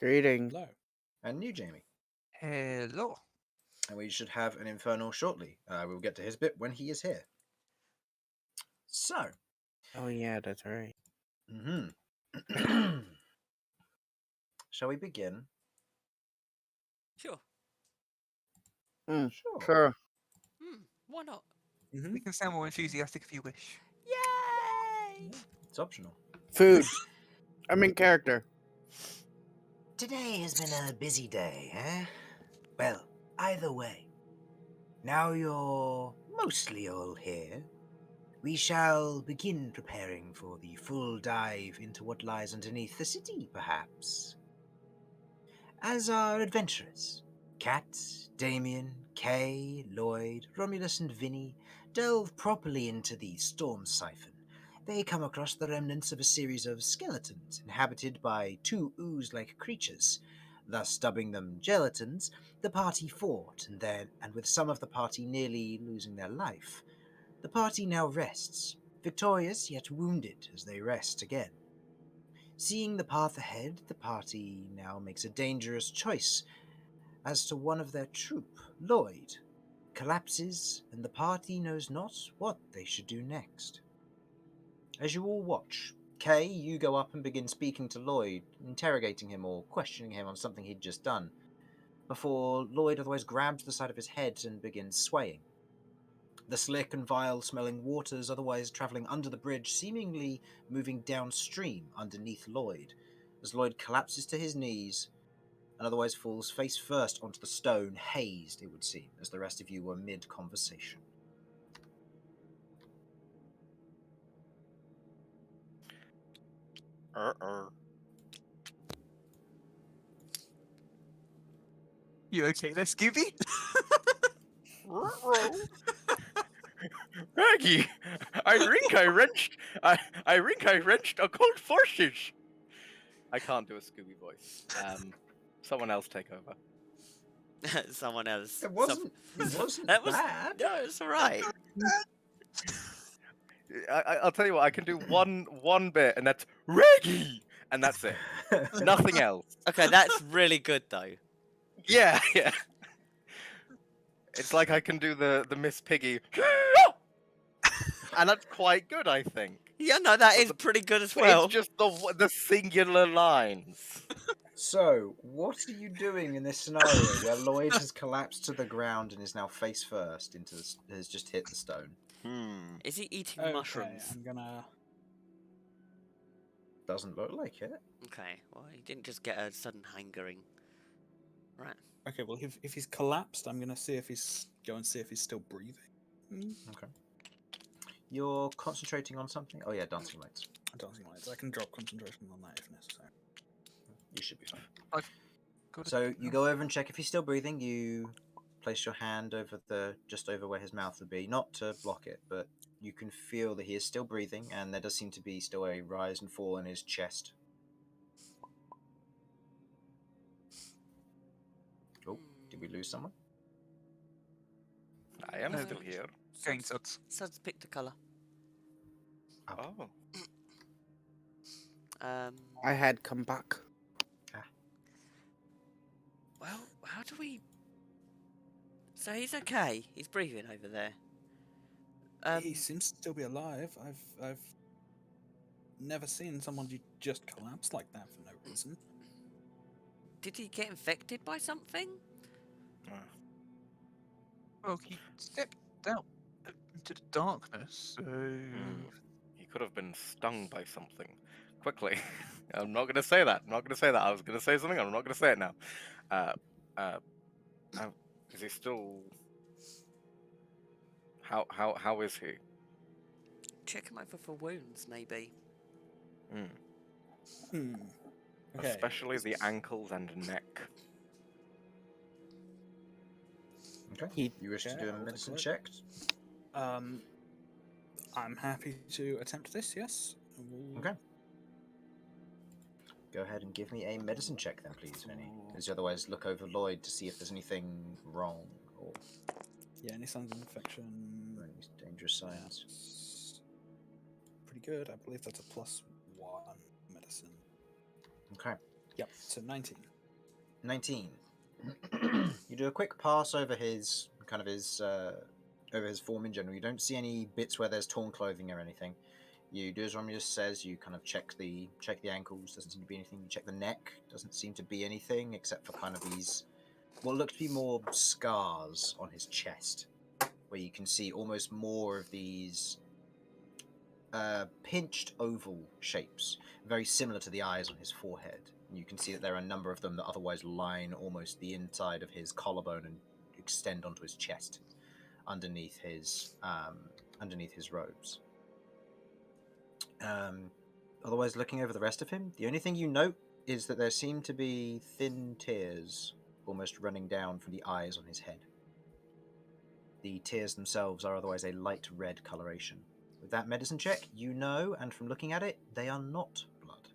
Greeting. Hello. And new Jamie. Hello. And we should have an Infernal shortly. We'll get to his bit when he is here. So. Oh yeah, that's right. Shall we begin? Sure. Sure. Why not? Mm-hmm. We can sound more enthusiastic if you wish. Yay! It's optional. Food. I'm in character. Today has been a busy day, eh? Well, either way, now you're mostly all here, we shall begin preparing for the full dive into what lies underneath the city, perhaps. As our adventurers, Kat, Damien, Kay, Lloyd, Romulus and Vinny delve properly into the storm siphon, they come across the remnants of a series of skeletons inhabited by two ooze-like creatures. Thus dubbing them gelatins, the party fought, and with some of the party nearly losing their life, the party now rests, victorious yet wounded as they rest again. Seeing the path ahead, the party now makes a dangerous choice as to one of their troop, Lloyd, collapses, and the party knows not what they should do next. As you all watch, Kay, you go up and begin speaking to Lloyd, interrogating him or questioning him on something he'd just done, before Lloyd otherwise grabs the side of his head and begins swaying. The slick and vile-smelling waters otherwise travelling under the bridge, seemingly moving downstream underneath Lloyd, as Lloyd collapses to his knees and otherwise falls face first onto the stone, hazed, it would seem, as the rest of you were mid-conversation. You okay there, Scooby? Maggie, I think I wrenched occult forces. I can't do a Scooby voice. Someone else take over. Someone else. It wasn't That was bad. no, it's alright. I'll tell you what. I can do one bit, and that's Reggie, and that's it. Nothing else. Okay, that's really good though. Yeah. It's like I can do the Miss Piggy, and that's quite good, I think. Yeah, no, that But is pretty good as well. It's just the singular lines. So, what are you doing in this scenario where Lloyd has collapsed to the ground and is now face first has just hit the stone? Is he eating Okay, mushrooms? I'm gonna. Doesn't look like it. Okay, well, he didn't just get a sudden hangering. Right. Okay, well, if he's collapsed, I'm gonna see if he's still breathing. Okay. You're concentrating on something? Oh yeah, dancing lights. Dancing lights. I can drop concentration on that if necessary. You should be fine. Got So you go over and check if he's still breathing. You place your hand over just over where his mouth would be, not to block it, but you can feel that he is still breathing, and there does seem to be still a rise and fall in his chest. Oh, did we lose someone? I am No. still here. Going suds. Suds picked a colour. Oh. I had come back. Well, how do we? So he's okay. He's breathing over there. He seems to still be alive. I've never seen someone just collapse like that for no reason. Did he get infected by something? Well, he stepped out into the darkness, so... He could have been stung by something. Quickly. I'm not going to say that. I was going to say something. I'm not going to say it now. Is he still... How is he? Check him over for wounds, maybe. Okay. Especially the ankles and neck. Okay. You wish to do a medicine check? I'm happy to attempt this. Yes. Okay. Go ahead and give me a medicine check then, please, Vinny. Because otherwise, look over Lloyd to see if there's anything wrong or any signs of infection. any dangerous signs. Pretty good. I believe that's a +1 medicine. Okay. Yep. So 19. 19. You do a quick pass over his over his form in general. You don't see any bits where there's torn clothing or anything. You do as Romulus says. You kind of check the ankles. Doesn't seem to be anything. You check the neck. Doesn't seem to be anything except for kind of these what look to be more scars on his chest, where you can see almost more of these pinched oval shapes, very similar to the eyes on his forehead. And you can see that there are a number of them that otherwise line almost the inside of his collarbone and extend onto his chest, underneath his robes. Otherwise, looking over the rest of him, the only thing you note is that there seem to be thin tears almost running down from the eyes on his head. The tears themselves are otherwise a light red coloration. With that medicine check, you know, and from looking at it, they are not blood.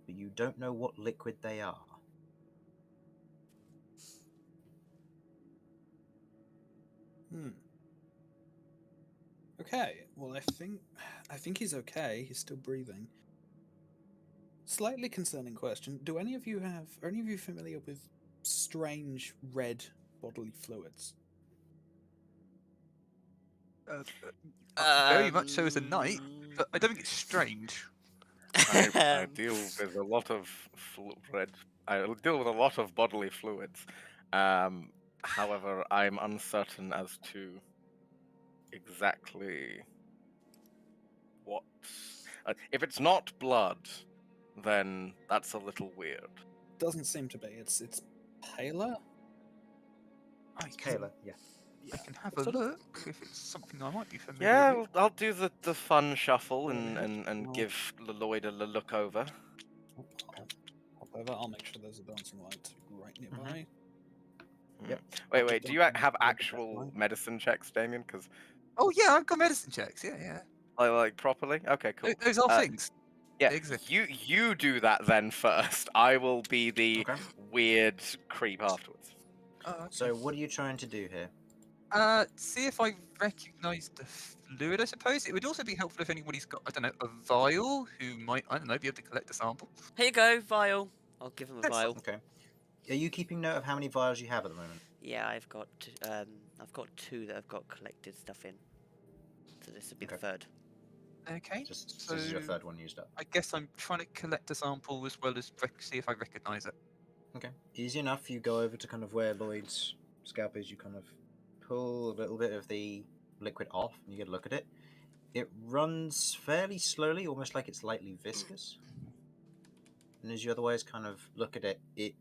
But you don't know what liquid they are. Okay. Well, I think he's okay. He's still breathing. Slightly concerning question. Are any of you familiar with strange red bodily fluids? Very much so as a knight, but I don't think it's strange. I deal with a lot of I deal with a lot of bodily fluids. However, I'm uncertain as to exactly what. If it's not blood, then that's a little weird. Doesn't seem to be. It's paler. Kayla, yeah. I can have a look if it's something I might be familiar Yeah, with. I'll do the fun shuffle and Well- give Lloyd a look over. However, I'll make sure there's a dancing light right nearby. Yep. Wait. Do you have actual medicine checks, Damien? Because Oh yeah, I've got medicine checks. Yeah. like properly. Okay, cool. Those are things. Yeah, They exist. you do that then first. I will be the Okay. weird creep afterwards. Oh, okay. So, what are you trying to do here? See if I recognise the fluid. I suppose it would also be helpful if anybody's got, I don't know, a vial who might, I don't know, be able to collect a sample. Here you go, vial. I'll give him a vial. Okay. Are you keeping note of how many vials you have at the moment? Yeah, I've got two that I've got collected stuff in. So this would be the Okay. third. Okay. Just so this is your third one used up. I guess I'm trying to collect a sample as well as see if I recognise it. Okay. Easy enough. You go over to kind of where Lloyd's scalp is. You kind of pull a little bit of the liquid off, and you get a look at it. It runs fairly slowly, almost like it's lightly viscous. And as you otherwise kind of look at it, it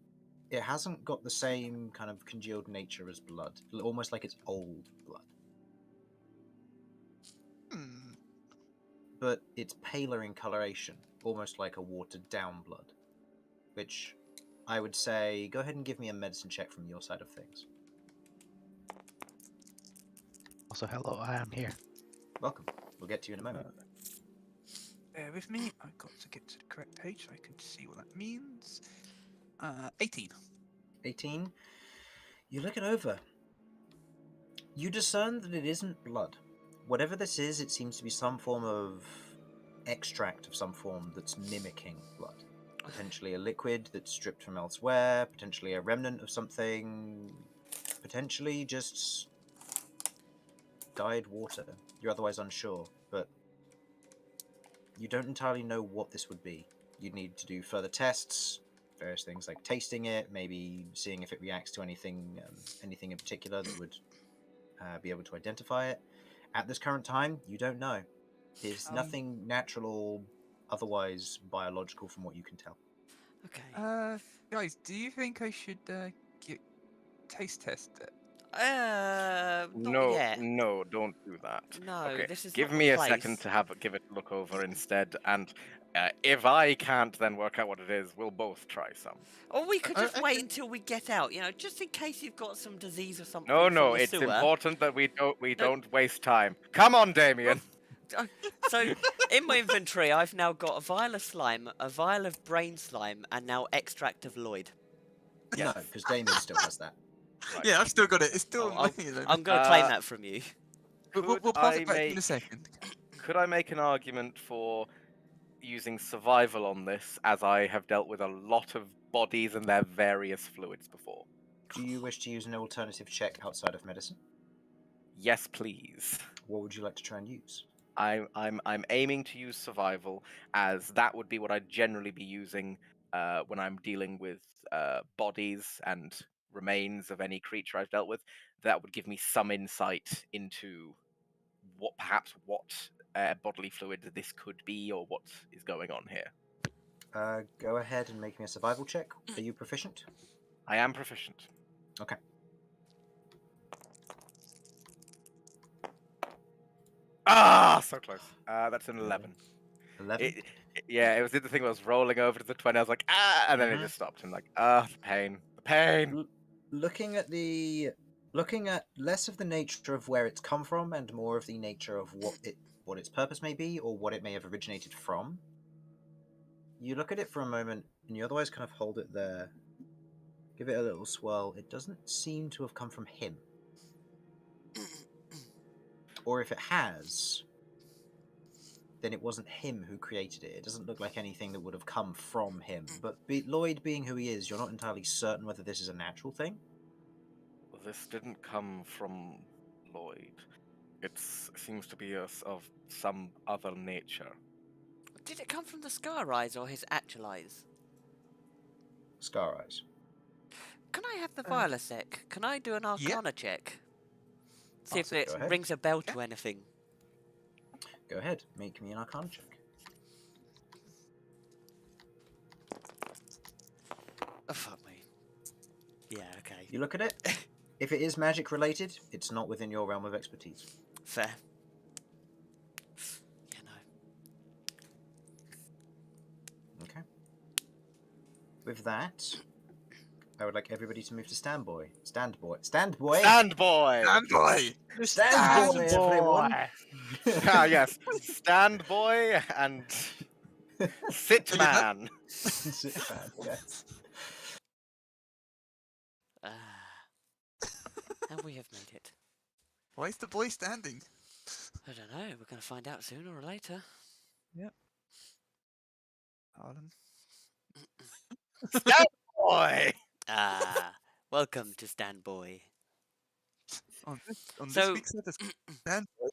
hasn't got the same kind of congealed nature as blood. Almost like it's old blood. Hmm. But it's paler in coloration, almost like a watered down blood. Which I would say, go ahead and give me a medicine check from your side of things. Also, hello, I am here. Welcome. We'll get to you in a moment. Bear with me. I've got to get to the correct page so I can see what that means. 18. 18. You look it over. You discern that it isn't blood. Whatever this is, it seems to be some form of extract of some form that's mimicking blood. Potentially a liquid that's stripped from elsewhere, potentially a remnant of something, potentially just dyed water. You're otherwise unsure, but you don't entirely know what this would be. You'd need to do further tests, various things like tasting it, maybe seeing if it reacts to anything in particular that would be able to identify it. At this current time, you don't know. There's nothing natural or otherwise biological from what you can tell. Okay. Guys, do you think I should taste test it? Not yet. No, don't do that. No, Okay, this is give not me the a second place. to give it a look over instead, and if I can't then work out what it is, we'll both try some. Or we could just wait okay. until we get out, just in case you've got some disease or something. No, from the it's sewer. important that we don't waste time. Come on, Damien. So, in my inventory, I've now got a vial of slime, a vial of brain slime, and now extract of Lloyd. No, because Damien still has that. Right. Yeah, I've still got it. It's still Oh, you know, I'm going to claim that from you. we'll Could pass I it back to you in make- a second. Could I make an argument for using survival on this, as I have dealt with a lot of bodies and their various fluids before. Do you wish to use an alternative check outside of medicine? Yes, please. What would you like to try and use? I'm aiming to use survival, as that would be what I'd generally be using when I'm dealing with bodies and remains of any creature I've dealt with. That would give me some insight into what bodily fluid this could be, or what is going on here. Go ahead and make me a survival check. Are you proficient? I am proficient. Okay. Ah, so close. That's an 11. 11? It was the thing where I was rolling over to the 20. I was like, ah, and then it just stopped. I'm like, ah, the pain, the pain. Looking at less of the nature of where it's come from and more of the nature of what its purpose may be, or what it may have originated from. You look at it for a moment, and you otherwise kind of hold it there. Give it a little swirl. It doesn't seem to have come from him. Or if it has, then it wasn't him who created it. It doesn't look like anything that would have come from him. But Lloyd being who he is, you're not entirely certain whether this is a natural thing. This didn't come from Lloyd. It seems to be of some other nature. Did it come from the Scar Eyes or his actual eyes? Scar Eyes. Can I have the vial a sec? Can I do an Arcana check? See if it Go ahead. rings a bell to anything. Go ahead. Make me an Arcana check. Oh, fuck me. Yeah, okay. You look at it. If it is magic related, it's not within your realm of expertise. Fair. Yeah, no. Okay. With that, I would like everybody to move to stand boy. Stand boy. Stand boy. Stand boy. And boy! Stand boy, everyone. Ah, yes. Stand boy and sit man. Yes. And we have made it. Why is the boy standing? I don't know. We're going to find out sooner or later. Harlan. Stand boy. Welcome to Stand Boy. On this So- week's episode, stand boy.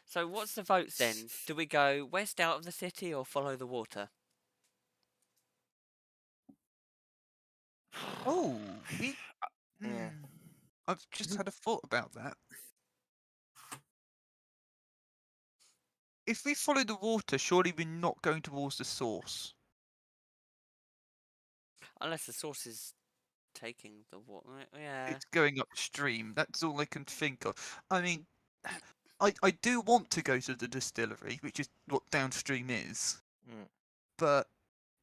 So what's the votes then? Do we go west out of the city or follow the water? Oh, we. Yeah. I've just had a thought about that. If we follow the water, surely we're not going towards the source. Unless the source is taking the water. Yeah. It's going upstream. That's all I can think of. I mean, I do want to go to the distillery, which is what downstream is. Mm. But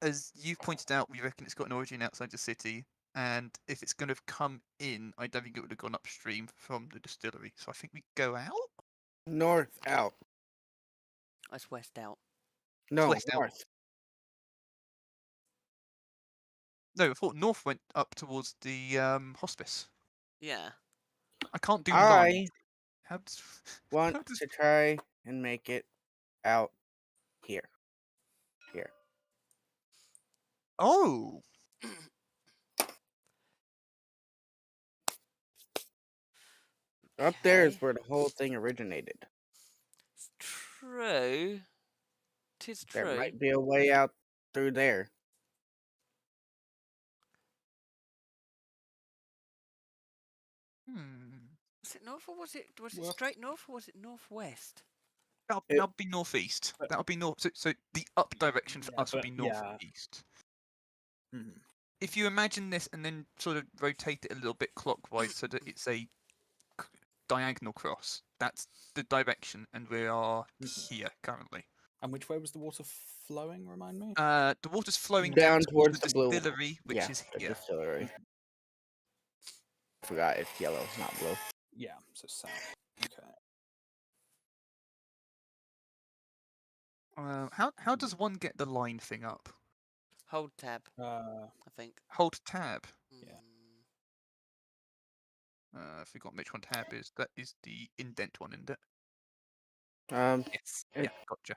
as you've pointed out, we reckon it's got an origin outside the city. And if it's going to have come in, I don't think it would have gone upstream from the distillery. So I think we go out. North out. That's west out. No, West out. north. No, I thought north went up towards the hospice. Yeah. I can't do I line. How does... want how does- to try and make it out here. Here. Oh, Up there is Okay. where the whole thing originated. It's true. 'Tis There true. might be a way out through there. Was it north or was it Well- straight north or was it northwest? that'll be northeast. That'll be north. So the up direction for Yeah, us would be but- yeah. northeast. Mhm. If you imagine this and then sort of rotate it a little bit clockwise so that it's a diagonal cross, that's the direction, and we are here currently. And which way was the water flowing? Remind me. The water's flowing Down down towards the the blue. distillery, which Yeah, is the here. distillery. Forgot it's yellow, not blue. Yeah, so south. Okay. How does one get the line thing up? Hold tab, Uh, I think. Hold tab. Yeah. I forgot which one tab is. That is the indent one, isn't it? Um, Yes. it- Yeah, gotcha.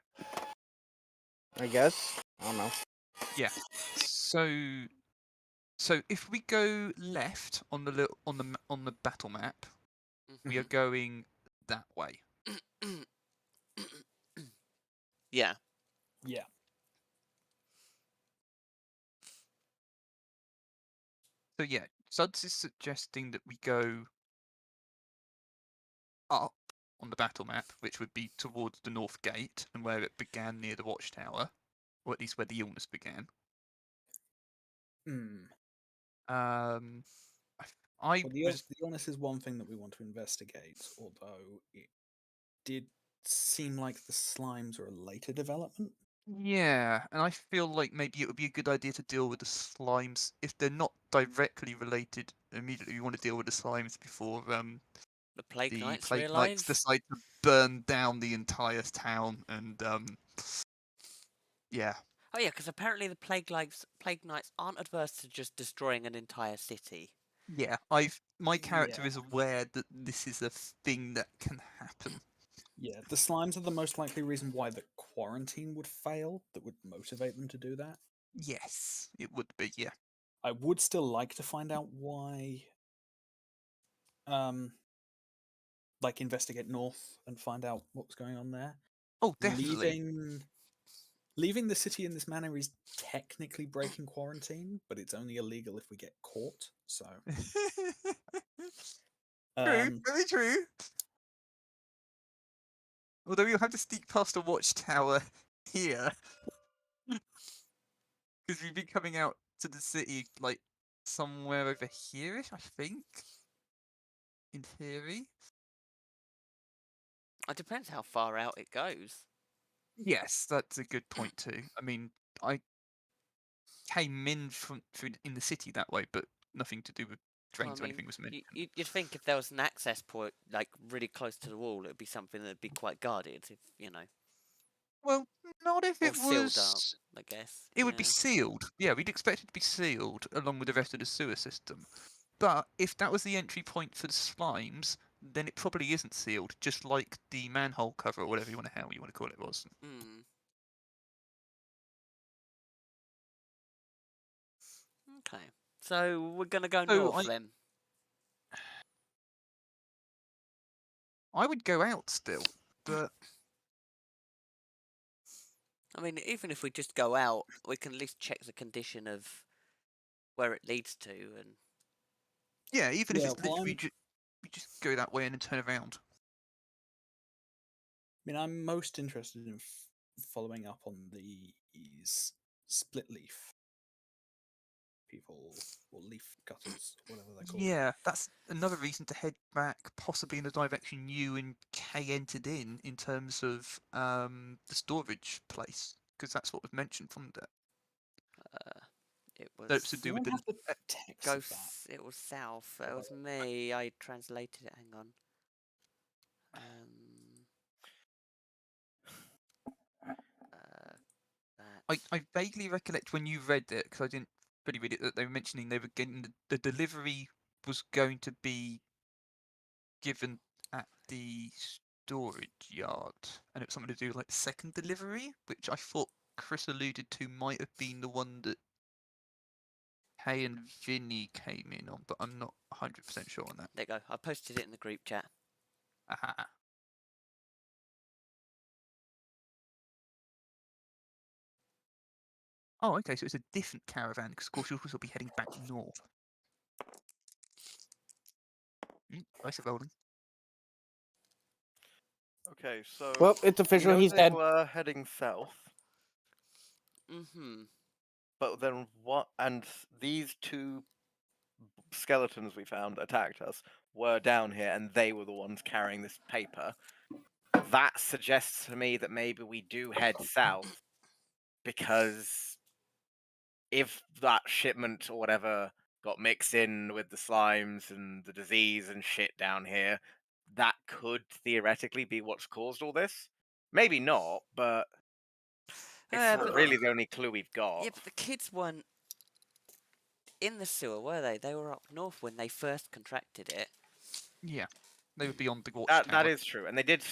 I guess. I don't know. Yeah. So if we go left on the battle map, we are going that way. Yeah. Yeah. So yeah, Suds is suggesting that we go up on the battle map, which would be towards the north gate and where it began near the watchtower, or at least where the illness began. Hmm. I Well, the was illness is one thing that we want to investigate, although it did seem like the slimes are a later development. yeah, and I feel like maybe it would be a good idea to deal with the slimes if they're not directly related. Immediately, we want to deal with the slimes before The Plague the Knights Plague Knights realise? decide to burn down the entire town and yeah. Oh yeah, because apparently the Plague Knights aren't adverse to just destroying an entire city. Yeah, my character Yeah. is aware that this is a thing that can happen. Yeah, the slimes are the most likely reason why the quarantine would fail, that would motivate them to do that. Yes, it would be, yeah. I would still like to find out why, like investigate north and find out what's going on there. Oh, definitely. Leaving the city in this manner is technically breaking quarantine, but it's only illegal if we get caught. So, True, very true. Although we'll have to sneak past the watchtower here. Because we'd be coming out to the city, like, somewhere over here-ish, I think. In theory. It depends how far out it goes. Yes, that's a good point too. I mean, I came in in the city that way, but nothing to do with Well, I drains or mean, anything was mentioned. you'd think if there was an access point, like, really close to the wall, it'd be something that'd be quite guarded, if, you know. Well, not if Or it sealed up, was. I guess. It would be Yeah. sealed. Yeah, we'd expect it to be sealed along with the rest of the sewer system. But if that was the entry point for the slimes, then it probably isn't sealed, just like the manhole cover or whatever how you want to call it was. Hmm. Okay. So we're gonna go So north then. I would go out still, but I mean, even if we just go out, we can at least check the condition of where it leads to, and yeah, even if Yeah, it's well, literally we just go that way and then turn around. I mean, I'm most interested in following up on these split leaf people, or leaf cutters, whatever they're called. Yeah, that's another reason to head back, possibly in the direction you and Kay entered in terms of the storage place, because that's what was mentioned from there. it was That's to do We with don't the. have the text of that. It was south. It was me. I translated it. Hang on. I vaguely recollect when you read it, because I didn't really read it, that they were mentioning they were getting the delivery was going to be given at the storage yard, and it was something to do with like second delivery, which I thought Chris alluded to might have been the one that Kay and Vinny came in on, but I'm not 100% sure on that. There you go. I posted it in the group chat. Aha. Oh, okay, so it's a different caravan, because of course you'll also be heading back north. Nice rolling. Okay, so Well, it's we official. know He's they dead. were heading south, Mm-hmm. but then what? And these two skeletons we found attacked us were down here, and they were the ones carrying this paper. That suggests to me that maybe we do head south, because if that shipment or whatever got mixed in with the slimes and the disease and shit down here, that could theoretically be what's caused all this. Maybe not, but it's But, really the only clue we've got. yeah, but the kids weren't in the sewer, were they? They were up north when they first contracted it. Yeah, they would be on the watchtower. That is true, and they did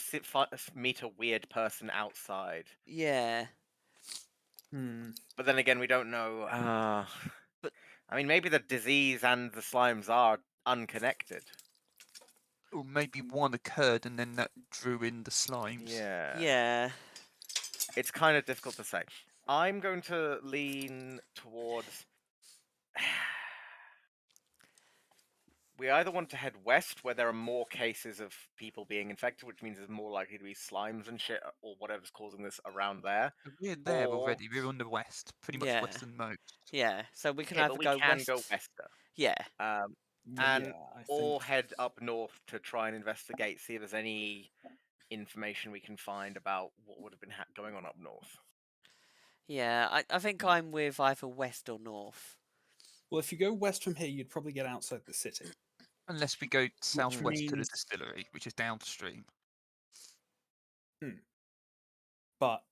meet a weird person outside. Yeah. But then again, we don't know. But- I mean, maybe the disease and the slimes are unconnected. Or maybe one occurred and then that drew in the slimes. Yeah. Yeah. It's kind of difficult to say. I'm going to lean towards. We either want to head west, where there are more cases of people being infected, which means there's more likely to be slimes and shit, or whatever's causing this around there. We're there Or- already. We're on the west, pretty much Yeah. westernmost. Yeah. So we can Yeah, either but we go can west. go wester. Yeah. And Yeah, I or think head up north to try and investigate, see if there's any information we can find about what would have been going on up north. Yeah. I think I'm with either west or north. well, if you go west from here, you'd probably get outside the city. Unless we go southwest to the means- distillery, which is downstream. But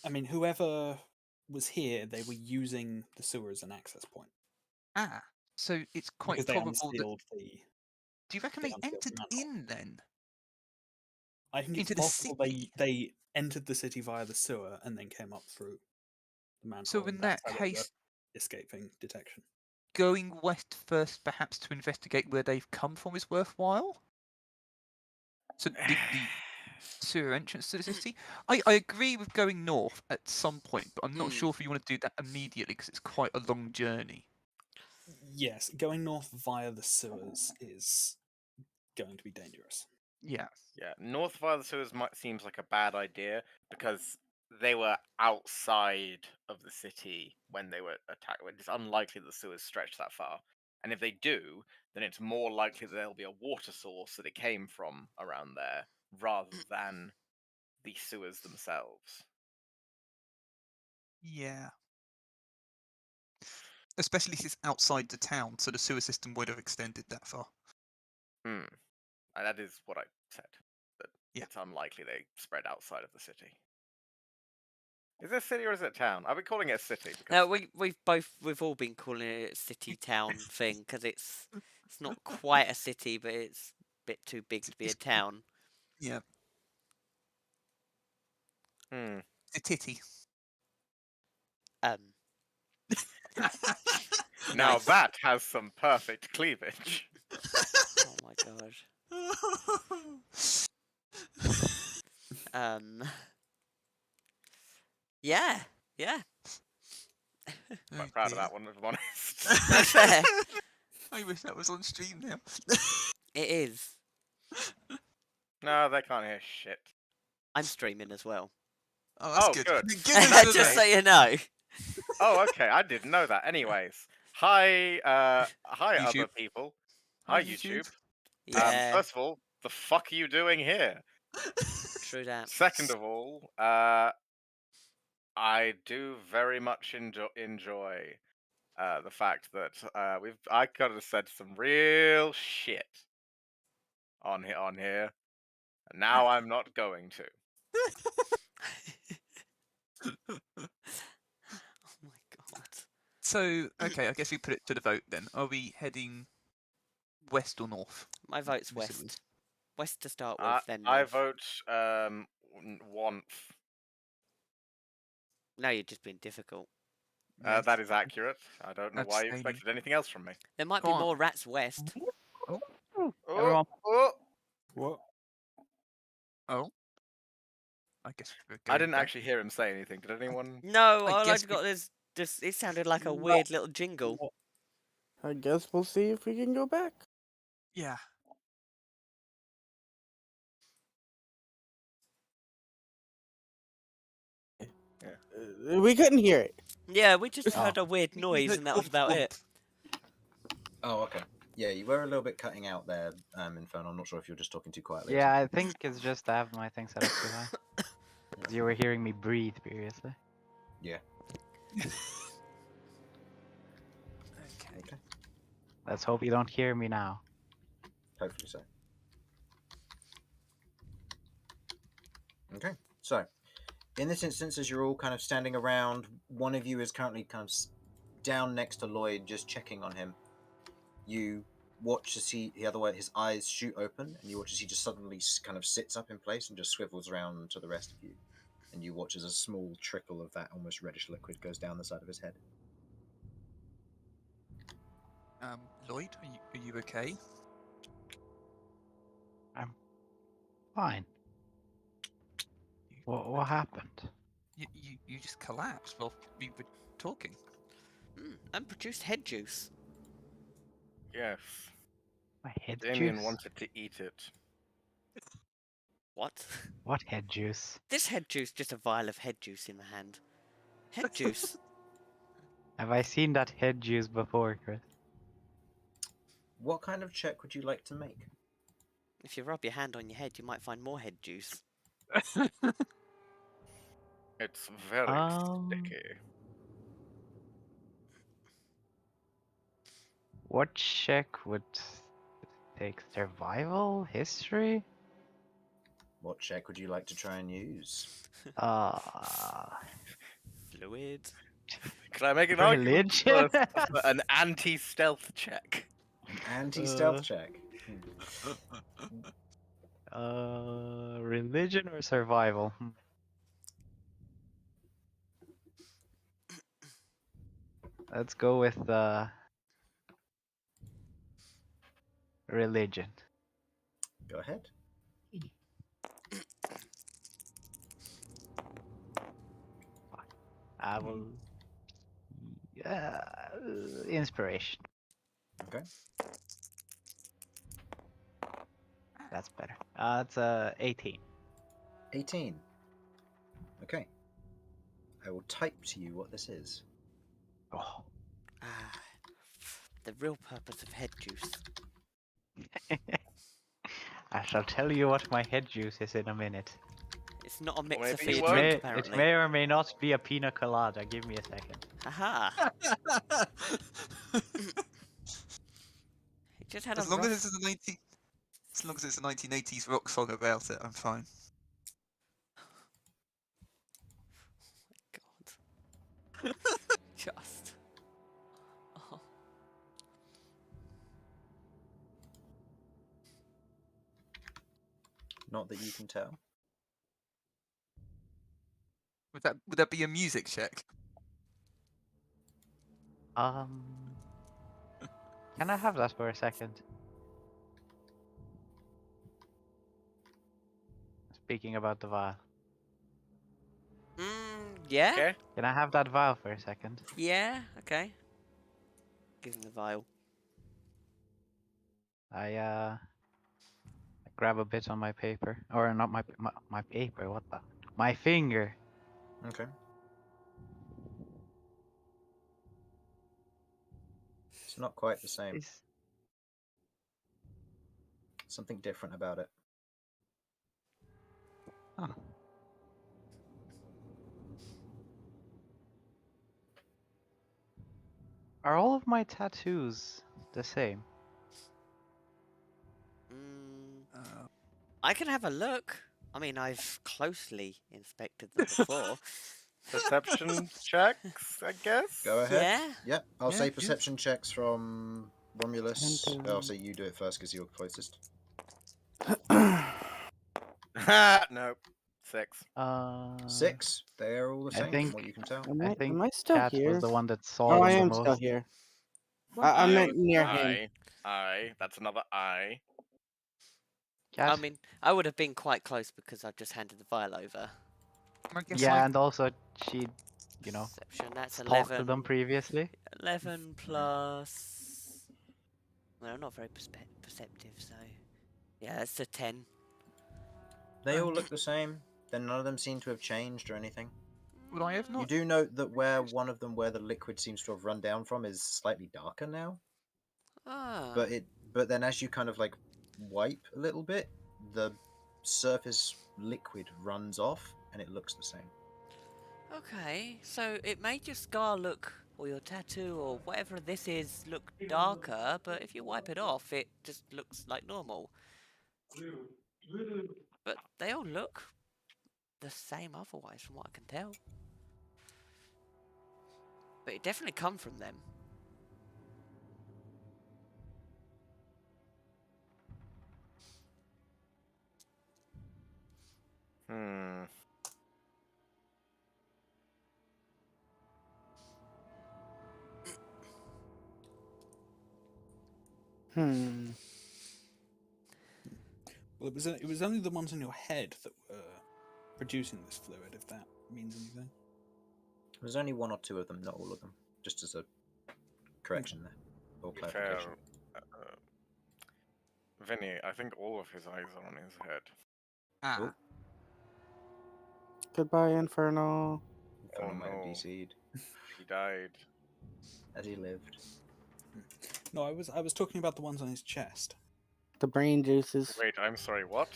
I mean, whoever was here, they were using the sewer as an access point Ah, so it's quite because they probable that. unsealed the. Do you reckon they they unsealed the entered manhole. in then? I think it's into the possible city? they entered the city via the sewer and then came up through the manhole. So in and that that's how they were case, escaping detection. going west first, perhaps to investigate where they've come from, is worthwhile. So the sewer entrance to the city. I agree with going north at some point, but I'm not sure if you want to do that immediately because it's quite a long journey. Yes, going north via the sewers is going to be dangerous. Yeah. Yeah, north via the sewers seems like a bad idea because they were outside of the city when they were attacked. It's unlikely that the sewers stretch that far. And if they do, then it's more likely that there'll be a water source that it came from around there rather than the sewers themselves. Yeah. Especially if it's outside the town, so the sewer system would have extended that far. And that is what I said. That Yeah. it's unlikely they spread outside of the city. Is it a city or is it a town? I've been calling it a city because No, we've all been calling it a city town thing because it's not quite a city, but it's a bit too big to be a town. Yeah. It's a titty. Now Nice. that has some perfect cleavage. Oh my god. Yeah. Quite proud of that one, if I'm honest. Fair. I wish that was on stream now. It is. No, they can't hear shit. I'm streaming as well. Oh, that's Oh, good. good. Just so you know. Oh, okay. I didn't know that. Anyways, hi, hi, YouTube. other people. Hi, YouTube. Yeah. First of all, the fuck are you doing here? True that. Second of all, I do very much enjoy the fact that I could have said some real shit on here, and now I'm not going to. Oh my god. So, okay, I guess we put it to the vote then. Are we heading west or north? My vote's This is- west. West to start with, then I north. vote warmth. Now you're just being difficult. Yes. That is accurate. I don't know why you Abstaining. expected anything else from me. There might Go be on. more rats west. Everyone- What? Oh. I guess we're I going didn't back. actually hear him say anything. Did anyone? No, I all guess I got is just it sounded like a No. weird little jingle. I guess we'll see if we can go back. Yeah. We couldn't hear it. Yeah, we just Oh. heard a weird noise and that was about it. Oh, okay. Yeah, you were a little bit cutting out there, Inferno. I'm not sure if you're just talking too quietly. or Yeah, I something. think it's just I have my thing set up too high. 'Cause you were hearing me breathe previously. Yeah. Okay. Let's hope you don't hear me now. Hopefully so. Okay, so in this instance, as you're all kind of standing around, one of you is currently kind of down next to Lloyd, just checking on him. You watch to see the other way, his eyes shoot open, and you watch as he just suddenly kind of sits up in place and just swivels around to the rest of you. and you watch as a small trickle of that almost reddish liquid goes down the side of his head. Lloyd, are you okay? I'm fine. What happened? You just collapsed while we were talking. And produced head juice. Yes. My head Damien juice? wanted to eat it. What? What head juice? This head juice, just a vial of head juice in my hand. Head juice. Have I seen that head juice before, Chris? What kind of check would you like to make? If you rub your hand on your head, you might find more head juice. It's very sticky. What check would take survival? History? What check would you like to try and use? Fluid. Could I make an Religion? argument for an anti-stealth check? Anti-stealth check. Religion or survival? Let's go with religion. Go ahead. I will. Inspiration. Okay. That's better. It's 18. 18. Okay. I will type to you what this is. Oh. The real purpose of head juice. I shall tell you what my head juice is in a minute. It's not a mixer maybe for you your won't. drink, It apparently. may or may not be a pina colada. Give me a second. Haha. It just had As a long as rough... it's as long as it's a 1980s rock song about it, I'm fine. God. Just. Oh. Not that you can tell. Would that be a music check? Can I have that for a second? Speaking about the vial. Yeah? Okay. Can I have that vial for a second? Yeah, okay. Give him the vial. I grab a bit on my paper, or not my paper. What the? My finger. Okay. It's not quite the same. Is Something different about it. huh. Are all of my tattoos the same? I can have a look. I mean, I've closely inspected them before. Perception checks, I guess? Go ahead. Yeah? Yep. I'll Yeah, say yeah. perception checks from Romulus. Dun, dun. I'll say you do it first because you're closest. Nope. 6. 6. They're all the I same think- from what you can tell. I think am I still Cat here? was the one that saw Oh, them I the am most. still here. I meant near him. I. That's another I. Cat? I mean, I would have been quite close because I just handed the vial over. I guess Yeah, I- and also she, Perception, that's talked to 11. them previously. 11 plus... Well, I'm not very perceptive, so... Yeah, that's a 10. They all look the same. Then none of them seem to have changed or anything. Would I have You not? do note that where one of them, where the liquid seems to have run down from, is slightly darker now. Ah. But then as you kind of like wipe a little bit, the surface liquid runs off and it looks the same. Okay, so it made your scar look, or your tattoo, or whatever this is, look darker, but if you wipe it off, it just looks like normal. But they all look the same otherwise, from what I can tell. But it definitely come from them. Hmm. Well, it was only the ones on your head that were producing this fluid, if that means anything. There's only one or two of them, not all of them. Just as a correction there, or To be fair, clarification. Vinny, I think all of his eyes are on his head. Ah, Oh. Goodbye, Inferno. Inferno might have no. DC'd. He died. As he lived. No, I was talking about the ones on his chest. The brain juices. Wait, I'm sorry, what?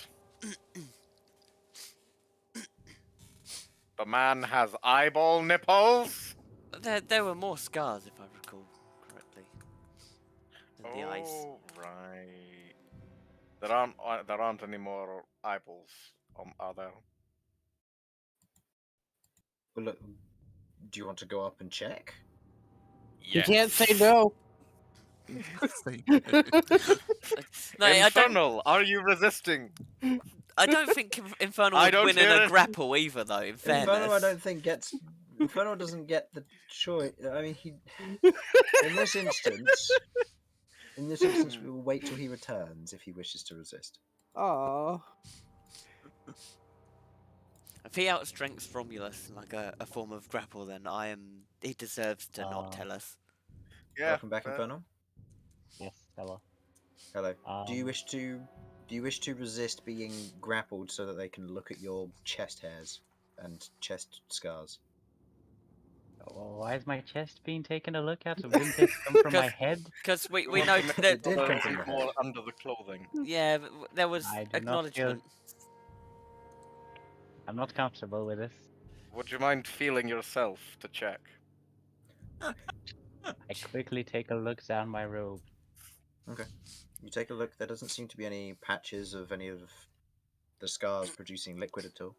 The man has eyeball nipples? There were more scars, if I recall correctly, than the eyes. Oh, right. There aren't any more eyeballs, are there? Well, look, do you want to go up and check? You can't say no. No, I don't. Infernal, are you resisting? I don't think Infernal I would don't win in hear a it. grapple either, though. In fairness, Inferno, I don't think gets. Inferno doesn't get the choice. I mean, he. In this instance, we will wait till he returns if he wishes to resist. Oh. If he outstrengths Romulus in like a form of grapple, then he deserves to not tell us. Yeah. Welcome back, fair. Inferno. Yes, hello. Hello. Do you Um, wish to resist being grappled so that they can look at your chest hairs and chest scars? Well, why is my chest being taken a look at? Didn't this come from my head? Because we Want know to make that. did sure come there from isn't the more head. under the clothing. Yeah, there was I do not feel- acknowledgement. I'm not comfortable with this. Would you mind feeling yourself to check? I quickly take a look down my robe. You take a look. There doesn't seem to be any patches of any of the scars producing liquid at all.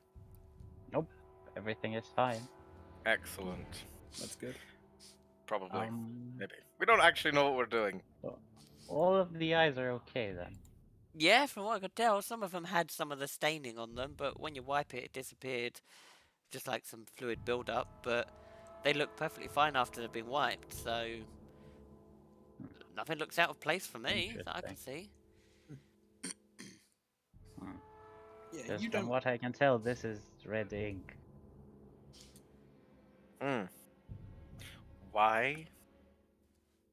Nope, everything is fine. Excellent. That's good. Probably. Maybe. We don't actually know what we're doing. All of the eyes are okay then. Yeah, from what I could tell, some of them had some of the staining on them, but when you wipe it, it disappeared. Just like some fluid build-up, but they look perfectly fine after they've been wiped, so nothing looks out of place for me that I can see. Yeah, Just you from don't. what I can tell, this is red ink. Why?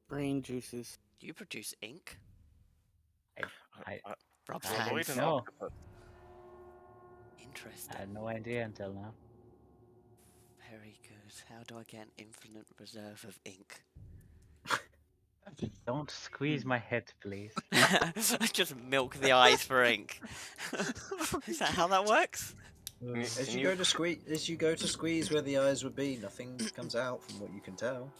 Brain juices. Do you produce ink? I Rob's I Avoid hands. an know. octopus. Interesting. had no idea until now. Very good. How do I get an infinite reserve of ink? Don't squeeze my head, please. Just milk the eyes for ink. Is that how that works? As Can you go to squeeze where the eyes would be, nothing comes out from what you can tell.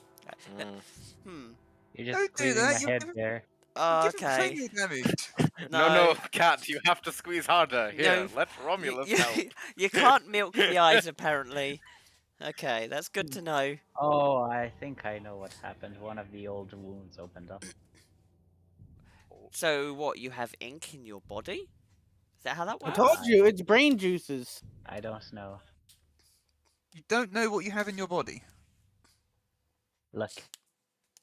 You're just Don't do squeezing that, my you're head giving- there. Oh, Give him okay. cranial damage. No, Cat, you have to squeeze harder. Here, No, let Romulus help. You can't milk the eyes, apparently. Okay, that's good to know. Oh, I think I know what happened. One of the old wounds opened up. So, what, you have ink in your body? Is that how that I works? told you, it's brain juices. I don't know. You don't know what you have in your body. Look,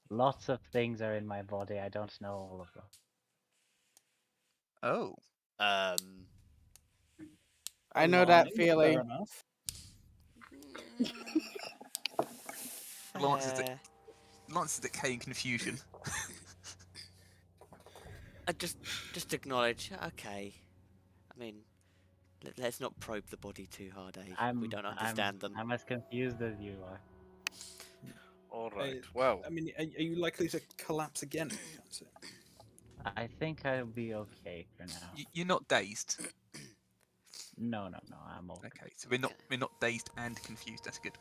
lots of things are in my body. I don't know all of them. Oh. I know that Fine, feeling. Fair enough. Lance is Uh, Lance is decaying confusion. I just acknowledge. Okay. I mean, let's not probe the body too hard, eh? We don't understand them. I'm as confused as you are. All right. Well, I mean, are you likely to collapse again if he comes in? I think I'll be okay for now. You're not dazed. No, I'm okay. Okay, so we're not dazed and confused. That's good.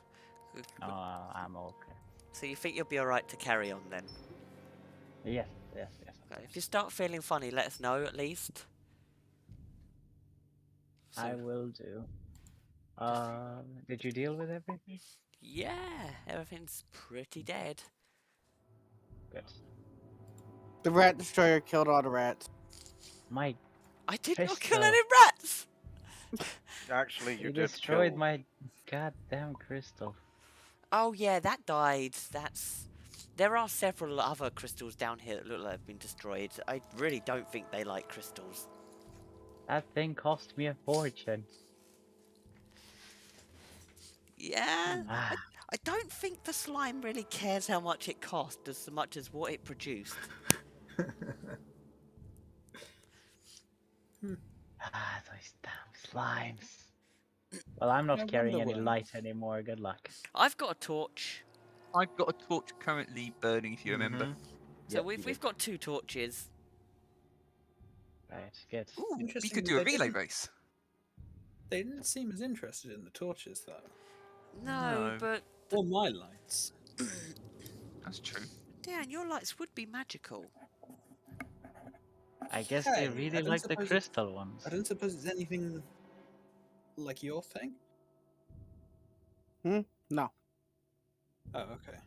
No, I'm okay. So you think you'll be alright to carry on then? Yes. Okay. If you start feeling funny, let us know at least. I So, will do. Did you deal with everything? yeah, everything's pretty dead. Good. The rat destroyer killed all the rats. My, I did not Fish kill though. any rats! actually, you you did destroyed kill... my goddamn crystal. Oh yeah, that died. There are several other crystals down here that look like they've been destroyed. I really don't think they like crystals. That thing cost me a fortune. Yeah, Ah, I don't think the slime really cares how much it cost as much as what it produced. those damn slimes. Well, I'm I not carrying wonder any when. light anymore. Good luck. I've got a torch. I've got a torch currently burning, if you remember. Mhm. So Yep, you we've did. got 2 torches. Right, good. Ooh, we Interesting, could do a they relay didn't- race. They didn't seem as interested in the torches, though. No, No. but Or my lights. That's true. Dan, your lights would be magical. I guess Hey, they really like the crystal ones. I don't suppose it's anything like your thing? No. Oh, okay.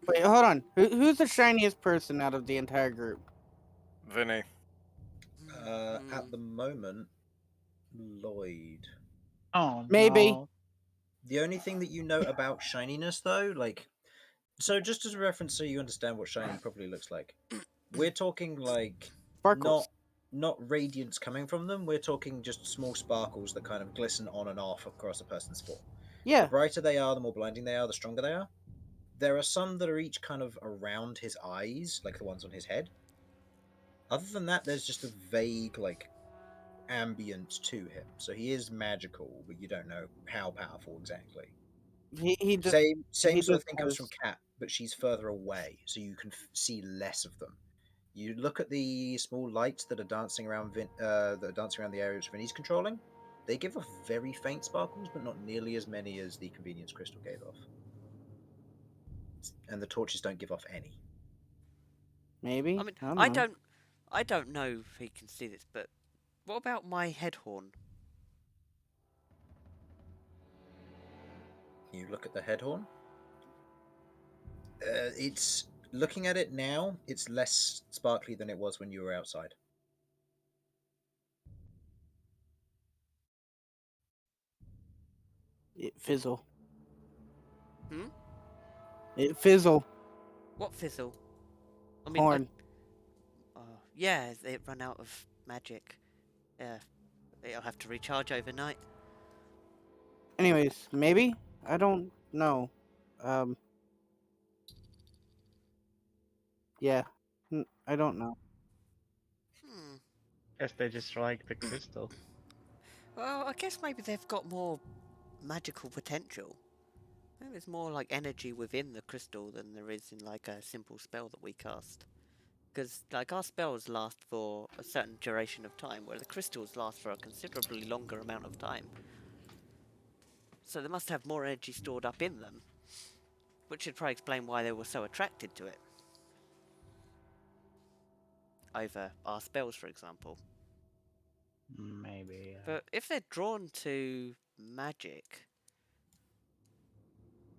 Wait, hold on. Who's the shiniest person out of the entire group? Vinny. At the moment, Lloyd. Oh, Maybe. no. The only thing that you know about shininess, though, like, so just as a reference, so you understand what shiny probably looks like, we're talking like Sparkles. not radiance coming from them. We're talking just small sparkles that kind of glisten on and off across a person's form. The Yeah. brighter they are, the more blinding they are, the stronger they are. There are some that are each kind of around his eyes, like the ones on his head. Other than that, there's just a vague, like, ambience to him. So he is magical, but you don't know how powerful exactly. He just Same he sort of just thing comes from has- Cat, but she's further away, so you can see less of them. You look at the small lights that are dancing around the area which Vinny's controlling. They give off very faint sparkles, but not nearly as many as the convenience crystal gave off. And the torches don't give off any. maybe. I mean, I don't know. I don't know if he can see this, but what about my head horn? You look at the head horn. It's looking at it now. It's less sparkly than it was when you were outside. It fizzle. Hmm? It fizzle. What fizzle? I mean, Horn. yeah, it ran out of magic. Yeah, it'll have to recharge overnight. Anyways, maybe? I don't know. Yeah. I don't know. Hmm. Guess they just like the crystal. Well, I guess maybe they've got more magical potential. Maybe there's more like energy within the crystal than there is in like a simple spell that we cast. Because like our spells last for a certain duration of time, where the crystals last for a considerably longer amount of time. So they must have more energy stored up in them, which should probably explain why they were so attracted to it. Over our spells, for example. Maybe. But if they're drawn to magic,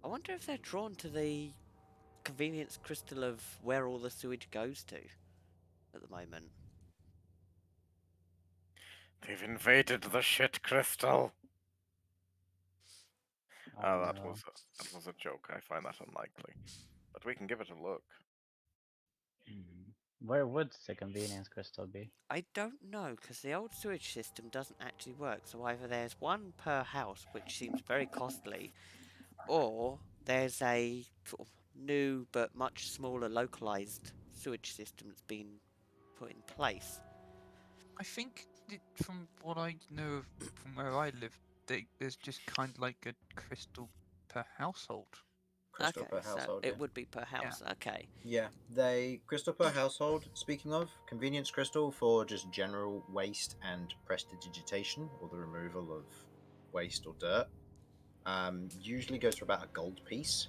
I wonder if they're drawn to the convenience crystal of where all the sewage goes to at the moment. They've invaded the shit crystal. Oh, that no. was a joke. I find that unlikely, but we can give it a look. Where would the convenience crystal be? I don't know, because the old sewage system doesn't actually work, so either there's one per house, which seems very costly, or there's a sort of new but much smaller localized sewage system that's been put in place. I think from what I know of, from where I live, there's just kind of like a crystal per household. Crystal Okay, per so household. it Yeah. would be per house, okay. Yeah, they crystal per household. Speaking of convenience crystal for just general waste and prestidigitation, or the removal of waste or dirt, usually goes for about a gold piece,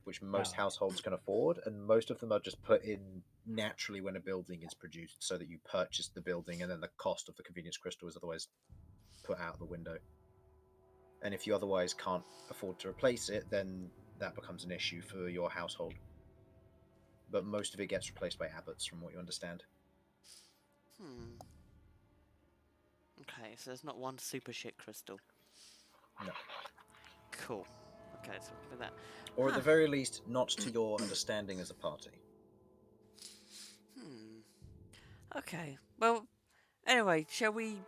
which most households can afford, and most of them are just put in naturally when a building is produced, so that you purchase the building, and then the cost of the convenience crystal is otherwise put out the window. And if you otherwise can't afford to replace it, then that becomes an issue for your household. But most of it gets replaced by abbots, from what you understand. Okay, so there's not one super shit crystal. No. Cool. Okay, so with that. Or at the Huh. very least, not to your understanding as a party. Okay. Well, anyway, shall we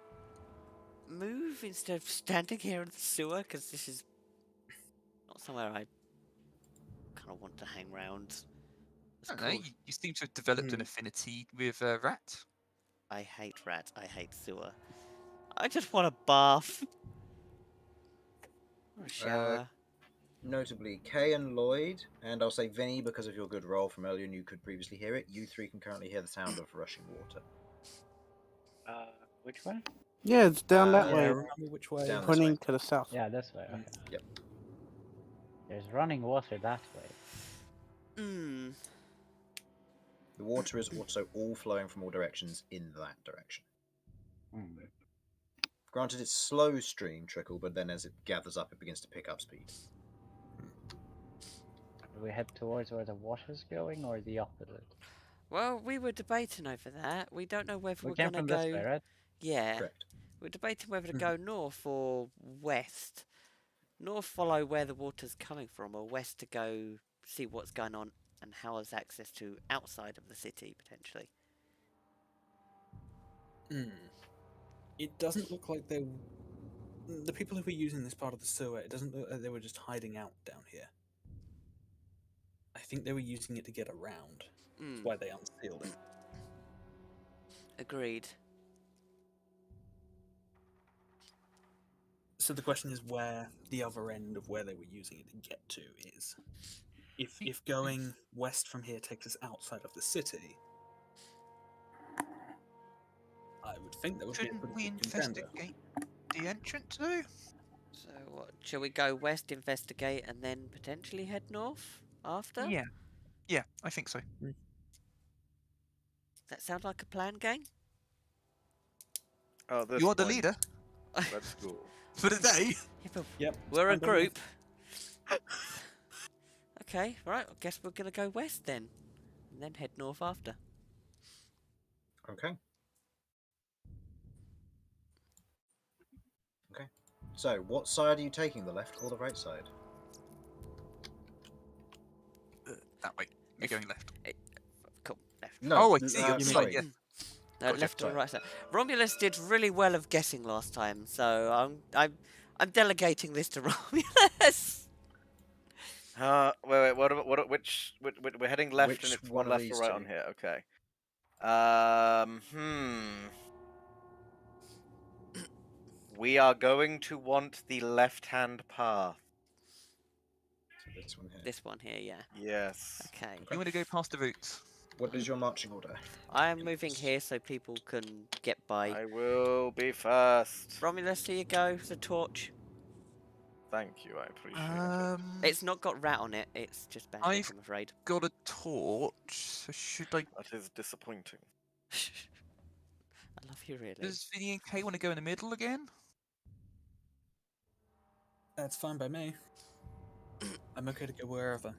move instead of standing here in the sewer? Because this is not somewhere I kind of want to hang around. It's I don't know. cool. You seem to have developed an affinity with rat. I hate rats. I hate sewer. I just want a bath. Or a shower. Notably, Kay and Lloyd, and I'll say Vinny because of your good roll from earlier and you could previously hear it, you three can currently hear the sound of rushing water. Which way? Yeah, it's down that Yeah, way, remember which way? Down this pointing way. to the south. Yeah, this way. Okay. Yep. There's running water that way. Hmm. The water is also all flowing from all directions in that direction. Hmm. Granted, it's slow stream trickle, but then as it gathers up, it begins to pick up speed. Do we head towards where the water's going, or the opposite? Well, we were debating over that. We don't know whether We we're came going to from go. this way, right? Yeah. Correct. We're debating whether to go north or west. North follow where the water's coming from, or west to go see what's going on and how has access to outside of the city potentially. It doesn't look like they. The people who were using this part of the sewer, it doesn't look like they were just hiding out down here. I think they were using it to get around. That's why they unsealed it. Agreed. So the question is where the other end of where they were using it to get to is. If going west from here takes us outside of the city, I would think that would be a Shouldn't pretty we good contender. investigate the entrance though? So what? Shall we go west, investigate, and then potentially head north after? Yeah. Yeah, I think so. Does that sound like a plan, gang? Oh, this You are the point, leader let's go. for the day. Yeah, but Yep. we're a I'm done with- group. Okay, right. I guess we're gonna go west then, and then head north after. Okay. Okay. So, what side are you taking, the left or the right side? That way. We're going left. Cool, left. No. Oh, I see. You're sorry. yeah. Gotcha, Left or sorry. right side. Romulus did really well of guessing last time, so I'm delegating this to Romulus. Wait. Which we're heading left, Which and it's one one of left or these right two? on here. Okay. We are going to want the left-hand path. So this one here. This one here, yeah. Yes. Okay. You want to go past the roots? What is your marching order? I'm moving here so people can get by. I will be first. Romulus, here you go. The torch. Thank you. I appreciate it. It's not got rat on it. It's just bandage, I'm afraid. Got a torch. So should I? That is disappointing. I love you, really. Does Vinny and Kay want to go in the middle again? That's fine by me. I'm okay to go wherever.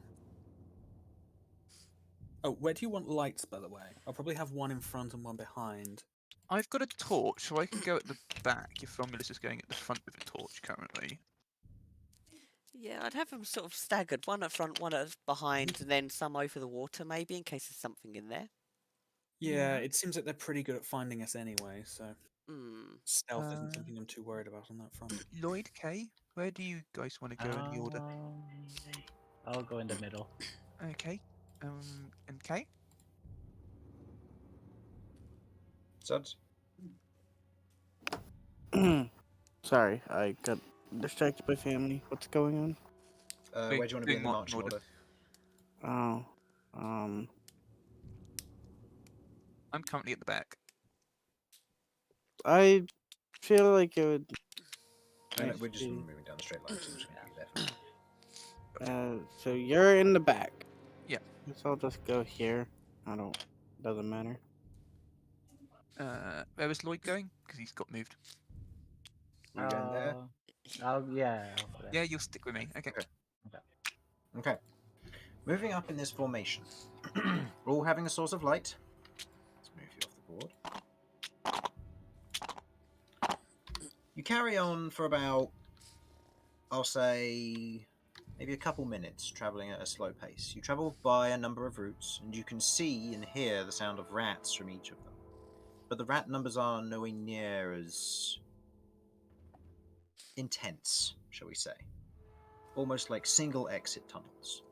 Oh, where do you want lights, by the way? I'll probably have one in front and one behind. I've got a torch, so I can go at the back if Romulus is going at the front with a torch currently. Yeah, I'd have them sort of staggered. One at front, one at behind, and then some over the water, maybe, in case there's something in there. Yeah, it seems like they're pretty good at finding us anyway, so Hmm. stealth isn't something I'm too worried about on that front. Lloyd, Kay, where do you guys want to go in the order? I'll go in the middle. Okay. And Kay? Suds? Sorry, I got distracted by family. What's going on? Where do you want to be doing in the marching marching order. order? I'm currently at the back. I feel like it would. No, we're just be- moving down the straight line, so I'm just going to be there for now. So you're in the back. Yeah. Guess I'll just go here. Doesn't matter. Where was Lloyd going? Because he's got moved. Are you going there? I'll go there. Yeah, you'll stick with me. Okay. Okay. Moving up in this formation. We're all having a source of light. Let's move you off the board. You carry on for about, I'll say, maybe a couple minutes traveling at a slow pace. You travel by a number of routes, and you can see and hear the sound of rats from each of them. But the rat numbers are nowhere near as intense, shall we say. Almost like single exit tunnels.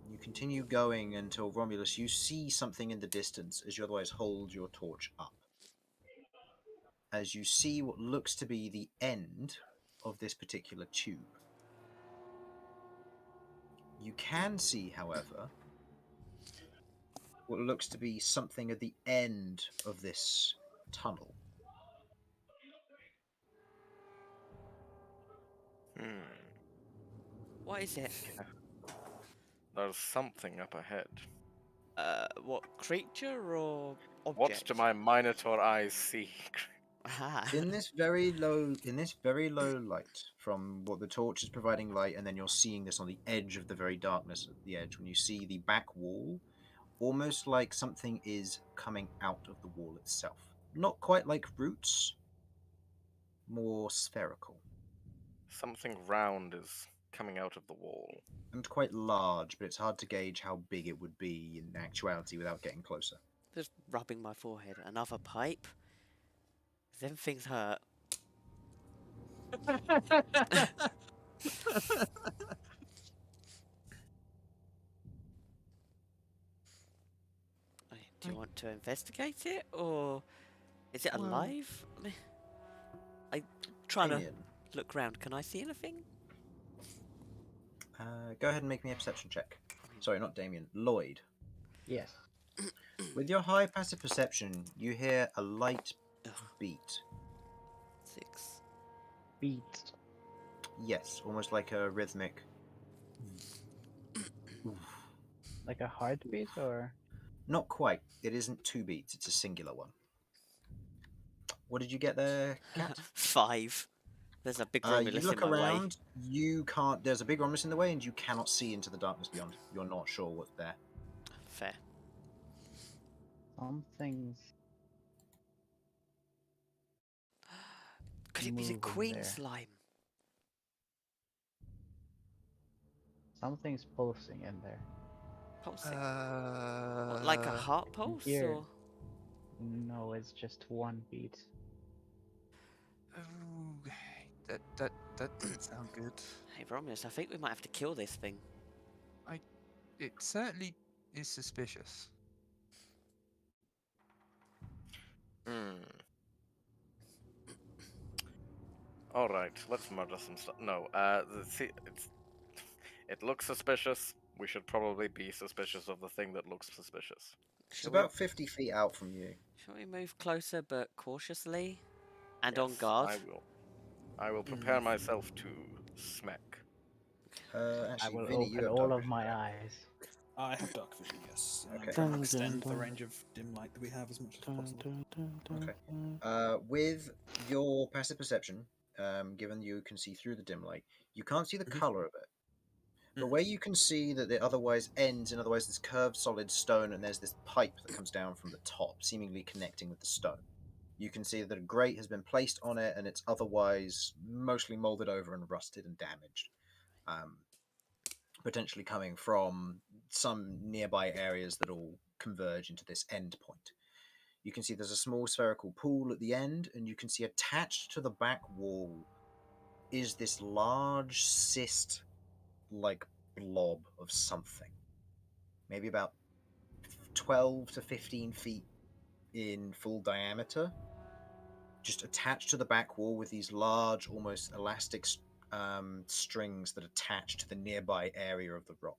You continue going until, Romulus, you see something in the distance as you otherwise hold your torch up. As you see what looks to be the end of this particular tube. You can see, however, what looks to be something at the end of this tunnel. What is it? There's something up ahead. What creature or object? What do my Minotaur eyes see? Aha. In this very low light, from what the torch is providing light, and then you're seeing this on the edge of the very darkness at the edge, when you see the back wall, almost like something is coming out of the wall itself. Not quite like roots, more spherical. Something round is coming out of the wall. And quite large, but it's hard to gauge how big it would be in actuality without getting closer. Just rubbing my forehead. Another pipe? Them things hurt. Do you want to investigate it, or is it Well- alive? I'm trying to Damien, look round. Can I see anything? go ahead and make me a perception check. Sorry, not Damien. Lloyd. Yes. With your high passive perception, you hear a light Ugh. beat. 6. Beat. Yes, almost like a rhythmic. Like a heartbeat or? Not quite. It isn't two beats, it's a singular one. What did you get there, Cat? 5. There's a big You Romulus look in my way. around, you can't. There's a big Romulus in the way, and you cannot see into the darkness beyond. You're not sure what's there. Fair. Something's Could it be the moving queen there. slime? Something's pulsing in there. Pulsing? What, like a heart pulse, here. or? No, it's just one beat. Oh, that doesn't sound good. Hey, Romulus, I think we might have to kill this thing. It certainly is suspicious. All right, let's murder some stuff. No, it looks suspicious. We should probably be suspicious of the thing that looks suspicious. It's Shall about 50 feet out from you. Shall we move closer but cautiously? And Yes, on guard? I will prepare myself to smack. I Actually, will Vinny, you open have all dark of vision. my eyes. I have dark vision, yes. And Okay. I'm trying to Dun, extend dun, the dun. range of dim light that we have as much as possible. Okay. With your passive perception, given you can see through the dim light, you can't see the Mhm. color of it. But Mhm. where you can see that it otherwise ends in otherwise this curved solid stone, and there's this pipe that comes down from the top, seemingly connecting with the stone. You can see that a grate has been placed on it, and it's otherwise mostly molded over and rusted and damaged. Potentially coming from some nearby areas that all converge into this end point. You can see there's a small spherical pool at the end, and you can see attached to the back wall is this large cyst like blob of something. Maybe about 12 to 15 feet in full diameter. Just attached to the back wall with these large, almost elastic strings that attach to the nearby area of the rock,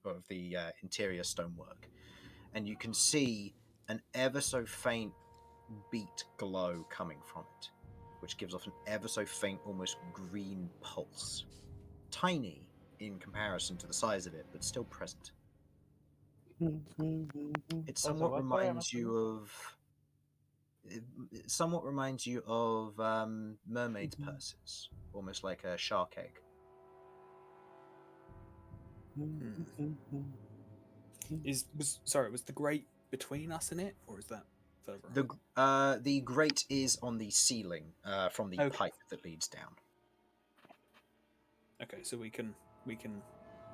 of the interior stonework. And you can see an ever so faint beat glow coming from it, which gives off an ever so faint, almost green pulse. Tiny in comparison to the size of it, but still present. It somewhat reminds you of mermaids' purses, almost like a shark egg. Was the grate between us and it, or is that further on? The grate is on the ceiling from the Okay. pipe that leads down. Okay, so we can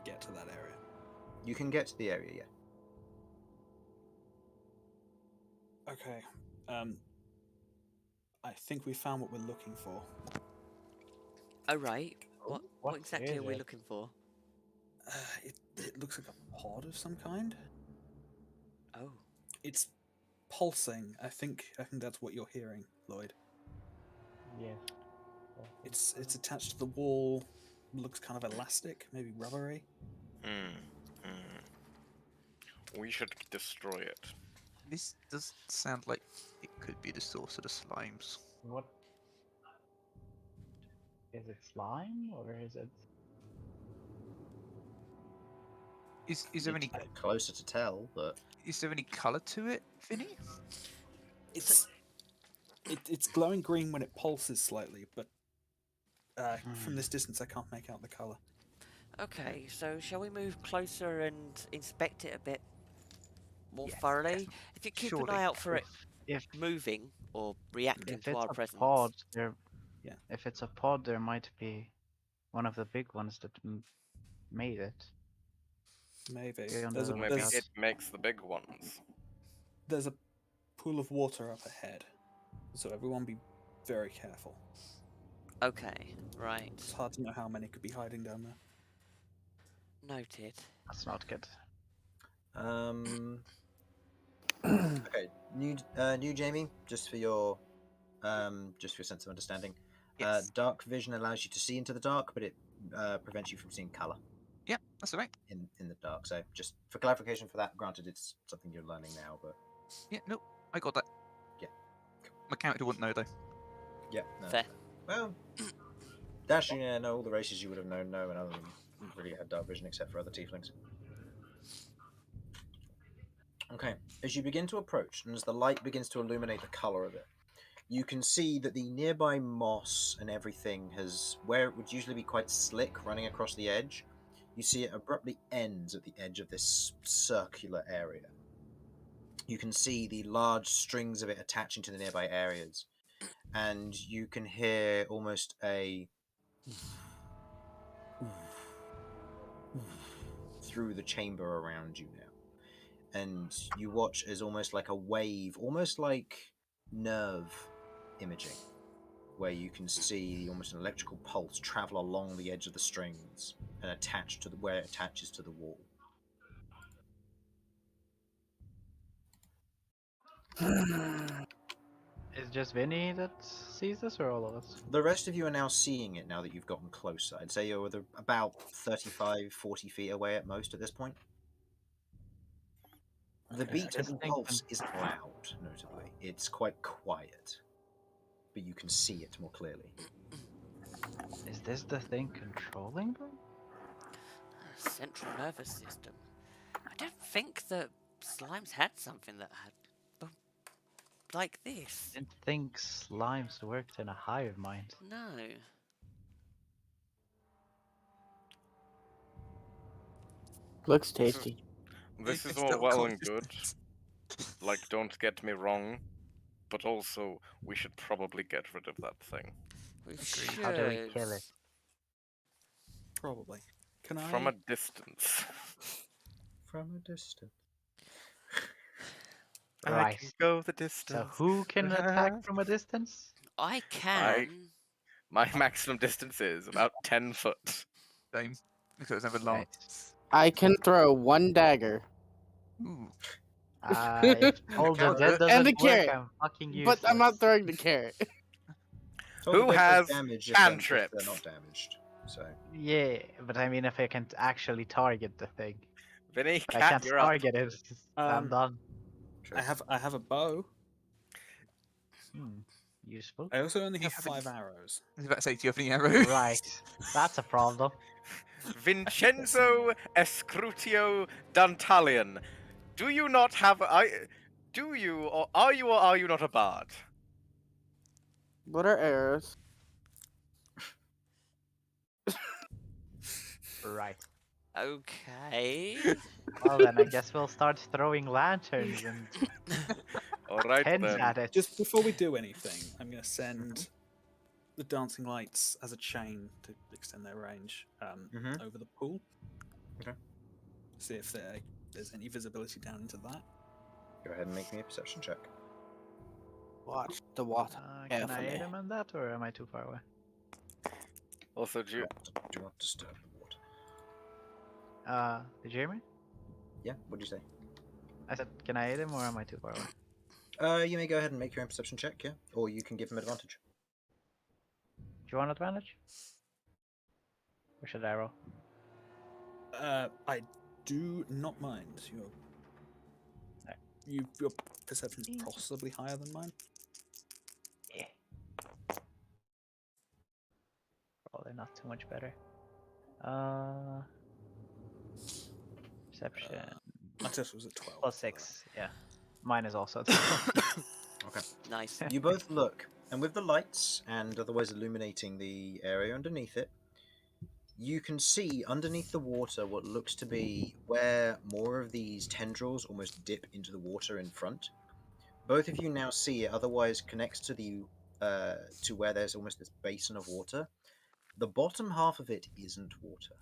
get to that area. You can get to the area, yeah. Okay. I think we found what we're looking for. Oh right. What what exactly is are we it? looking for? It looks like a pod of some kind. Oh. It's pulsing. I think that's what you're hearing, Lloyd. Yes. It's attached to the wall. Looks kind of elastic, maybe rubbery. We should destroy it. This does sound like it could be the source of the slimes. What? Is it slime or is it? Is there any Closer to tell, but colour to it, Vinny? It's glowing green when it pulses slightly, but from this distance I can't make out the color. Okay, so shall we move closer and inspect it a bit more Yes, thoroughly? If you keep an surely. eye out for it If moving or reacting if to it's our a presence. pod, there. Yeah. If it's a pod, there might be one of the big ones that made it. Maybe Be on there's the a, Maybe lookout. it makes the big ones. there's a pool of water up ahead, so everyone be very careful. Okay, right. It's hard to know how many could be hiding down there. Noted. That's not good. okay. New Jamie, just for your sense of understanding. Yes. Dark vision allows you to see into the dark, but it prevents you from seeing color Yeah, that's all right. in the dark. So just for clarification for that, granted it's something you're learning now, but Yeah, no, I got that. Yeah. My character wouldn't know though. yeah, no. Fair. Well, Dashing, yeah, no, all the races you would have known, no, and other than really had dark vision except for other tieflings. Okay, as you begin to approach, and as the light begins to illuminate the color of it, you can see that the nearby moss and everything has, where it would usually be quite slick running across the edge, you see it abruptly ends at the edge of this circular area. You can see the large strings of it attaching to the nearby areas, and you can hear almost a through the chamber around you now. And you watch as almost like a wave, almost like nerve imaging, where you can see almost an electrical pulse travel along the edge of the strings and attach to where it attaches to the wall. Is it just Vinny that sees this, or all of us? The rest of you are now seeing it now that you've gotten closer. I'd say you're about 35, 40 feet away at most at this point. The Okay, beat this and thing pulse isn't loud, notably. It's quite quiet, but you can see it more clearly. Is this the thing controlling them? Central nervous system. I don't think that slimes had something that had like this. Didn't think slimes worked in a hive mind. No. Looks tasty. This is It's all still well and good. consistent. Like, don't get me wrong, but also we should probably get rid of that thing We How do we kill should. it? Probably. Can I? from a distance. From a distance. I Right. can go the distance. So who can attack from a distance? I can. My maximum distance is about 10 foot. Same. Because never Right. last. I can throw one dagger, Ooh. If all the Counter. dead doesn't And the work, carrot. I'm fucking useless. but I'm not throwing the carrot. Total Who deck does has damage if they're cantrips? not damaged. So Yeah, but I mean, if I can actually target the thing, Vinny, if I cat, can't you're up. target it, I'm done. true. I have a bow. Useful. I also only You have haven't- 5 arrows. I was about to say, do you have any arrows? Right, that's a problem. Vincenzo Escrutio Dantalion. Do you not have do you or are you not a bard? What are arrows? Right. Okay. Well then, I guess we'll start throwing lanterns and Alright pens then. at it. Just before we do anything, I'm going to send the dancing lights as a chain to extend their range over the pool. Okay. See if there's any visibility down into that. Go ahead and make me a perception check. Watch the water. Can I carefully. aid him on that, or am I too far away? Also, do you, Do not disturb the water. Did you hear me? Yeah, what did you say? I said, can I aid him, or am I too far away? You may go ahead and make your own perception check, yeah? Or you can give him advantage. Do you want advantage? Or should I roll? I do not mind. Your perception's possibly higher than mine. Yeah. Probably not too much better. Perception. My test was at 12. Plus 6, yeah. Mine is also 12. Okay. Nice. You both look, and with the lights and otherwise illuminating the area underneath it, you can see underneath the water what looks to be where more of these tendrils almost dip into the water in front. Both of you now see it otherwise connects to the to where there's almost this basin of water. The bottom half of it isn't water.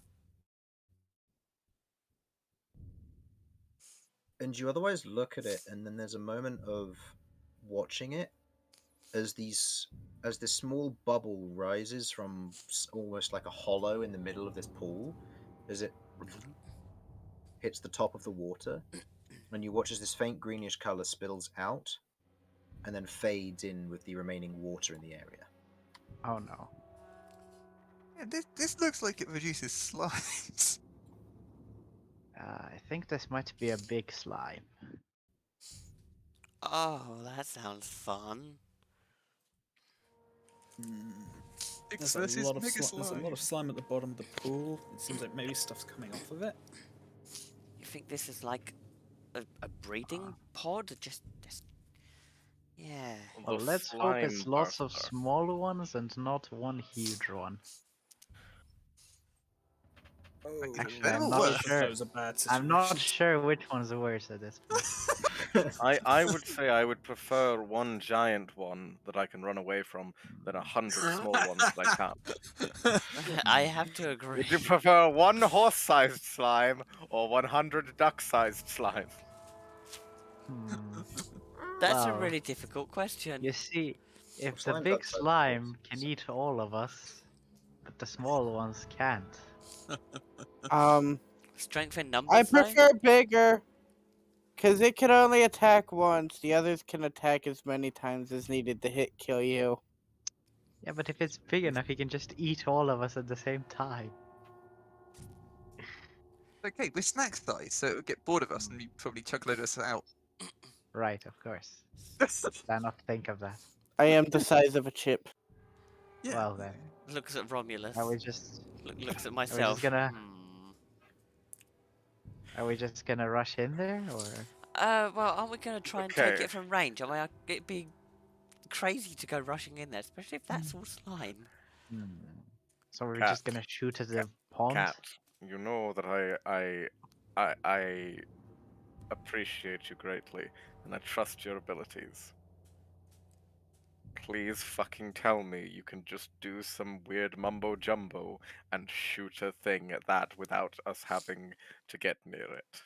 And you otherwise look at it, and then there's a moment of watching it as this small bubble rises from almost like a hollow in the middle of this pool, as it hits the top of the water, and you watch as this faint greenish color spills out, and then fades in with the remaining water in the area. Oh no. Yeah, this looks like it produces slimes. I think this might be a big slime. Oh, that sounds fun. X There's a versus lot of Mega there's a lot Slime. of slime at the bottom of the pool. It seems like maybe stuff's coming off of it. You think this is like a breeding pod? Just yeah. Well, the let's hope it's slime lots of parts are- small ones and not one huge one. Oh, Actually, Better I'm or not worse? sure. Those are bad I'm not situations. sure which one's worse at this point. I would say I would prefer one giant one that I can run away from than 100 small ones that I can't. I have to agree. Would you prefer one horse-sized slime or 100 duck-sized slime? Hmm. That's a Well, really difficult question. You see, if the slime big ducks are slime gross. can eat all of us, but the small ones can't. Strength in numbers. I though? prefer bigger, because it can only attack once. The others can attack as many times as needed to kill you. Yeah, but if it's big enough, he can just eat all of us at the same time. Okay, we're snack size, so it would get bored of us and you'd probably chuck a load of us out. Right, of course. Did I not think of that? I am the size of a chip. Yeah. Well then, Looks at Romulus. are we just Looks at myself. gonna- Hmm. are we just gonna rush in there, or? Well, aren't we gonna try and take Okay. it from range? I mean, it'd be crazy to go rushing in there, especially if that's all slime. Hmm. So we're Cat. just gonna shoot at the pond? Cat, you know that I appreciate you greatly, and I trust your abilities. Please fucking tell me you can just do some weird mumbo jumbo and shoot a thing at that without us having to get near it.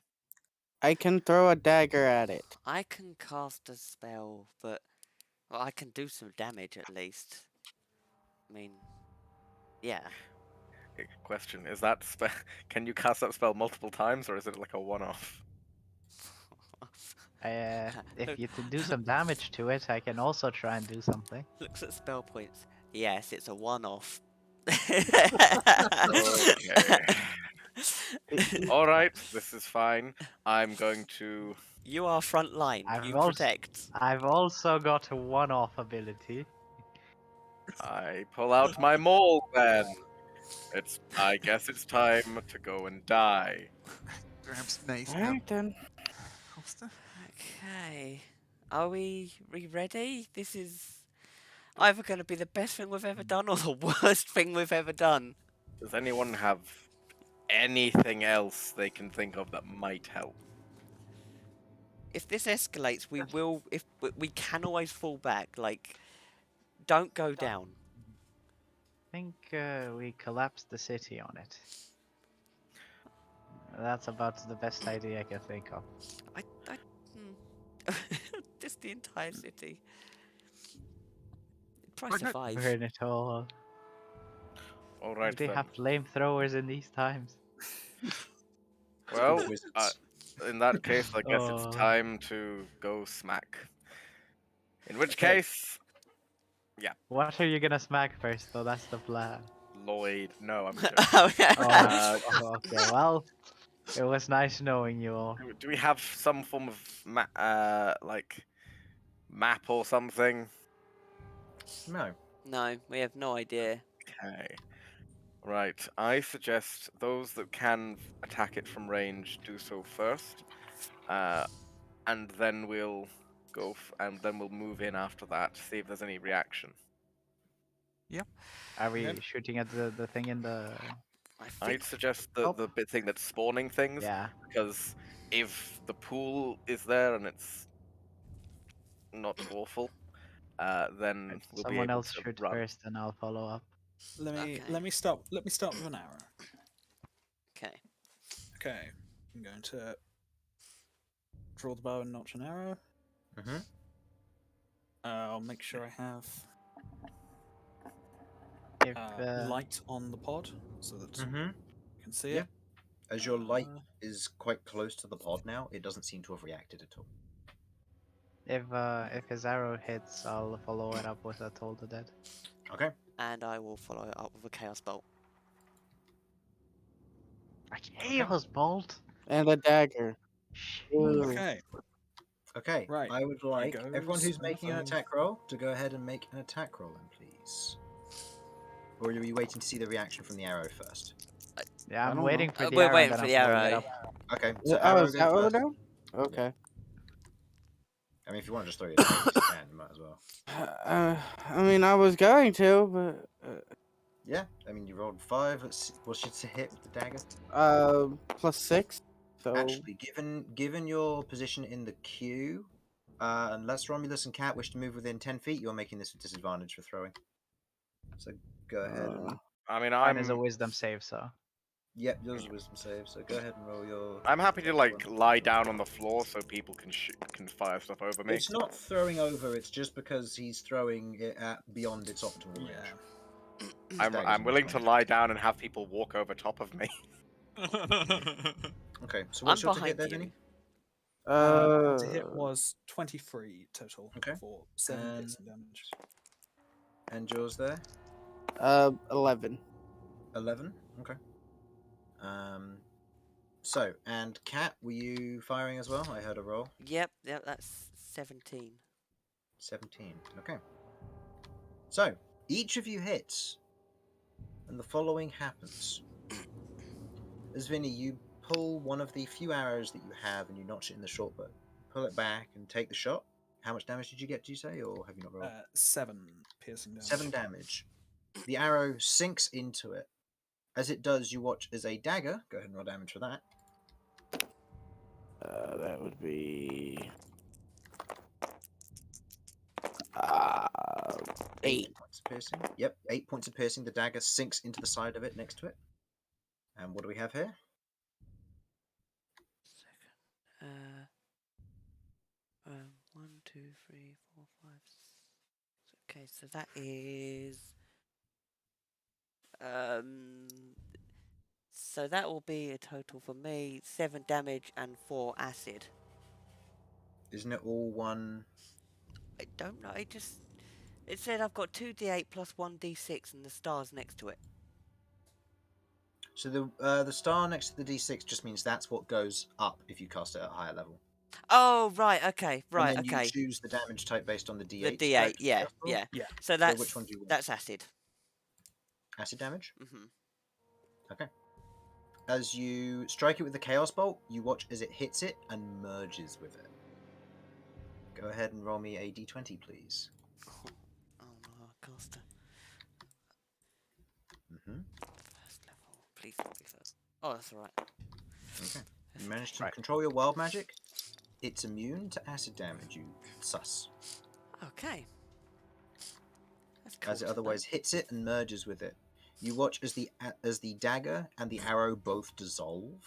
I can throw a dagger at it. I can cast a spell, but well, I can do some damage at least. I mean, yeah. Question: Is that spell? Can you cast that spell multiple times, or is it like a one-off? If Look- you can do some damage to it, I can also try and do something. Looks at spell points. Yes, it's a one-off. Okay. All right, this is fine. I'm going to. You are front line. I've You also- protect. I've also got a one-off ability. I pull out my mole then. I guess it's time to go and die. Grabs Mace out. Alright then. Holster. Okay. Are we ready? This is either going to be the best thing we've ever done or the worst thing we've ever done. Does anyone have anything else they can think of that might help? If this escalates, we can always fall back. Like, don't go down. think we collapsed the city on it. That's about the best idea I can think of. Just the entire city. Try Well, no- survive. Burn it all. All right They then. have flamethrowers in these times. Well, Wizards. in that case, I guess Oh. it's time to go smack. In which Okay. case, What are you gonna smack first, though? That's the plan. Lloyd. No, I'm joking. Oh, yeah. Okay, well, it was nice knowing you all. Do we have some form of like map or something? No. No, we have no idea. Okay. Right. I suggest those that can attack it from range do so first, and then we'll and then we'll move in after that. See if there's any reaction. Are we Okay. shooting at the thing in the... I think I'd suggest Oh. the bit thing that's spawning things, Yeah. because if the pool is there and it's not awful, then we'll be Someone able else to shoot run. first, and I'll follow up. Let me Okay. start with an arrow. Okay. Okay, I'm going to draw the bow and notch an arrow. Mm-hmm. I'll make sure I have If light on the pod so that Mm-hmm. you can see Yeah. it. As your light Uh, is quite close to the pod now, it doesn't seem to have reacted at all. if his arrow hits, I'll follow it up with a Toll the Dead. Okay. And I will follow it up with a Chaos Bolt. A Chaos Bolt. And a dagger. Ooh. Okay, Okay. Right, I would like everyone goes who's on making an five. attack roll to go ahead and make an attack roll, then, please. Or are you waiting to see the reaction from the arrow first? Yeah, I I'm don't waiting know. for the We're arrow. waiting and for then the I'm following it arrow. up. Okay. So Oh, arrow is goes that what we're first. doing? Okay. I mean, if you want to just throw your attack, you can. You might as well. I mean, I was going to, but Yeah. I mean, you rolled 5. What should to hit with the dagger? +6. So Actually, given your position in the queue, unless Romulus and Cat wish to move within 10 feet, you're making this a disadvantage for throwing. So go ahead and... I mean, Mine is a Wisdom save, so... Yep, yours is a wisdom save, so go ahead and roll your... I'm happy to like lie down on the floor so people can fire stuff over me. It's not throwing over, it's just because he's throwing it at beyond its optimal range. yeah. I'm Dagger's willing to much lie down and have people walk over top of me. Okay, so what's I'm your to hit behind there, you. Vinny? To hit was 23 total Okay. for 7 And- piercing damage. And yours there? 11. 11? Okay. So, and Cat, were you firing as well? I heard a roll. Yep, that's 17. 17. Okay. So, each of you hits, and the following happens. As Vinny, you pull one of the few arrows that you have and you notch it in the short bow. Pull it back and take the shot. How much damage did you get, do you say, or have you not rolled? 7 piercing damage. 7 damage. The arrow sinks into it. As it does, you watch as a dagger. Go ahead and roll damage for that. That would be 8. Points of piercing. Yep, 8 points of piercing. The dagger sinks into the side of it next to it. And what do we have here? Second. 1, 2, 3, 4, 5. Okay, so that is. So that will be a total for me 7 damage and 4 acid. Isn't it all one? I don't know. It said I've got 2d8 plus 1d6 and the stars next to it. So the star next to the d6 just means that's what goes up if you cast it at a higher level. Oh right, okay, right, And then okay. you choose the damage type based on the d8. The d8, yeah, yeah. Yeah. So that's which one do you want? that's acid. Acid damage. Mhm. Okay. As you strike it with the Chaos Bolt, you watch as it hits it and merges with it. Go ahead and roll me a d20, please. Oh no, caster. Mm-hmm. First level. Please not be first. Oh, that's alright. Okay. You managed to control your wild magic. It's immune to acid damage, you sus. Okay. That's cool As it to know. otherwise hits it and merges with it. You watch as the dagger and the arrow both dissolve,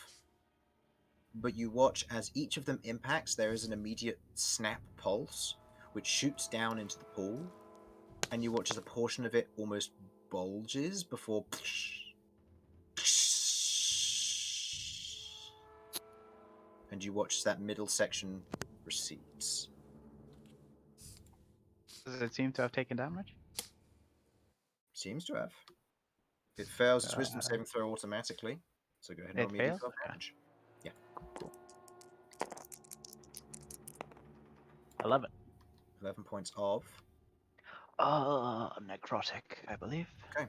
but you watch as each of them impacts. There is an immediate snap pulse, which shoots down into the pool, and you watch as a portion of it almost bulges before, and you watch as that middle section recedes. Does it seem to have taken damage? Seems to have. It fails its wisdom saving throw automatically, so go ahead and roll It me a fails? d12 Okay. damage. 11. 11 points of. Necrotic, I believe. Okay.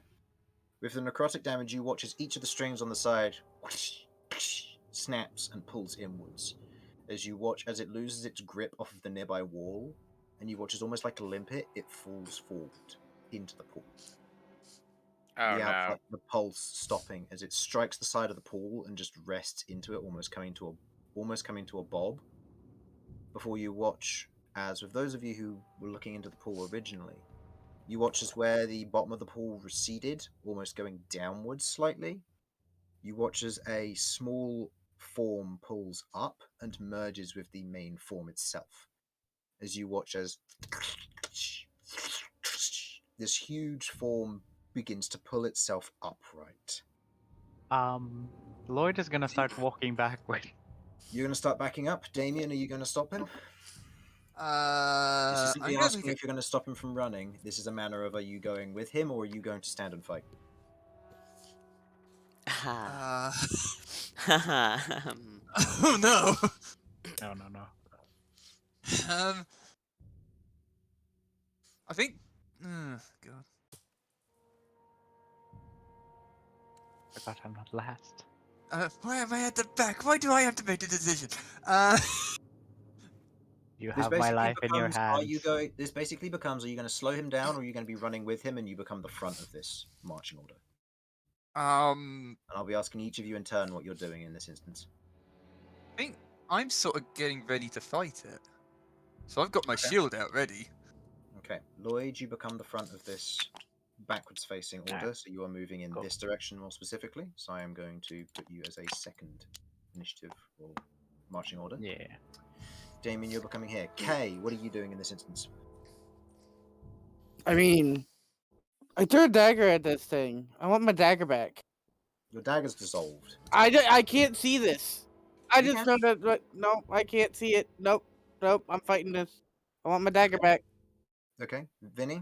With the necrotic damage, you watch as each of the strings on the side snaps and pulls inwards. As you watch as it loses its grip off of the nearby wall, and you watch as almost like to limp it, it falls forward into the pool. Oh The no. outflow, the pulse stopping as it strikes the side of the pool and just rests into it, almost coming to a bob. Before you watch as, with those of you who were looking into the pool originally, you watch as where the bottom of the pool receded, almost going downwards slightly. You watch as a small form pulls up and merges with the main form itself. As you watch as this huge form begins to pull itself upright. Lloyd is gonna start walking backward. You're going to start backing up. Damien, are you going to stop him? This isn't I'm me gonna asking make if you're going to stop him from running. This is a matter of, are you going with him or are you going to stand and fight? Ha. Oh no. No. I think. God. Forgot I'm not last. Why am I at the back? Why do I have to make the decision? You This have my basically life in your becomes, hands. This basically becomes, are you going to slow him down or are you going to be running with him and you become the front of this marching order? And I'll be asking each of you in turn what you're doing in this instance. I think I'm sort of getting ready to fight it. So I've got my Okay. shield out ready. Okay, Lloyd, you become the front of this backwards facing order, Alright. so you are moving in Cool. this direction more specifically. So I am going to put you as a second initiative or marching order. Yeah. Damien, you're becoming here. Kay, what are you doing in this instance? I mean, I threw a dagger at this thing. I want my dagger back. Your dagger's dissolved. I can't see this. I You just can. threw it. No, I can't see it. Nope. I'm fighting this. I want my dagger back. Okay, Vinny?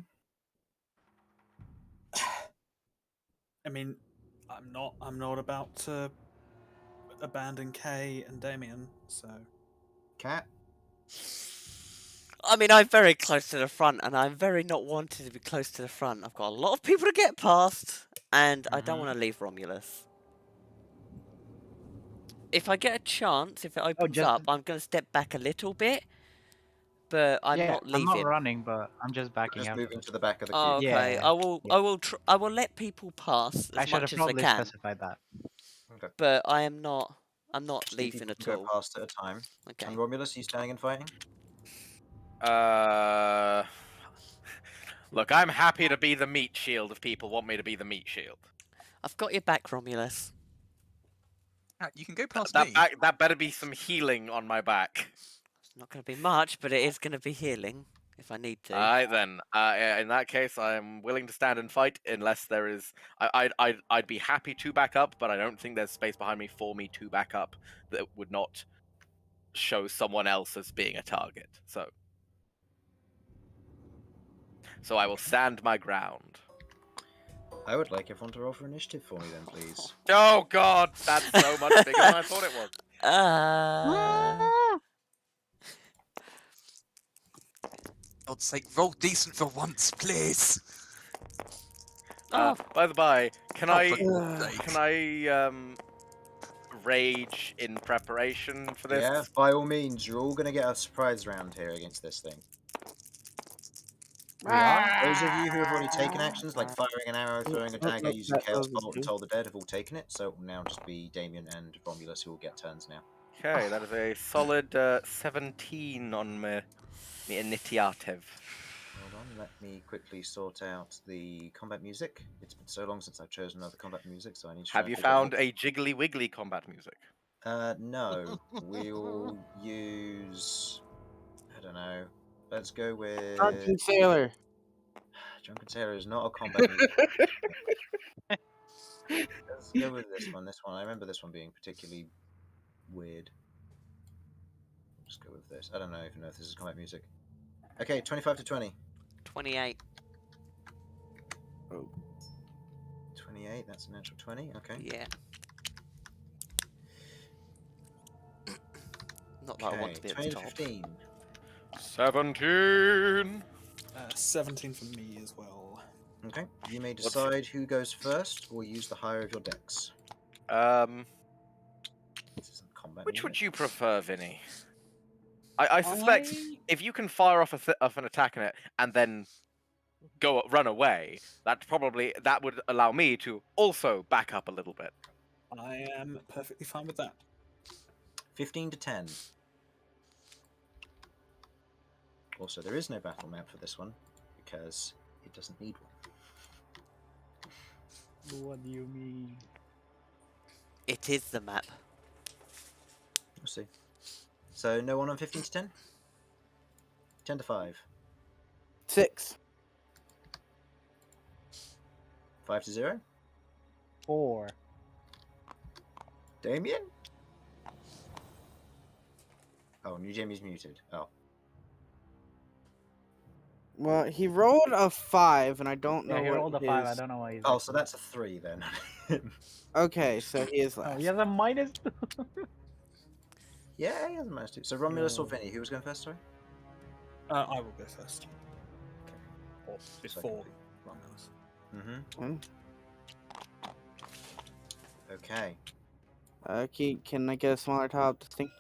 I mean, I'm not about to abandon Kay and Damien, so Cat? I mean, I'm very close to the front, and I'm very not wanting to be close to the front. I've got a lot of people to get past, and I don't want to leave Romulus. If I get a chance, if it opens just- up, I'm going to step back a little bit, but I'm yeah, not I'm leaving. not running, but I'm just backing Just up. moving to the back of the Oh, cube. okay. Yeah, I will let people pass I as should much have as I probably can, specified that. Okay. but I'm not Two leaving people at can go all. past at a time. Okay. And Romulus, are you standing and fighting? Look, I'm happy to be the meat shield if people want me to be the meat shield. I've got your back, Romulus. You can go past That me. that better be some healing on my back. It's not going to be much, but it is going to be healing if I need to. Alright then. In that case, I'm willing to stand and fight unless there is. I'd be happy to back up, but I don't think there's space behind me for me to back up that would not show someone else as being a target. So I will stand my ground. I would like everyone to roll for initiative for me then, please. Oh god, that's so much bigger than I thought it was. God's sake, roll decent for once, please. By the by, can Oh, I for God's can sake. I rage in preparation for this? Yeah, by all means, you're all going to get a surprise round here against this thing. Those of you who have already taken actions, like firing an arrow, throwing a dagger, using Chaos Bolt, and Toll the Dead, have all taken it, so it will now just be Damien and Romulus who will get turns now. Okay, that is a solid 17 on my initiative. Hold on, let me quickly sort out the combat music. It's been so long since I've chosen another combat music, so I need to try Have and you figure it found out. a jiggly wiggly combat music? No. We'll use... I don't know. Let's go with... Drunken Sailor. Drunken Sailor is not a combat music. Let's go with this one. This one. I remember this one being particularly weird. Just go with this. I don't know even know if this is combat music. Okay, 25 to 20. 28. 28, that's a natural 20. Okay. Yeah. Not that I want to be at 20 the to top. 15. 17. 17 for me as well. Okay. You may decide who goes first or use the higher of your decks. This isn't combat Which would music. you prefer, Vinny? I suspect if you can fire off an attack in it and then run away, that would allow me to also back up a little bit. I am perfectly fine with that. 15 to 10. Also, there is no battle map for this one because it doesn't need one. What do you mean? It is the map. We'll see. So, no one on 15 to 10? 10 to 5. 6. 5 to 0? 4. Damien? Oh, New Jamie's muted. Oh. Well, he rolled a 5, and I don't know Yeah, he what rolled a his... 5. I don't know why he's. Oh, so that's a 3 then. Okay, so he is Oh, last. he has a minus. Yeah, he hasn't managed to. So, Romulus or No. Vinny? Who was going first, sorry? I will go first. Or before Secondly. Romulus. Mm-hmm. Okay. Can I get a smaller tile of this thing?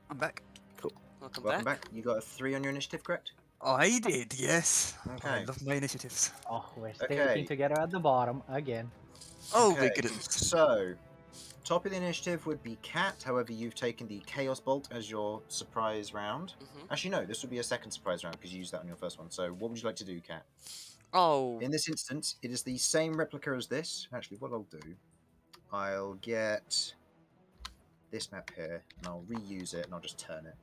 I'm back. Welcome Welcome back. back. You got a 3 on your initiative, correct? I did, yes. I Okay. love my initiatives. Oh, we're sticking Okay. together at the bottom again. Oh my Okay, goodness. So, top of the initiative would be Cat. However, you've taken the Chaos Bolt as your surprise round. Actually, no, this would be a second surprise round because you used that on your first one. So, what would you like to do, Cat? Oh, In this instance, it is the same replica as this. Actually, what I'll do, I'll get this map here, and I'll reuse it, and I'll just turn it.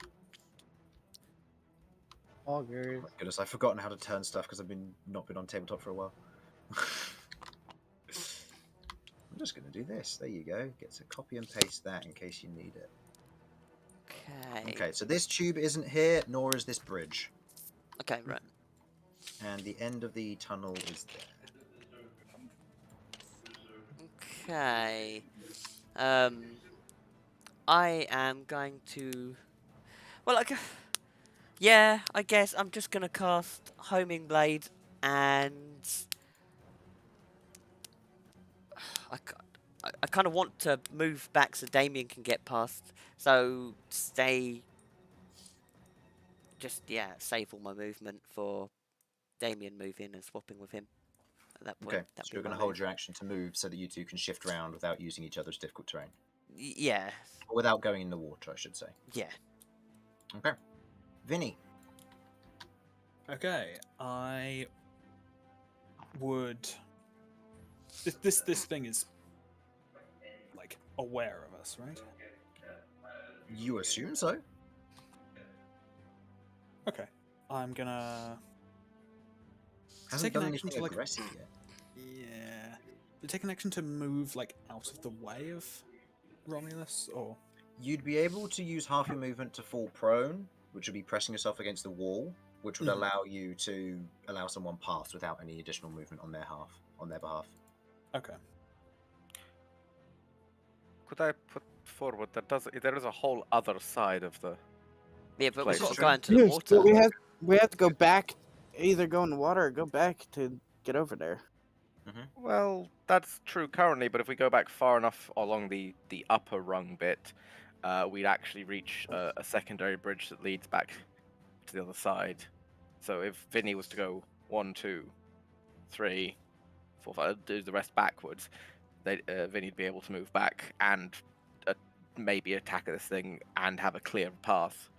Augers. Oh my goodness, I've forgotten how to turn stuff because I've not been on tabletop for a while. I'm just going to do this. There you go. Get to copy and paste that in case you need it. okay. Okay, so this tube isn't here, nor is this bridge. Okay, right. And the end of the tunnel is there. Okay. I am going to. Well, yeah, I guess I'm just gonna cast Homing Blade, and I kind of want to move back so Damien can get past. So stay. Just save all my movement for Damien moving and swapping with him. At that point, Okay, that'd so be you're going my to hold move. your action to move so that you two can shift around without using each other's difficult terrain. Yeah, Or without going in the water, I should say. yeah. Okay. Vinny. Okay, I would. This thing is like aware of us, right? You assume so? Okay, I'm gonna. Hasn't take an done action anything to, like- aggressive yet. Yeah, but take an action to move like out of the way of Romulus, or You'd be able to use half your movement to fall prone, which would be pressing yourself against the wall, which would Mhm. allow you to allow someone past without any additional movement on their behalf. okay. Could I put forward that there is a whole other side of the Yeah, but Place we've got to is go true. into the Yes, water. but we have to go back, either go in the water or go back to get over there. Well, that's true currently, but if we go back far enough along the upper rung bit, we'd actually reach a secondary bridge that leads back to the other side. So if Vinny was to go 1, 2, 3, 4, 5, do the rest backwards, Vinny'd be able to move back and maybe attack this thing and have a clear path.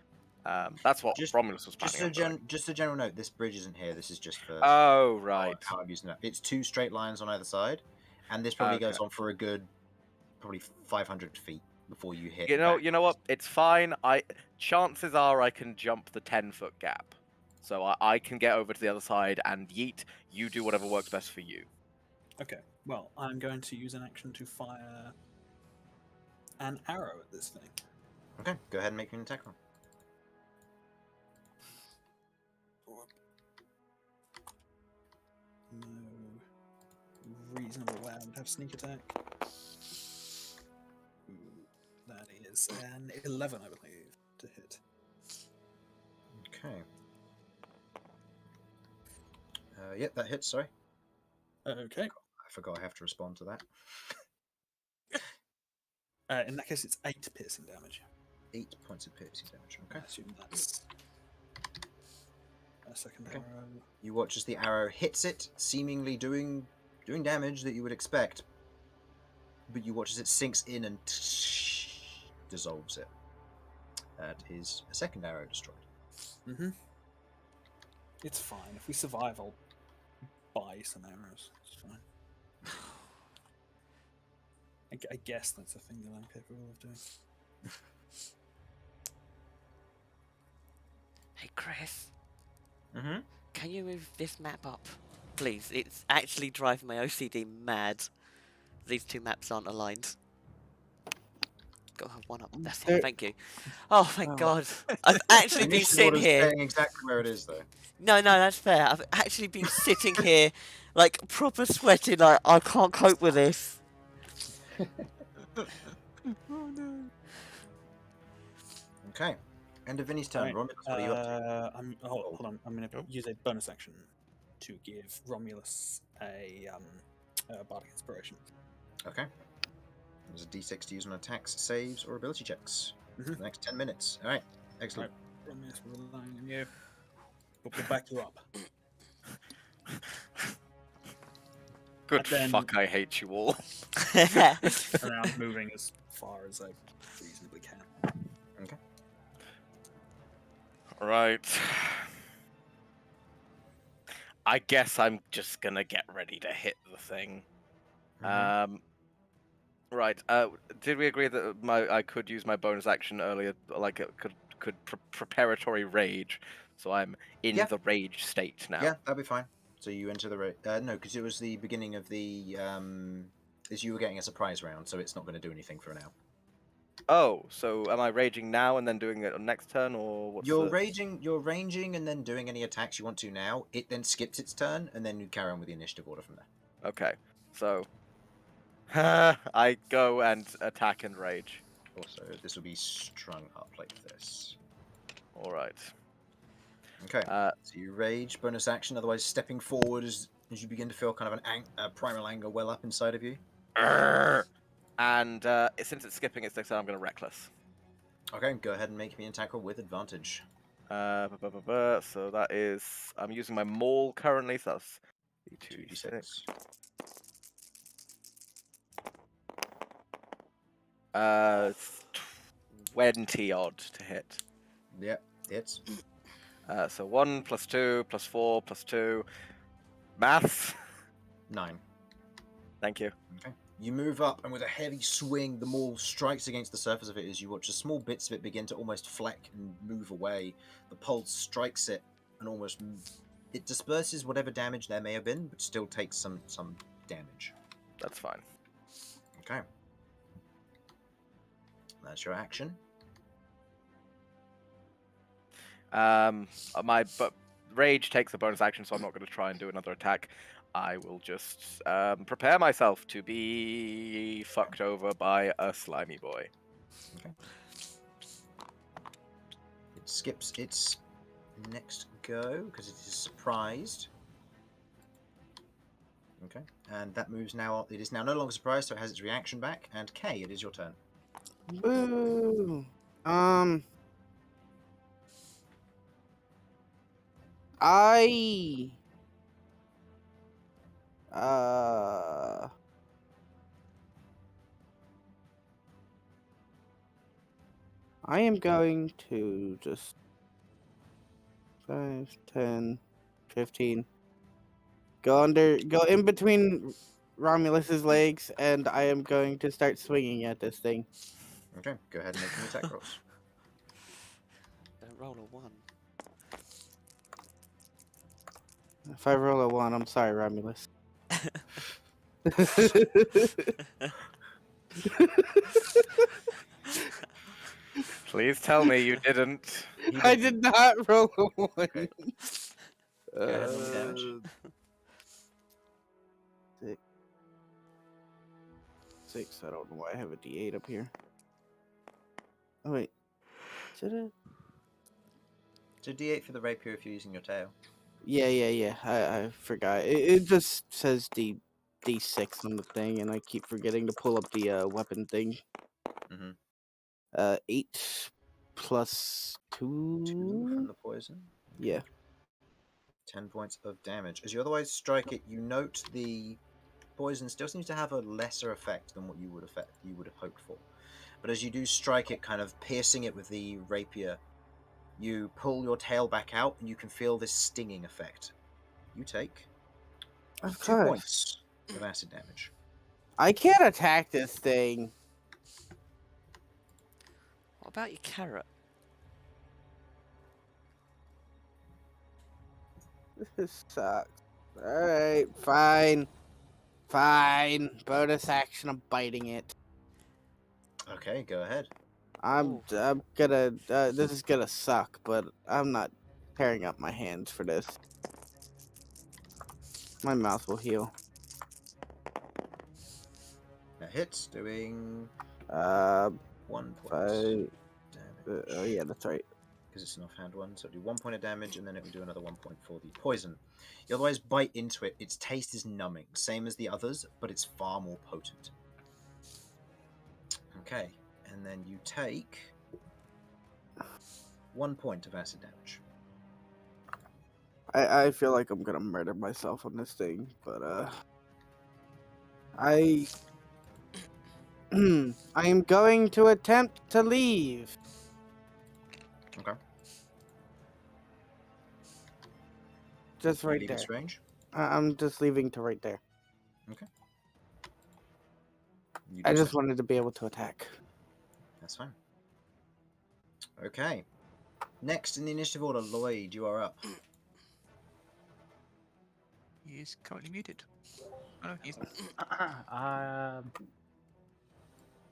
That's what Romulus was planning on doing. Just a general note, this bridge isn't here. This is just for Oh, right. how I'm using it. It's 2 straight lines on either side, and this probably goes Okay. on for a good, probably 500 feet before you hit. You know what? It's fine. Chances are I can jump the 10-foot gap, so I can get over to the other side and yeet. You do whatever works best for you. Okay. Well, I'm going to use an action to fire an arrow at this thing. Okay, go ahead and make me an attack roll. No reasonable way I would have sneak attack. That is an 11, I believe, to hit. Okay. Yep, that hits. Sorry, Okay. I forgot I have to respond to that. In that case, it's 8 piercing damage. 8 points of piercing damage. I Okay. assume that's a second Okay. arrow. You watch as the arrow hits it, seemingly doing damage that you would expect, but you watch as it sinks in and dissolves it. That is a second arrow destroyed. Mm-hmm. It's fine. If we survive, I'll buy some arrows. It's fine. I guess that's a thing that I'm capable of doing. Hey, Chris, Mm-hmm. can you move this map up, please? It's actually driving my OCD mad. These 2 maps aren't aligned. Got to have one up. That's it. Thank you. Oh, thank God. I've actually been sitting here. Saying exactly where it is, though. No, that's fair. I've actually been sitting here, like, proper sweating, like, I can't cope with this. Oh, no. Okay. End of Vinny's turn. Right, Romulus, what are you up to? hold on. I'm going to use a bonus action to give Romulus a bardic inspiration. Okay. There's a d6 to use on attacks, saves, or ability checks for the next 10 minutes. All right. Excellent. Right, Romulus, we're relying on you. But we'll back you up. Good And then- fuck, I hate you all. And I'm moving as far as I reasonably can. Okay. Right. I guess I'm just gonna get ready to hit the thing. Mhm. Right. Did we agree that I could use my bonus action earlier, like it could preparatory rage? So I'm in Yeah. the rage state now. Yeah, that'd be fine. So you enter the no, because it was the beginning of the is you were getting a surprise round, so it's not going to do anything for now. Oh, so am I raging now and then doing it on next turn, or what's You're the... ranging and then doing any attacks you want to now. It then skips its turn, and then you carry on with the initiative order from there. Okay, so I go and attack and rage. Also, this will be strung up like this. All right. Okay. So you rage, bonus action, otherwise stepping forward as you begin to feel kind of a primal anger well up inside of you. And since it's skipping its next turn, I'm going to reckless. Okay, go ahead and make me an attack roll with advantage. So that is... I'm using my maul currently, so that's 2d6. 20 odd to hit. Yep, hits. So 1 + 2 + 4 + 2. Maths. 9. Thank you. Okay. You move up, and with a heavy swing, the maul strikes against the surface of it as you watch the small bits of it begin to almost fleck and move away. The pulse strikes it, and almost it disperses whatever damage there may have been, but still takes some damage. That's fine. Okay. That's your action. But rage takes a bonus action, so I'm not going to try and do another attack. I will just prepare myself to be fucked over by a slimy boy. Okay. It skips its next go because it is surprised. Okay, and that moves now. It is now no longer surprised, so it has its reaction back. And Kay, it is your turn. Boo. I am going to just 5, 10, 15. Go in between Romulus's legs, and I am going to start swinging at this thing. Okay, go ahead and make any attack rolls. Don't roll a 1. If I roll a 1, I'm sorry, Romulus. Please tell me you didn't. I did not roll a 1. Okay. Go ahead and roll damage. 6. I don't know why I have a D8 up here. Oh wait, did it? So D8 for the rapier if you're using your tail. Yeah. I forgot. It just says D6 on the thing, and I keep forgetting to pull up the weapon thing. Mhm. 8 plus 2. 2 from the poison. Yeah. 10 points of damage. As you otherwise strike it, you note the poison still seems to have a lesser effect than what you would have hoped for. But as you do strike it, kind of piercing it with the rapier, you pull your tail back out and you can feel this stinging effect. You take Of 2 course. points of acid damage. I can't attack this thing. What about your carrot? This sucks. Alright, fine. Fine. Bonus action, I'm biting it. Okay, go ahead. I'm gonna, this is gonna suck, but I'm not tearing up my hands for this. My mouth will heal. That hits, doing 1 1 point 5. damage. Oh yeah, that's right. Because it's an offhand one, so it'll do 1 point of damage, and then it will do another 1 point for the poison. You otherwise bite into it. Its taste is numbing, same as the others, but it's far more potent. Okay, and then you take 1 point of acid damage. I feel like I'm gonna murder myself on this thing, but I I am going to attempt to leave. Okay. Just You right leave there. its range. I'm just leaving to right there. Okay. You I do just so. wanted to be able to attack. That's fine. Okay. Next in the initiative order, Lloyd, you are up. He is currently muted. Oh, no, he's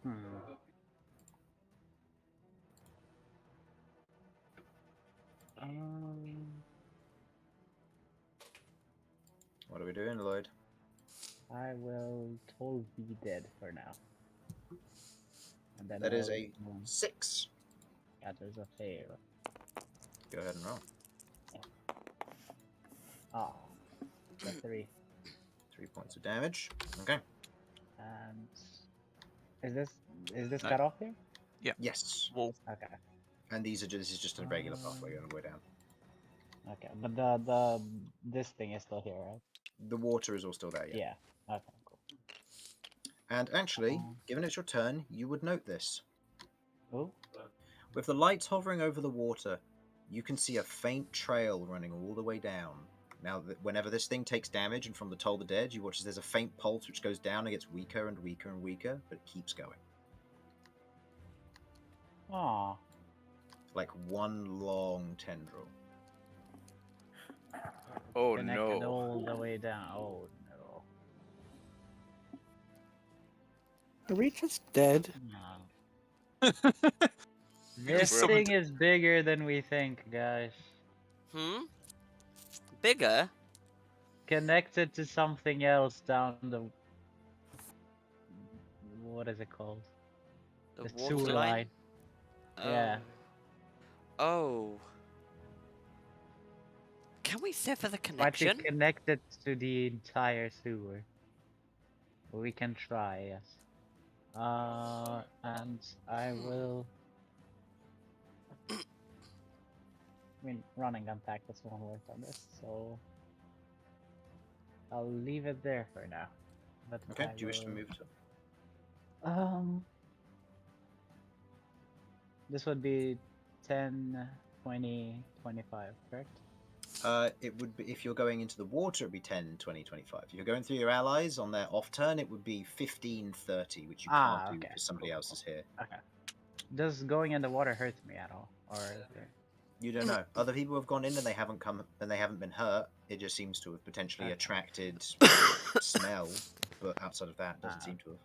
Hmm. What are we doing, Lloyd? I will toll be dead for now. And then That is I'll- a 6. That is a fail. Go ahead and roll. Oh, the 3. 3 points of damage. Okay. And is this No. cut off here? Yes. wall. Okay. And this is just a regular pathway on the way down. Okay, but this thing is still here, right? The water is all still there, yeah. Yeah. Okay, cool. And actually, given it's your turn, you would note this. Oh. With the lights hovering over the water, you can see a faint trail running all the way down. Now, whenever this thing takes damage, and from the Toll the Dead, you watch as there's a faint pulse which goes down and gets weaker and weaker and weaker, but it keeps going. Aw. Like one long tendril. Oh Connected no. all the way down. Oh no. Are we just dead? No. This We're- thing is bigger than we think, guys. Bigger? Connected to something else down the... What is it called? The The water sewer line? line. Yeah. Oh. Can we sever the Might be connection? connected to the entire sewer. We can try, yes. And I will... I mean, running attack doesn't work on this, so... I'll leave it there for now. But Okay, I do you wish to will- move to? This would be 10, 20, 25, correct? It would be, if you're going into the water, it'd be 10, 20, 25. If you're going through your allies on their off turn, it would be 15, 30, which you can't do Okay. because somebody else is here. Okay. Does going in the water hurt me at all, or is there... You don't know. Other people have gone in and they haven't been hurt. It just seems to have potentially Okay. attracted smell, but outside of that, it doesn't seem to have.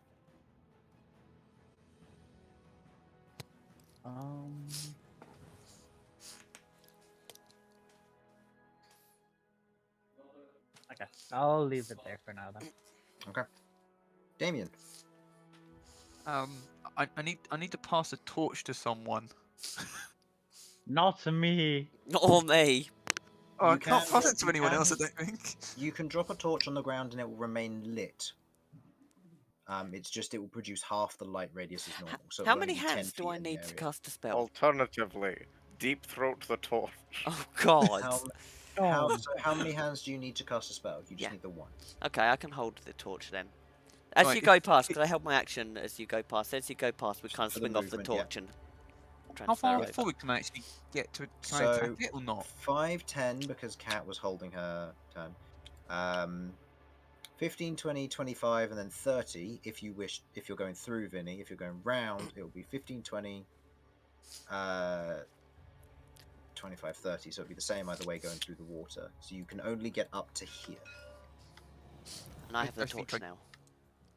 Okay, I'll leave it there for now then. Okay. Damien. I need to pass a torch to someone. Not to me. Or me. Oh, I You can't can- pass it to you anyone else, I can- don't think. You can drop a torch on the ground and it will remain lit. It's just it will produce half the light radius as normal. So How it'll many only be 10 hands do feet I in the need to area. cast a spell? Alternatively, deep throat the torch. Oh god. How many hands do you need to cast a spell? You just Yeah. need the one. Okay, I can hold the torch then. As Right, you if- go past, because I held my action as you go past. As you go past, we kind of For the swing off the movement, yeah. torch and How transfer far over. forward can I actually get to try and attack it or not? 5, 10, because Kat was holding her turn. 15, 20, 25, and then 30 if you wish. If you're going through, Vinny. If you're going round, it will be 15, 20, 25, 30. So it'll be the same either way going through the water. So you can only get up to here. And I have the I think torch now.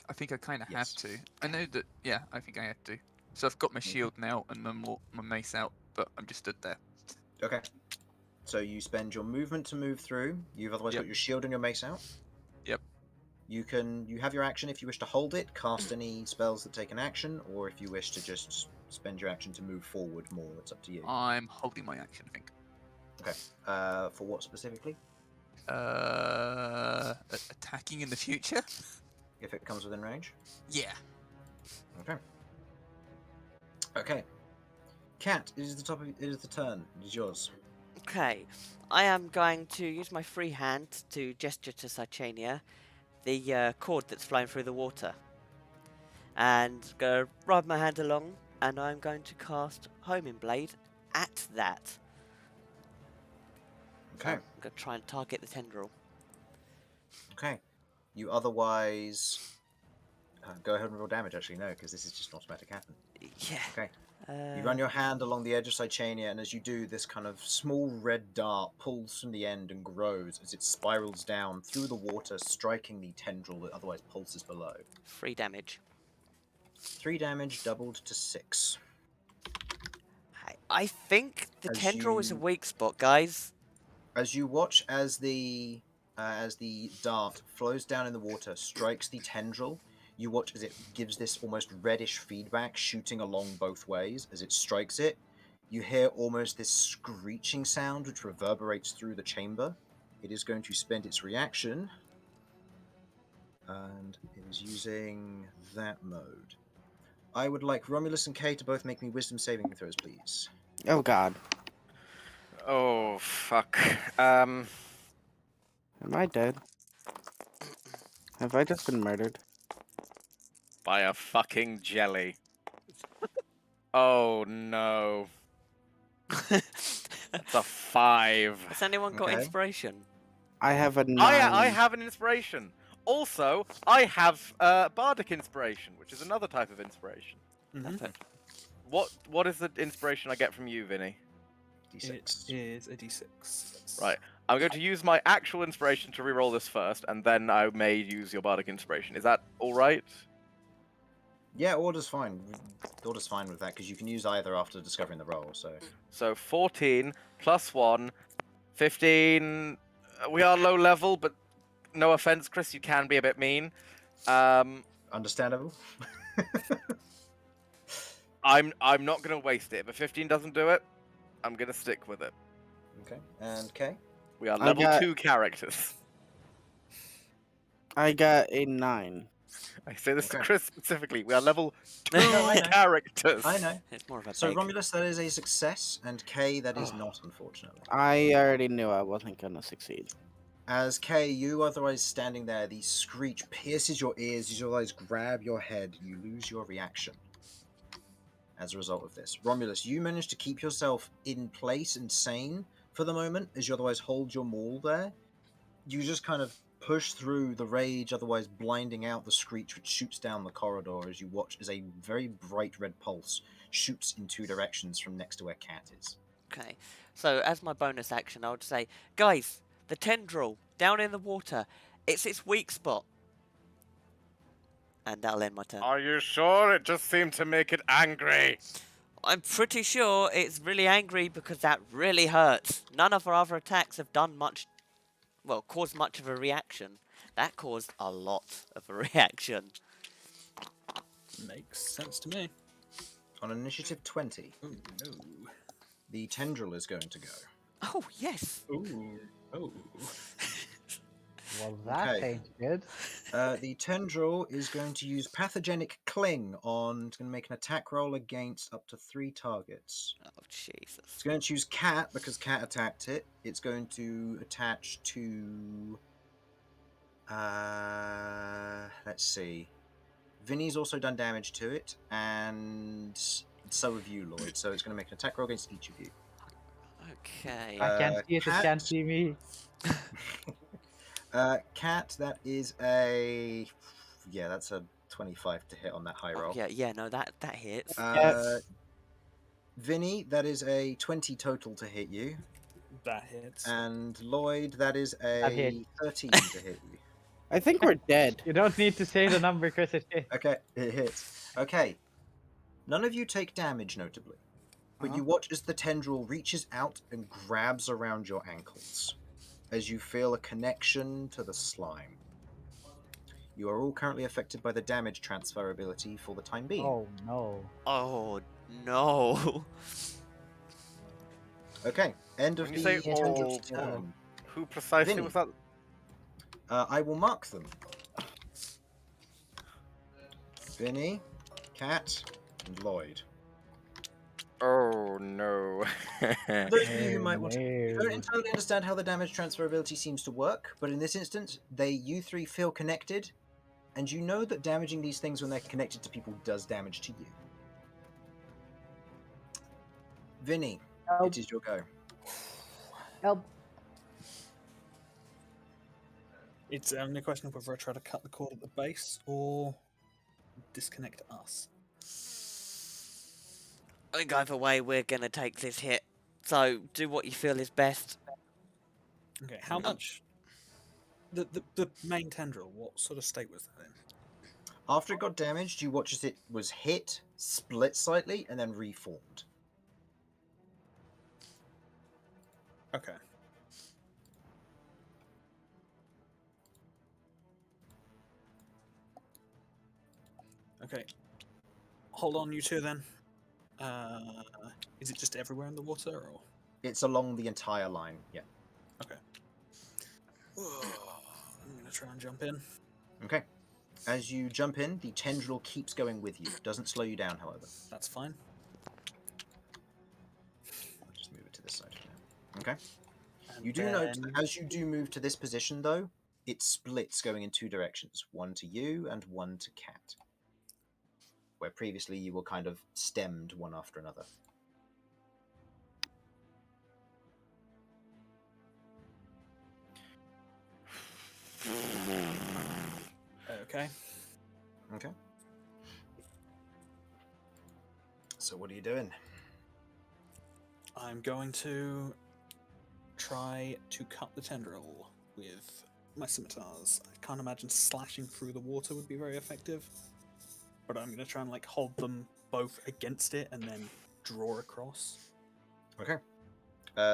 I think I kind of Yes. have to. I know that. Yeah, I think I have to. So I've got my shield now and my mace out, but I'm just stood there. Okay. So you spend your movement to move through. You've otherwise Yep. got your shield and your mace out. Yep. You have your action if you wish to hold it, cast any spells that take an action, or if you wish to just spend your action to move forward more. It's up to you. I'm holding my action, I think. Okay. For what specifically? Attacking in the future? If it comes within range. Yeah. Okay. Okay. Cat, it is the top. It is the turn. It is yours. Okay, I am going to use my free hand to gesture to Sachania the cord that's flowing through the water. And go rub my hand along, and I'm going to cast Homing Blade at that. So Okay. I'm going to try and target the tendril. Okay. You otherwise. Go ahead and roll damage. Actually, no, because this is just an automatic happen. Yeah. Okay. You run your hand along the edge of Sicania, and as you do, this kind of small red dart pulls from the end and grows as it spirals down through the water, striking the tendril that otherwise pulses below. 3 damage. 3 damage, doubled to 6. I think the As tendril is a you- weak spot, guys. As you watch as the dart flows down in the water, strikes the tendril, you watch as it gives this almost reddish feedback shooting along both ways. As it strikes it, you hear almost this screeching sound which reverberates through the chamber. It is going to spend its reaction, and it is using that mode. I would like Romulus and Kay to both make me wisdom saving throws, please. Oh god. Oh fuck. Am I dead? Have I just been murdered? By a fucking jelly. Oh no. That's a 5. Has anyone got Okay. inspiration? I have a 9. I have an inspiration. Also, I have bardic inspiration, which is another type of inspiration. Perfect. What is the inspiration I get from you, Vinny? D6. It is a d6. Right. I'm going to use my actual inspiration to reroll this first, and then I may use your bardic inspiration. Is that all right? Yeah, order's fine. Order's fine with that because you can use either after discovering the roll. So 14 plus 1, 15. We are low level, but no offense, Chris, you can be a bit mean. Understandable. I'm not going to waste it. If a 15 doesn't do it, I'm going to stick with it. Okay. And Kay? We are I level got- 2 characters. I got a 9. I say this to Okay. Chris specifically. We are level 2 No, I know. characters. I know. It's more of a So beg. Romulus, that is a success, and Kay, that is Oh. not, unfortunately. I already knew I wasn't gonna succeed. As Kay, you otherwise standing there, the screech pierces your ears, you otherwise grab your head, you lose your reaction. as a result of this. Romulus, you managed to keep yourself in place and sane for the moment, as you otherwise hold your maul there. You just kind of push through the rage, otherwise blinding out the screech, which shoots down the corridor as you watch as a very bright red pulse shoots in 2 directions from next to where Cat is. Okay, so as my bonus action, I would say, guys, the tendril down in the water, it's its weak spot. And that'll end my turn. Are you sure? It just seemed to make it angry. I'm pretty sure it's really angry because that really hurts. None of our other attacks have done much, well, caused much of a reaction. That caused a lot of a reaction. Makes sense to me. On initiative 20, Oh no. the tendril is going to go. Oh, yes. Ooh. Oh. Well, that Okay. ain't good. The tendril is going to use pathogenic cling on. It's going to make an attack roll against up to 3 targets. Oh, Jesus. It's going to choose Cat because Cat attacked it. It's going to attach to. Let's see. Vinny's also done damage to it, and so have you, Lloyd. So it's going to make an attack roll against each of you. Okay. I can't see it, it Cat. can't see me. Cat, that is a. Yeah, that's a 25 to hit on that high Oh, roll. yeah, no, that hits. Vinny, that is a 20 total to hit you. That hits. And Lloyd, that is That a hit. 13 to hit you. I think we're dead. You don't need to say the number, Chris. It hit. Okay, it hits. Okay. None of you take damage, notably. But you watch as the tendril reaches out and grabs around your ankles, as you feel a connection to the slime. You are all currently affected by the damage transfer ability for the time being. Oh no. Oh, no. Okay, end of When you the say tendril's all- turn. Who precisely Vinny. was that? I will mark them. Vinny, Cat, and Lloyd. Oh no. Those of you who might want to... You don't No. entirely understand how the damage transfer ability seems to work, but in this instance, you 3 feel connected, and you know that damaging these things when they're connected to people does damage to you. Vinny, Help. it is your go. Help. It's only a question of whether I try to cut the cord at the base or disconnect us. I think either way, we're going to take this hit. So, do what you feel is best. Okay, how much? The main tendril, what sort of state was that in? After it got damaged, you watch as it was hit, split slightly, and then reformed. Okay. Okay. Hold on, you two then. Is it just everywhere in the water, or? It's along the entire line, yeah. Okay. I'm gonna try and jump in. Okay. As you jump in, the tendril keeps going with you. Doesn't slow you down, however. That's fine. I'll just move it to this side for now. Okay. And You do note then- that as you do move to this position, though, it splits going in 2 directions. One to you and one to Cat. Where previously you were kind of stemmed one after another. Okay. Okay. So what are you doing? I'm going to try to cut the tendril with my scimitars. I can't imagine slashing through the water would be very effective, but I'm going to try and like hold them both against it and then draw across. Okay.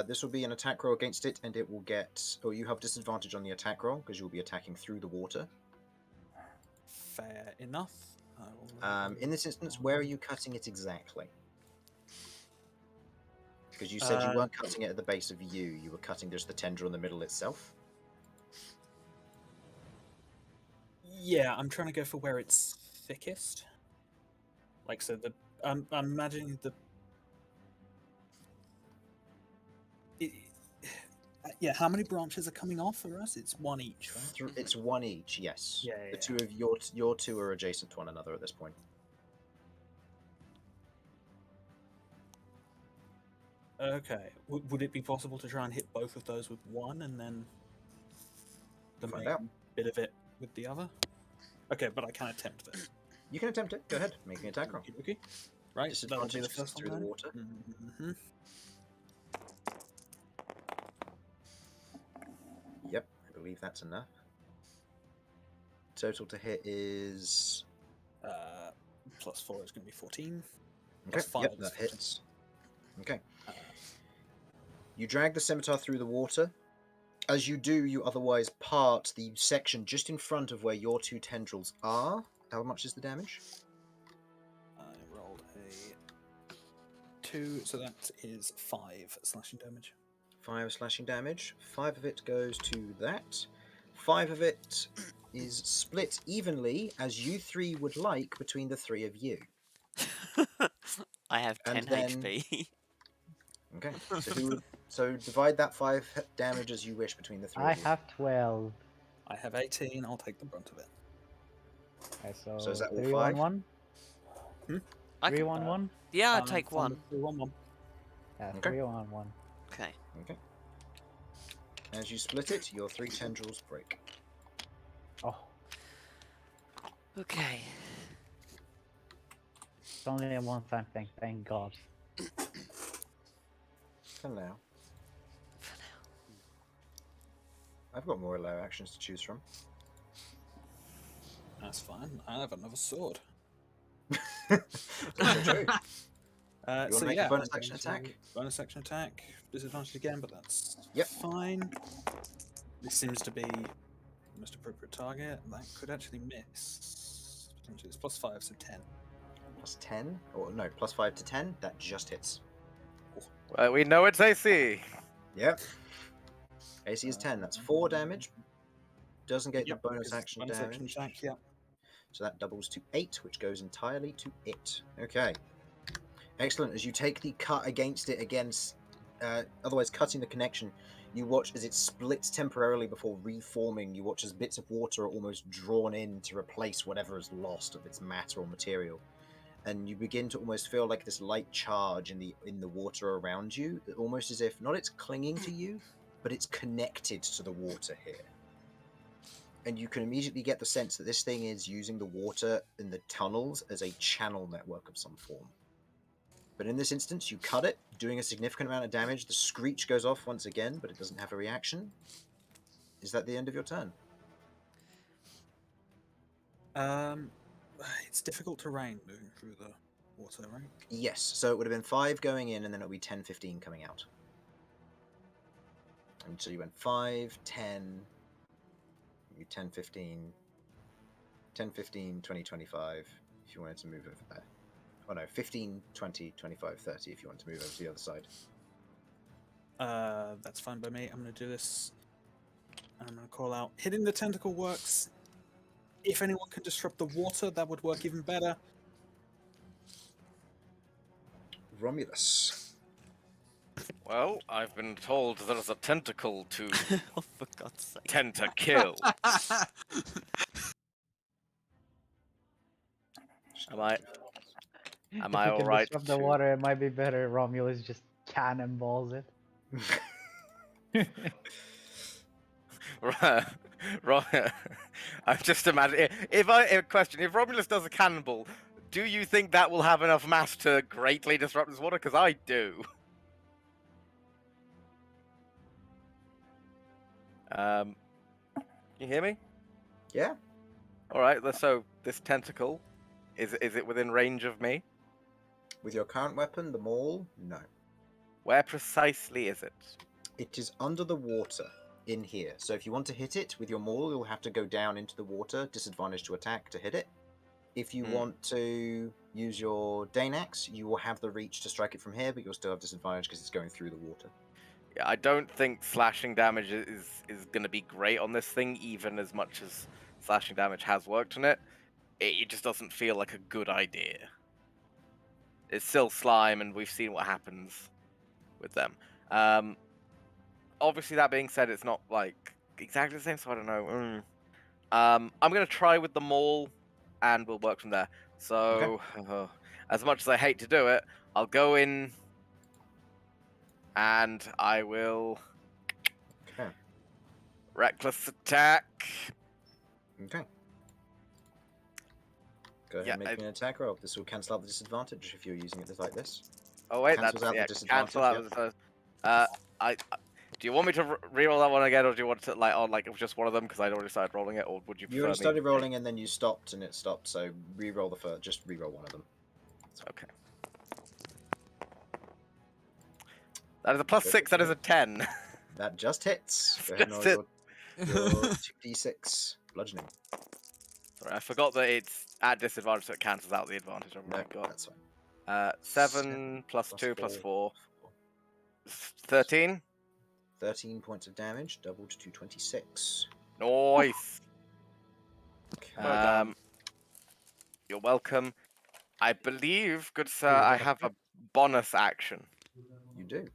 This will be an attack roll against it, and it will get... Oh, you have disadvantage on the attack roll, because you'll be attacking through the water. Fair enough. I will In this instance, where are you cutting it exactly? Because you said you weren't cutting it at the base of you were cutting just the tendril in the middle itself. Yeah, I'm trying to go for where it's thickest. Like, so the... I'm imagining the... yeah, how many branches are coming off for us? It's one each, right? It's one each, yes. Yeah, The yeah. two of your two are adjacent to one another at this point. Okay. Would it be possible to try and hit both of those with one, and then the Find main out. bit of it with the other? Okay, but I can attempt this. You can attempt it. Go ahead. Make an attack roll. Okay. Right, that'll be the Disadvantage first through one. the water. Mm-hmm. Yep, I believe that's enough. Total to hit is... Plus 4 is going to be 14. Okay, Plus 5 yep, is that 14. hits. Okay. You drag the scimitar through the water. As you do, you otherwise part the section just in front of where your two tendrils are. How much is the damage? I rolled a 2, so that is 5 slashing damage. 5 slashing damage. 5 of it goes to that. 5 of it is split evenly, as you three would like, between the three of you. I have 10 And then- HP. Okay. So who would... So divide that 5 damage as you wish between the three I of you. have 12. I have 18, I'll take the brunt of it. Okay, So is that all 3 5? on 1? I 3 can, on 1? yeah, I'll take one. 3 on 1. Yeah, Okay. 3 on 1. Okay. Okay. As you split it, your 3 tendrils break. Oh, Okay. it's only a one-time thing, thank God. For now. I've got more allow actions to choose from. That's fine. I have another sword. That's true. So wanna make a yeah, bonus I'm action going to attack? Bonus action attack. Disadvantage again, but that's Yep. fine. This seems to be the most appropriate target. That could actually miss. Potentially, it's plus 5, so 10. Plus 10? Or no, plus 5 to 10? That just hits. Well, we know it's AC. Yep. AC is 10. That's 4 damage. Doesn't get Yep, the bonus because action bonus damage. action attack, yeah. So that doubles to 8, which goes entirely to it. Okay. Excellent. As you take the cut against it against, otherwise cutting the connection, you watch as it splits temporarily before reforming. You watch as bits of water are almost drawn in to replace whatever is lost of its matter or material. And you begin to almost feel like this light charge in the water around you, almost as if not it's clinging to you, but it's connected to the water here. And you can immediately get the sense that this thing is using the water in the tunnels as a channel network of some form. But in this instance, you cut it, doing a significant amount of damage. The screech goes off once again, but it doesn't have a reaction. Is that the end of your turn? It's difficult terrain moving through the water, right? Yes, so it would have been 5 going in, and then it would be 10, 15 coming out. And so you went 5, 10, 10, 15, 10, 15, 20, 25, if you wanted to move over there. Oh no, 15, 20, 25, 30 if you want to move over to the other side. That's fine by me. I'm going to do this. I'm going to call out, hitting the tentacle works. If anyone can disrupt the water, that would work even better. Romulus. Well, I've been told there's a tentacle to Oh, for God's sake. tend to kill. Am I If I you can alright disrupt the to- water, it might be better. Romulus just cannonballs it. I'm just imagining if Romulus does a cannonball, do you think that will have enough mass to greatly disrupt this water? Because I do. You hear me? Yeah. All right. So this tentacle, is it within range of me? With your current weapon, the maul, no. Where precisely is it? It is under the water in here. So if you want to hit it with your maul, you'll have to go down into the water, disadvantage to attack to hit it. If you want to use your Danax, you will have the reach to strike it from here, but you'll still have disadvantage because it's going through the water. Yeah, I don't think slashing damage is going to be great on this thing, even as much as slashing damage has worked on it. It just doesn't feel like a good idea. It's still slime, and we've seen what happens with them. Obviously, that being said, it's not like exactly the same, so I don't know. I'm going to try with the maul, and we'll work from there. So, as much as I hate to do it, I'll go in and I will Okay. reckless attack. Okay. Go ahead Yeah, and make me an attack roll. This will cancel out the disadvantage if you're using it like this. Oh wait, Cancels that's out the yeah. disadvantage, Cancel out yep. with the first. Do you want me to re-roll that one again, or do you want to on just one of them because I'd already started rolling it, or would you? You prefer already me started to rolling and then you stopped and it stopped, so re-roll the first. Just re-roll one of them. Okay. That is a +6. That is a 10. That just hits. Go ahead and roll Just your 2d6 bludgeoning. Sorry, I forgot that it's at disadvantage, so it cancels out the advantage I've No, already got. that's fine. 7 plus 2 plus 4. 13. 13 points of damage, doubled to 26. Nice. Okay. You're welcome. I believe, good sir, Ooh, I what a have a crit. bonus action. You do.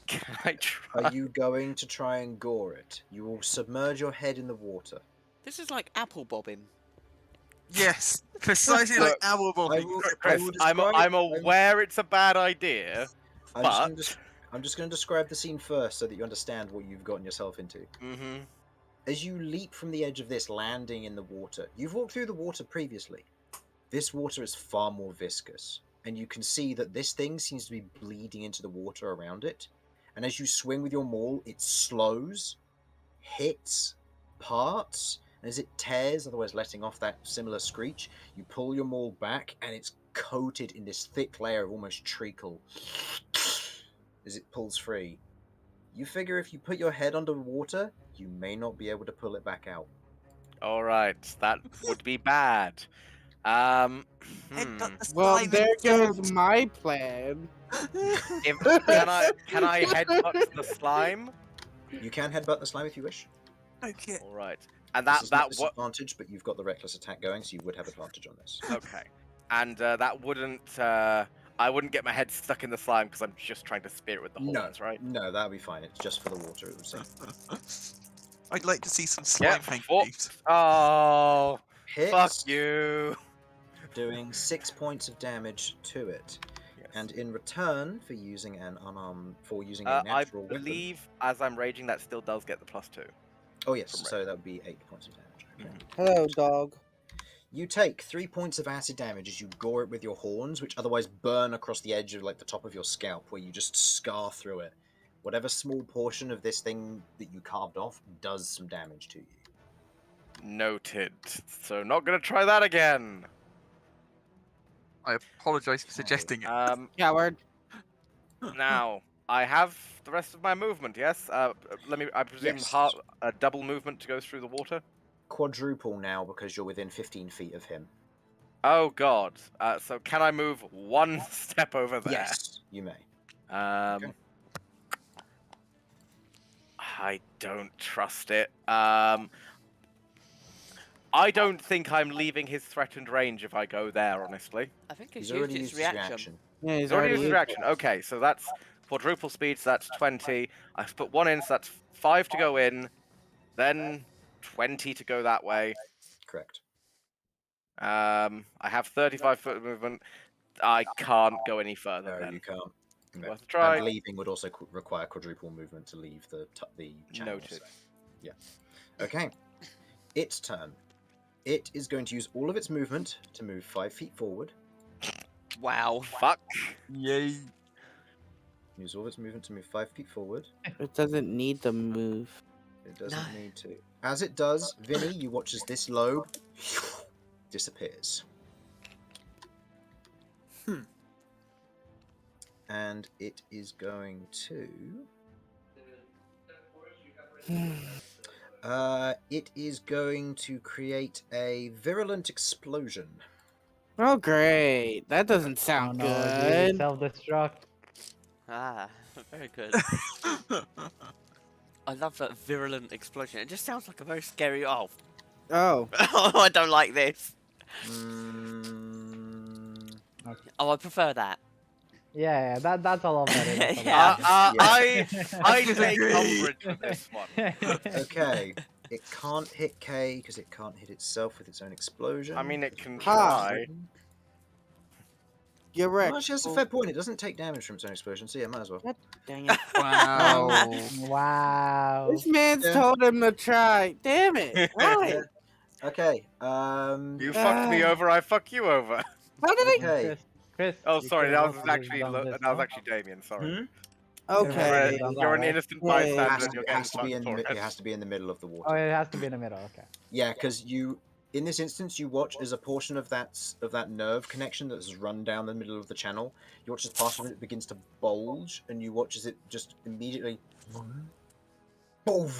Can I try? Are you going to try and gore it? You will submerge your head in the water. This is like apple bobbing. Yes, precisely like Look, owl bobbing. Chris, I'm aware it's a bad idea, but I'm just going to describe the scene first so that you understand what you've gotten yourself into. Mm-hmm. As you leap from the edge of this, landing in the water, you've walked through the water previously. This water is far more viscous, and you can see that this thing seems to be bleeding into the water around it. And as you swing with your maul, it slows, hits, parts, and as it tears, otherwise letting off that similar screech, you pull your maul back, and it's coated in this thick layer of almost treacle as it pulls free. You figure if you put your head underwater, you may not be able to pull it back out. All right, that would be bad. Headbutt the Well, slime there instead. goes my plan. Can I headbutt the slime? You can headbutt the slime if you wish. Okay. All right, and This is not what? disadvantage, but you've got the reckless attack going, so you would have advantage on this. Okay, and that wouldn't. I wouldn't get my head stuck in the slime because I'm just trying to spear it with the horns, right? No, that'll be fine. It's just for the water, it would seem. I'd like to see some slime Yeah, handkerchiefs. Oh, Hits, fuck you! doing 6 points of damage to it. Yes. And in return for using a I natural weapon. believe as I'm raging, that still does get the +2. Oh yes, from so that would be 8 points of damage. Okay. Hello, dog. You take 3 points of acid damage as you gore it with your horns, which otherwise burn across the edge of the top of your scalp, where you just scar through it. Whatever small portion of this thing that you carved off does some damage to you. Noted. So not gonna try that again. I apologise for suggesting it. Coward. Now I have the rest of my movement. Yes. I presume Yes. a double movement to go through the water. Quadruple now because you're within 15 feet of him. Oh God. So can I move one step over there? Yes, you may. Okay. I don't trust it. I don't think I'm leaving his threatened range if I go there, honestly. I think it's He's already used used its his reaction. reaction. Yeah, He's already used his reaction. Okay, so that's quadruple speed, so that's 20. I've put 1 in, so that's 5 to go in, then 20 to go that way. Correct. I have 35 foot of movement. I can't go any further No, then. you can't. No. Worth a try. And leaving would also require quadruple movement to leave the channel. Noted. So, yeah. Okay. Its turn. It is going to use all of its movement to move 5 feet forward. Wow. Fuck. Yay. Use all of its movement to move 5 feet forward. It doesn't need to move. It doesn't No. need to. As it does, Vinny, you watch as this lobe disappears. And it is going to... it is going to create a virulent explosion. Oh, great. That doesn't Oh sound no, it good. self-destruct. Ah, very good. I love that virulent explosion. It just sounds like a very scary. Oh, Oh. I don't like this. Oh, I prefer that. Yeah, that's a lot better. That's a lot Yeah. better. I take umbrage with this one. Okay. It can't hit K because it can't hit itself with its own explosion. I mean, it can Ha. try. You're Well, wrecked. actually, that's a fair point. It doesn't take damage from its own explosion, so yeah, might as well. God dang it. Wow. Wow. This man's Yeah. told him to try. Damn it. Why? Okay. You fucked me over, I fuck you over. How did I? Okay. Chris, Oh, you sorry, could've that also was just actually done this, that was no? actually Damien. Sorry. Hmm? Okay. done You're that, an right? innocent Yeah, it bystander, Has and you're to, getting has to be in fucked for it it. has to be in the middle of the water. Oh, it has to be in the middle. Okay. Yeah, because you, in this instance, you watch as a portion of that nerve connection that has run down the middle of the channel. You watch as part of it begins to bulge, and you watch as it just immediately, boom,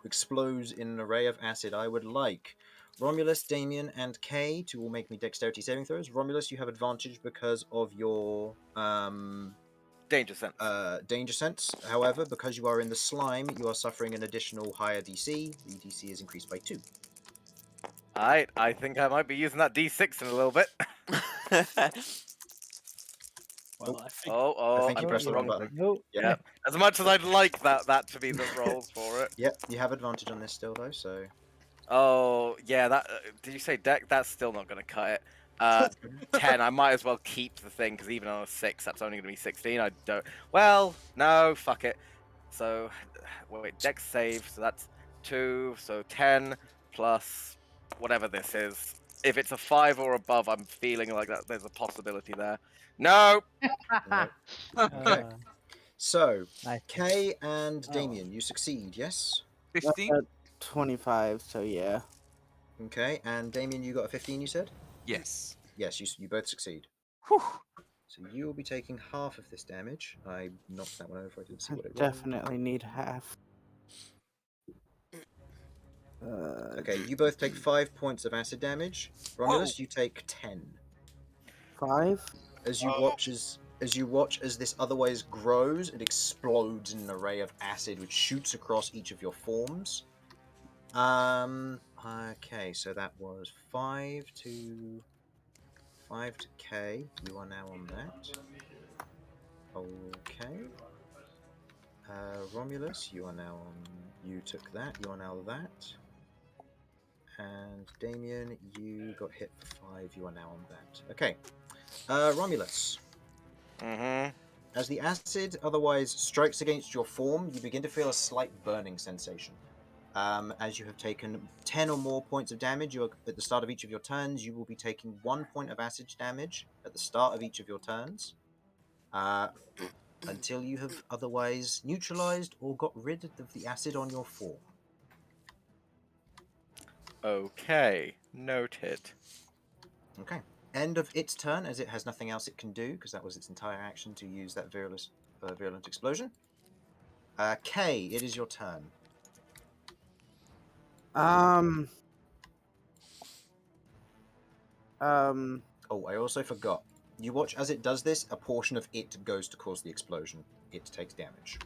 explodes in an array of acid. I would like Romulus, Damien, and Kay to all make me dexterity saving throws. Romulus, you have advantage because of your Danger sense. danger sense. However, because you are in the slime, you are suffering an additional higher DC. The DC is increased by 2. Alright, I think I might be using that D6 in a little bit. Well, I think Oh, I think you I pressed the wrong pressed button. Nope. Yeah, as much as I'd like that to be the rolls for it. Yep, you have advantage on this still though, so Oh, yeah, that did you say deck? That's still not going to cut it. 10, I might as well keep the thing, because even on a 6, that's only going to be 16. I don't... Well, no, fuck it. So, wait, deck save, so that's 2, so 10 plus whatever this is. If it's a 5 or above, I'm feeling like that there's a possibility there. No! no. Okay. So, Nice. Kay and Damien, you succeed, yes? 15? 25, so yeah. Okay, and Damien, you got a 15, you said? Yes. Yes, you both succeed. Whew. So you will be taking half of this damage. I knocked that one over. I didn't see I what it was. definitely need half. Okay, you both take 5 points of acid damage. Romulus, you take 10. 5? As you watch as this otherwise grows, it explodes in an array of acid which shoots across each of your forms. Okay, so that was 5 to K. You are now on that. Okay. Romulus, you are now on. You took that. You are now that. And Damien, you got hit for 5. You are now on that. Okay. Romulus. Mm-hmm. As the acid otherwise strikes against your form, you begin to feel a slight burning sensation. As you have taken 10 or more points of damage at the start of each of your turns, you will be taking 1 point of acid damage at the start of each of your turns, until you have otherwise neutralized or got rid of the acid on your form. Okay, noted. Okay. End of its turn, as it has nothing else it can do, because that was its entire action to use that virulent explosion. Kay, it is your turn. Oh, I also forgot. You watch as it does this, a portion of it goes to cause the explosion. It takes damage.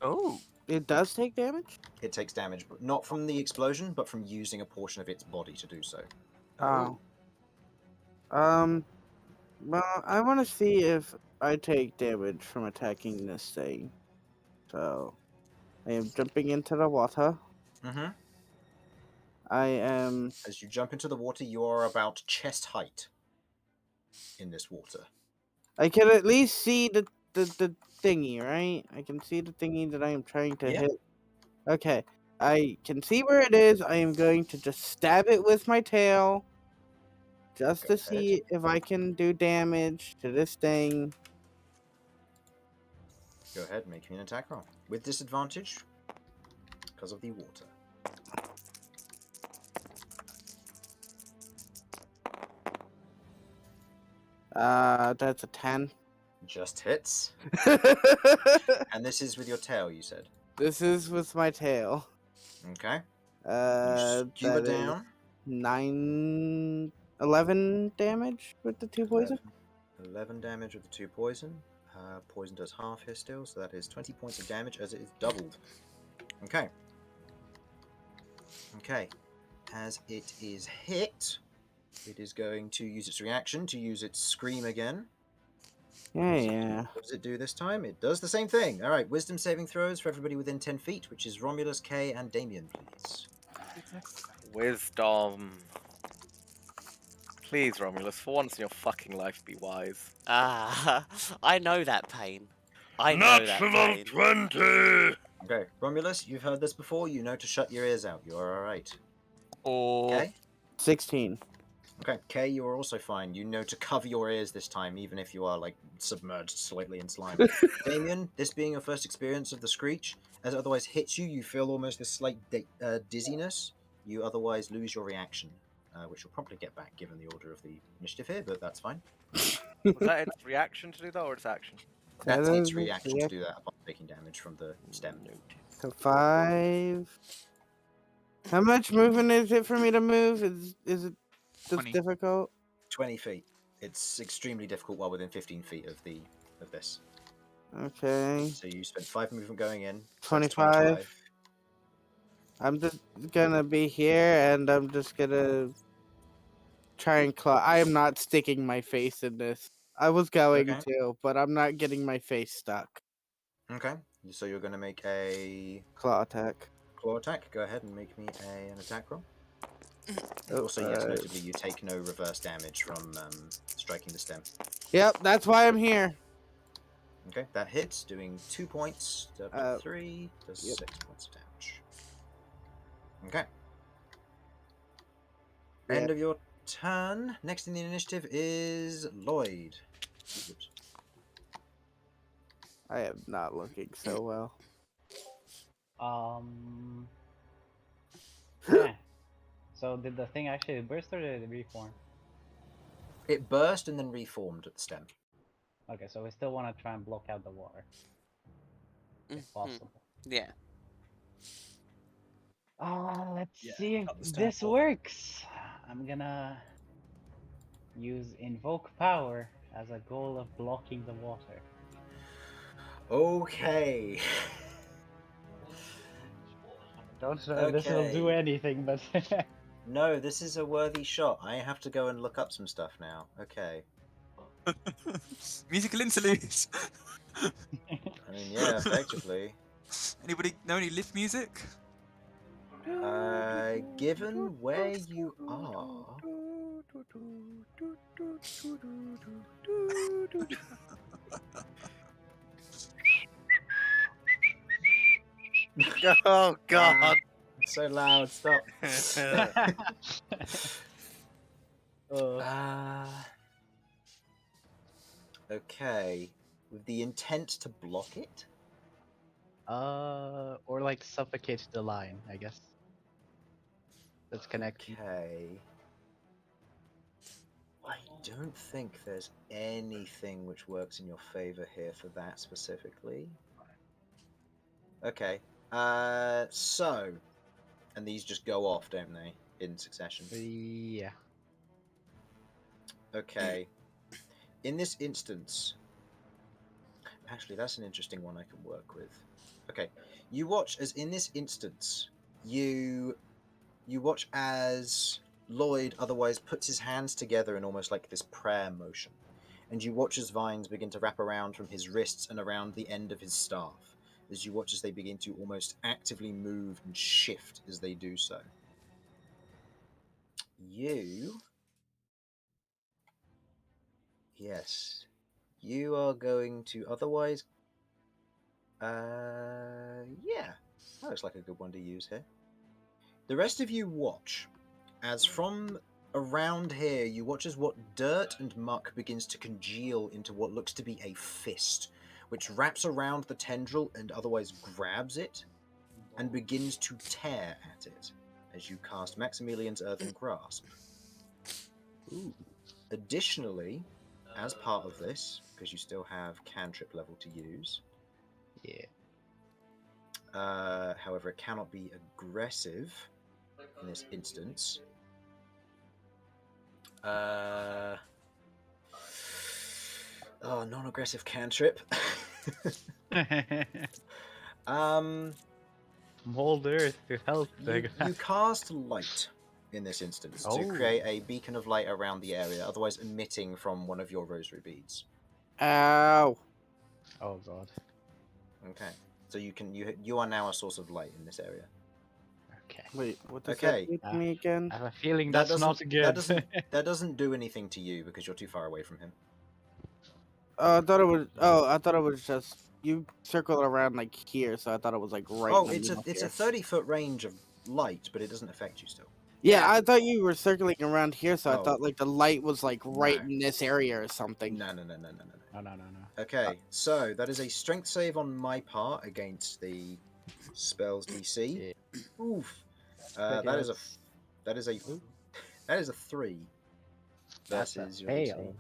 Oh. It does take damage? It takes damage, but not from the explosion, but from using a portion of its body to do so. Oh. Well, I want to see if I take damage from attacking this thing. So, I am jumping into the water. Mm-hmm. I am... As you jump into the water, you are about chest height in this water. I can at least see the thingy, right? I can see the thingy that I am trying to hit. Okay. I can see where it is. I am going to just stab it with my tail. Just to see if I can do damage to this thing. Go ahead, make me an attack roll. With disadvantage, because of the water. That's a 10. Just hits. And this is with your tail, you said? This is with my tail. Okay. You skewer down. 11 damage with the 2 poison. 11 damage with the 2 poison. Poison does half here still, so that is 20 points of damage as it is doubled. Okay. Okay. As it is hit, it is going to use its reaction to use its scream again. Yeah. What does it do this time? It does the same thing. Alright, wisdom saving throws for everybody within 10 feet, which is Romulus, Kay, and Damien, please. Wisdom. Please, Romulus, for once in your fucking life, be wise. Ah, I know that pain. I know that pain. 20! Okay, Romulus, you've heard this before. You know to shut your ears out. You're all right. Or Okay. 16. Okay, Kay, you are also fine. You know to cover your ears this time, even if you are like submerged slightly in slime. Damien, this being your first experience of the screech, as it otherwise hits you, you feel almost this slight dizziness. You otherwise lose your reaction, which you'll probably get back given the order of the initiative here, but that's fine. Was that its reaction to do that, or its action? That's That its is reaction to do that upon taking damage from the stem. So 5. How much movement is it for me to move? Is it this 20. difficult? 20 feet. It's extremely difficult while within 15 feet of this. Okay. So you spent 5 movement going in. So that's 25. I'm just gonna be here and I'm just gonna try and claw. I am not sticking my face in this. I was going Okay. to, but I'm not getting my face stuck. Okay. So you're going to make a Claw attack. claw attack. Go ahead and make me an attack roll. Oh, Also, yes, notably, you take no reverse damage from striking the stem. Yep, that's why I'm here. Okay, that hits, doing 2 points, up to 3, does yep. 6 points of damage. Okay. Yep. End of your turn. Next in the initiative is Lloyd. Oops. I am not looking so well. Yeah. So did the thing actually burst or did it reform? It burst and then reformed at the stem. Okay, so we still want to try and block out the water, if possible. Yeah. Let's Yeah, see if cut the stem this off. works. I'm gonna use invoke power as a goal of blocking the water. Okay. Don't know if this will do Okay. anything, but No, this is a worthy shot. I have to go and look up some stuff now. Okay. musical interludes. I mean, yeah, effectively. Anybody know any lift music? Given where you are, Oh god! it's so loud. Stop. Okay. With the intent to block it. or like suffocate the line, I guess. That's connected. Okay. I don't think there's anything which works in your favor here for that specifically. Okay. So, and these just go off, don't they, in succession? Yeah. Okay. In this instance, actually, that's an interesting one I can work with. Okay. You watch as in this instance, you watch as Lloyd otherwise puts his hands together in almost like this prayer motion. And you watch as vines begin to wrap around from his wrists and around the end of his staff. As you watch as they begin to almost actively move and shift as they do so. Yes. You are going to otherwise... yeah. That looks like a good one to use here. The rest of you watch as from around here, you watch as what dirt and muck begins to congeal into what looks to be a fist, which wraps around the tendril and otherwise grabs it and begins to tear at it as you cast Maximilian's Earthen Grasp. Ooh. Additionally, as part of this, because you still have cantrip level to use, Yeah. however, it cannot be aggressive in this instance. Non-aggressive cantrip. Mold Earth to help You cast light in this instance to create a beacon of light around the area, otherwise emitting from one of your rosary beads. Ow. Oh god. Okay, so you are now a source of light in this area. Okay. Wait, what does Okay. that do to me again? I have a feeling That that's not doesn't good. that doesn't do anything to you because you're too far away from him. Oh, I thought it was. Oh, I thought it was just you circle around like here, so I thought it was like right. Oh, in the it's a middle it's a here. 30-foot range of light, but it doesn't affect you still. Yeah, I thought you were circling around here, so I Oh. thought like the light was like right No. in this area or something. No. No. Okay, so that is a strength save on my part against the spell's DC. Oof. That is a that is a 3 That's a versus your DC. fail.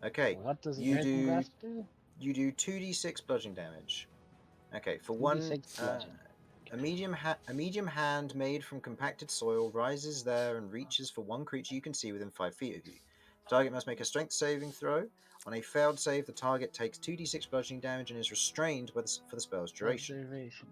Okay, What does you Red do Grasp do? you do 2d6 bludgeoning damage. Okay, for one 2d6 bludgeoning. a medium hand made from compacted soil rises there and reaches for one creature you can see within 5 feet of you. The target must make a strength saving throw. On a failed save, the target takes 2d6 bludgeoning damage and is restrained for the spell's duration. Observation.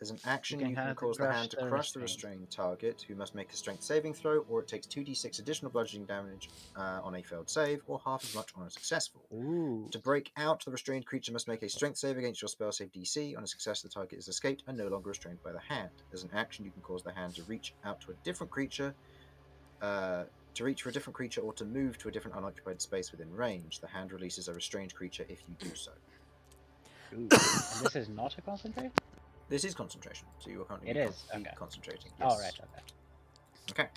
As an action, can you can have cause the hand to crush the restraint. restrained target, who must make a strength saving throw, or it takes 2d6 additional bludgeoning damage on a failed save, or half as much on a successful. Ooh. To break out, the restrained creature must make a strength save against your spell save DC. On a success, the target is escaped and no longer restrained by the hand. As an action, you can cause the hand to reach out to a different creature, or to move to a different unoccupied space within range. The hand releases a restrained creature if you do so. Ooh. And this is not a concentrate? This is concentration, so you are currently It is, okay. concentrating. Oh, Yes. right, Okay.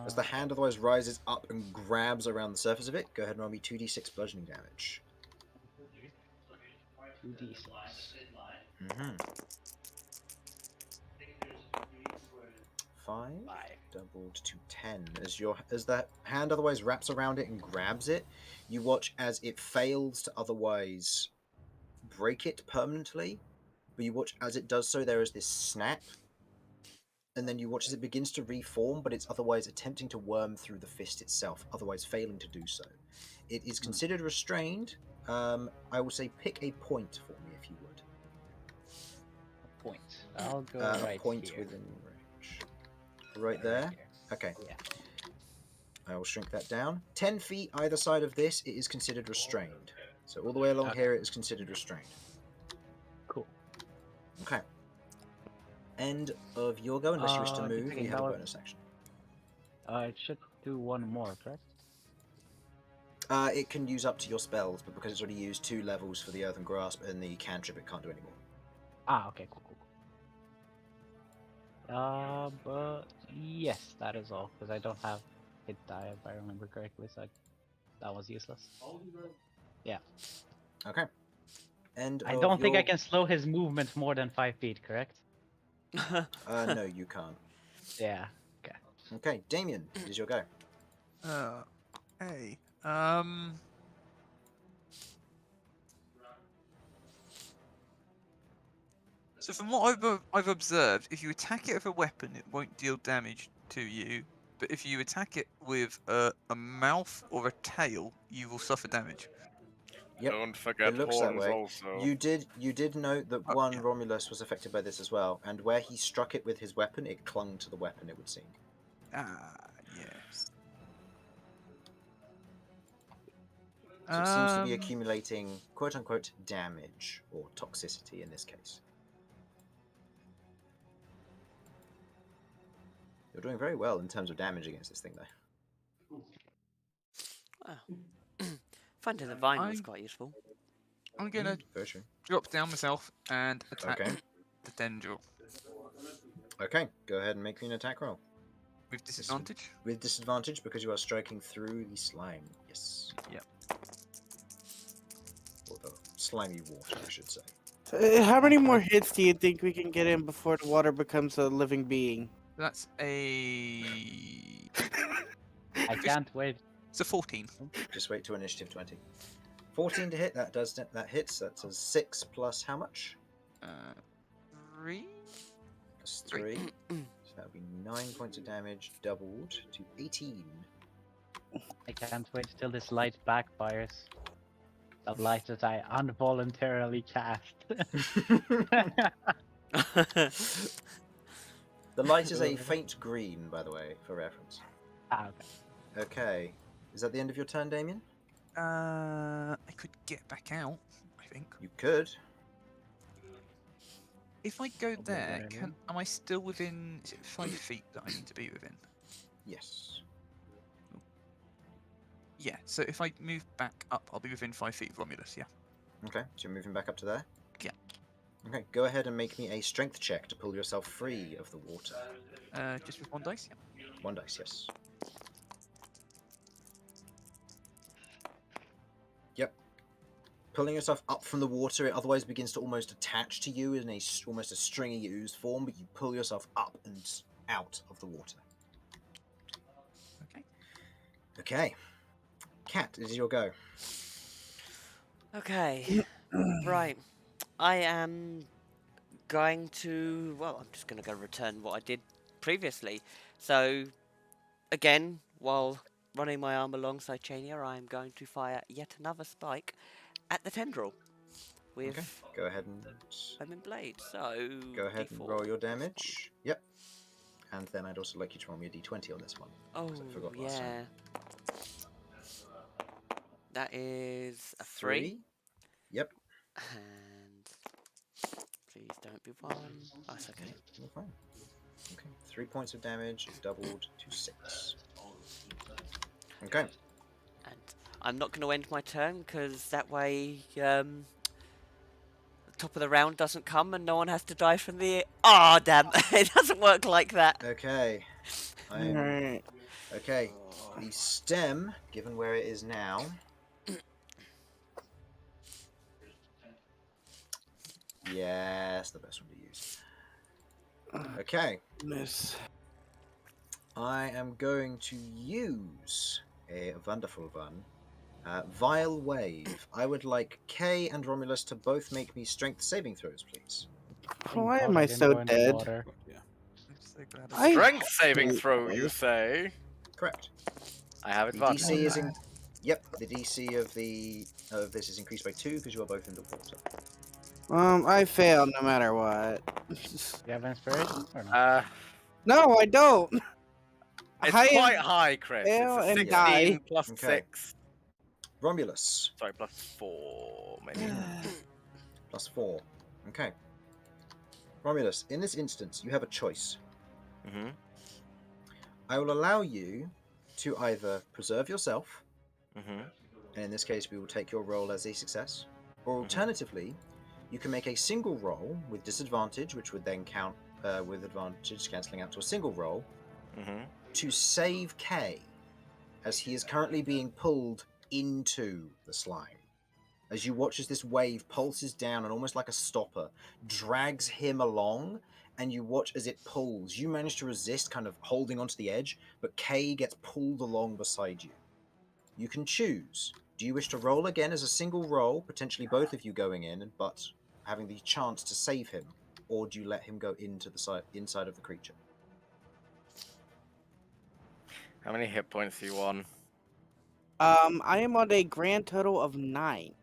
As the hand otherwise rises up and grabs around the surface of it, go ahead and roll me 2d6 bludgeoning damage. 2d6. Mm-hmm. 5 doubled to 10. As the hand otherwise wraps around it and grabs it, you watch as it fails to otherwise break it permanently, but you watch as it does so, there is this snap, and then you watch as it begins to reform, but it's otherwise attempting to worm through the fist itself, otherwise failing to do so. It is considered restrained. I will say pick a point for me if you would. A point. I'll go right a point here. within range. Right there? Okay. Yeah. I will shrink that down. 10 feet either side of this, it is considered restrained. So all the way along here, it is considered restrained. Cool. Okay. End of your go, unless you wish to move, thinking you have a about- bonus action. It should do one more, correct? It can use up to your spells, but because it's already used 2 levels for the Earthen Grasp and the cantrip, it can't do any more. Ah, okay, cool. But yes, that is all, because I don't have hit die if I remember correctly, so that was useless. Yeah. Okay. End I of don't think I your- can slow his movement more than 5 feet, correct? No, you can't. Yeah. Okay. Okay, Damien, it is your go. Hey. So from what I've observed, if you attack it with a weapon, it won't deal damage to you. But if you attack it with a mouth or a tail, you will suffer damage. Yep. Don't forget It looks that horns way. also. You did note that Oh, one yeah. Romulus was affected by this as well, and where he struck it with his weapon, it clung to the weapon, it would seem. Ah, yes. So it seems to be accumulating quote-unquote damage, or toxicity in this case. You're doing very well in terms of damage against this thing, though. Wow. Finding the vine was I'm- quite useful. I'm gonna Very true. drop down myself and attack Okay. the tendril Okay, go ahead and make me an attack roll. with disadvantage. With disadvantage because you are striking through the slime. Yes. Yep. Or the slimy water, I should say. How many more hits do you think we can get in before the water becomes a living being? That's a. I can't wait. It's a 14. Just wait to initiative 20. 14 to hit, that hits. That's a 6 plus how much? 3. That's 3. So that would be 9 points of damage, doubled to 18. I can't wait till this light backfires. The light that I involuntarily cast. The light is a faint green, by the way, for reference. Ah, okay. Okay. Is that the end of your turn, Damien? I could get back out, I think. You could. if I go Probably a good there, idea. am I still within? Is it 5 feet that I need to be within? Yes. Yeah. So if I move back up, I'll be within 5 feet of Romulus. Yeah. Okay, so you're moving back up to there? Yeah. Okay, go ahead and make me a strength check to pull yourself free of the water. Just with 1 dice. Yeah. 1 dice, yes. Yep. Pulling yourself up from the water, it otherwise begins to almost attach to you in almost a stringy ooze form, but you pull yourself up and out of the water. Okay. Okay. Cat, it is your go. Okay. Right. I am going to. Well, I'm just going to go return what I did previously. So, again, while running my arm alongside Chania, I am going to fire yet another spike at the tendril with Okay, go ahead and Lemon Blade. So, go ahead and D4 roll your plus damage. Yep. And then I'd also like you to roll me a d20 on this one. 'cause I forgot last yeah. time. That is a 3. Yep. And please don't be 1. Oh, that's okay. You're fine. Okay, 3 points of damage, doubled to 6. Okay. And I'm not going to end my turn because that way the top of the round doesn't come and no one has to die from the. Oh, damn. It doesn't work like that. Okay. Alright. Okay. The stem, given where it is now. Yes, the best one to use. Okay. Miss. I am going to use a wonderful one. Vile Wave. I would like Kay and Romulus to both make me strength saving throws, please. Why Thank am God I didn't so go in the dead? water. Yeah. I'm so glad I Strength saving hate throw, you this. say? Correct. I have The advantage. DC is in. Yep, the DC of this is increased by 2 because you are both in the water. I failed no matter what. Do you have inspiration or no? No, I don't. It's I quite am high, Chris. It's fail a and 16 die. plus Okay. 6. Romulus, Sorry, plus 4, maybe. plus 4. Okay. Romulus, in this instance, you have a choice. Mm-hmm. I will allow you to either preserve yourself, Mm-hmm. and in this case, we will take your roll as a success, or alternatively, you can make a single roll with disadvantage, which would then count with advantage, cancelling out to a single roll, Mm-hmm. to save K, as he is currently being pulled into the slime. As you watch as this wave pulses down and almost like a stopper, drags him along, and you watch as it pulls. You manage to resist, kind of holding onto the edge, but K gets pulled along beside you. You can choose. Do you wish to roll again as a single roll, potentially both of you going in, but having the chance to save him, or do you let him go into the inside of the creature? How many hit points are you on? I am on a grand total of 9.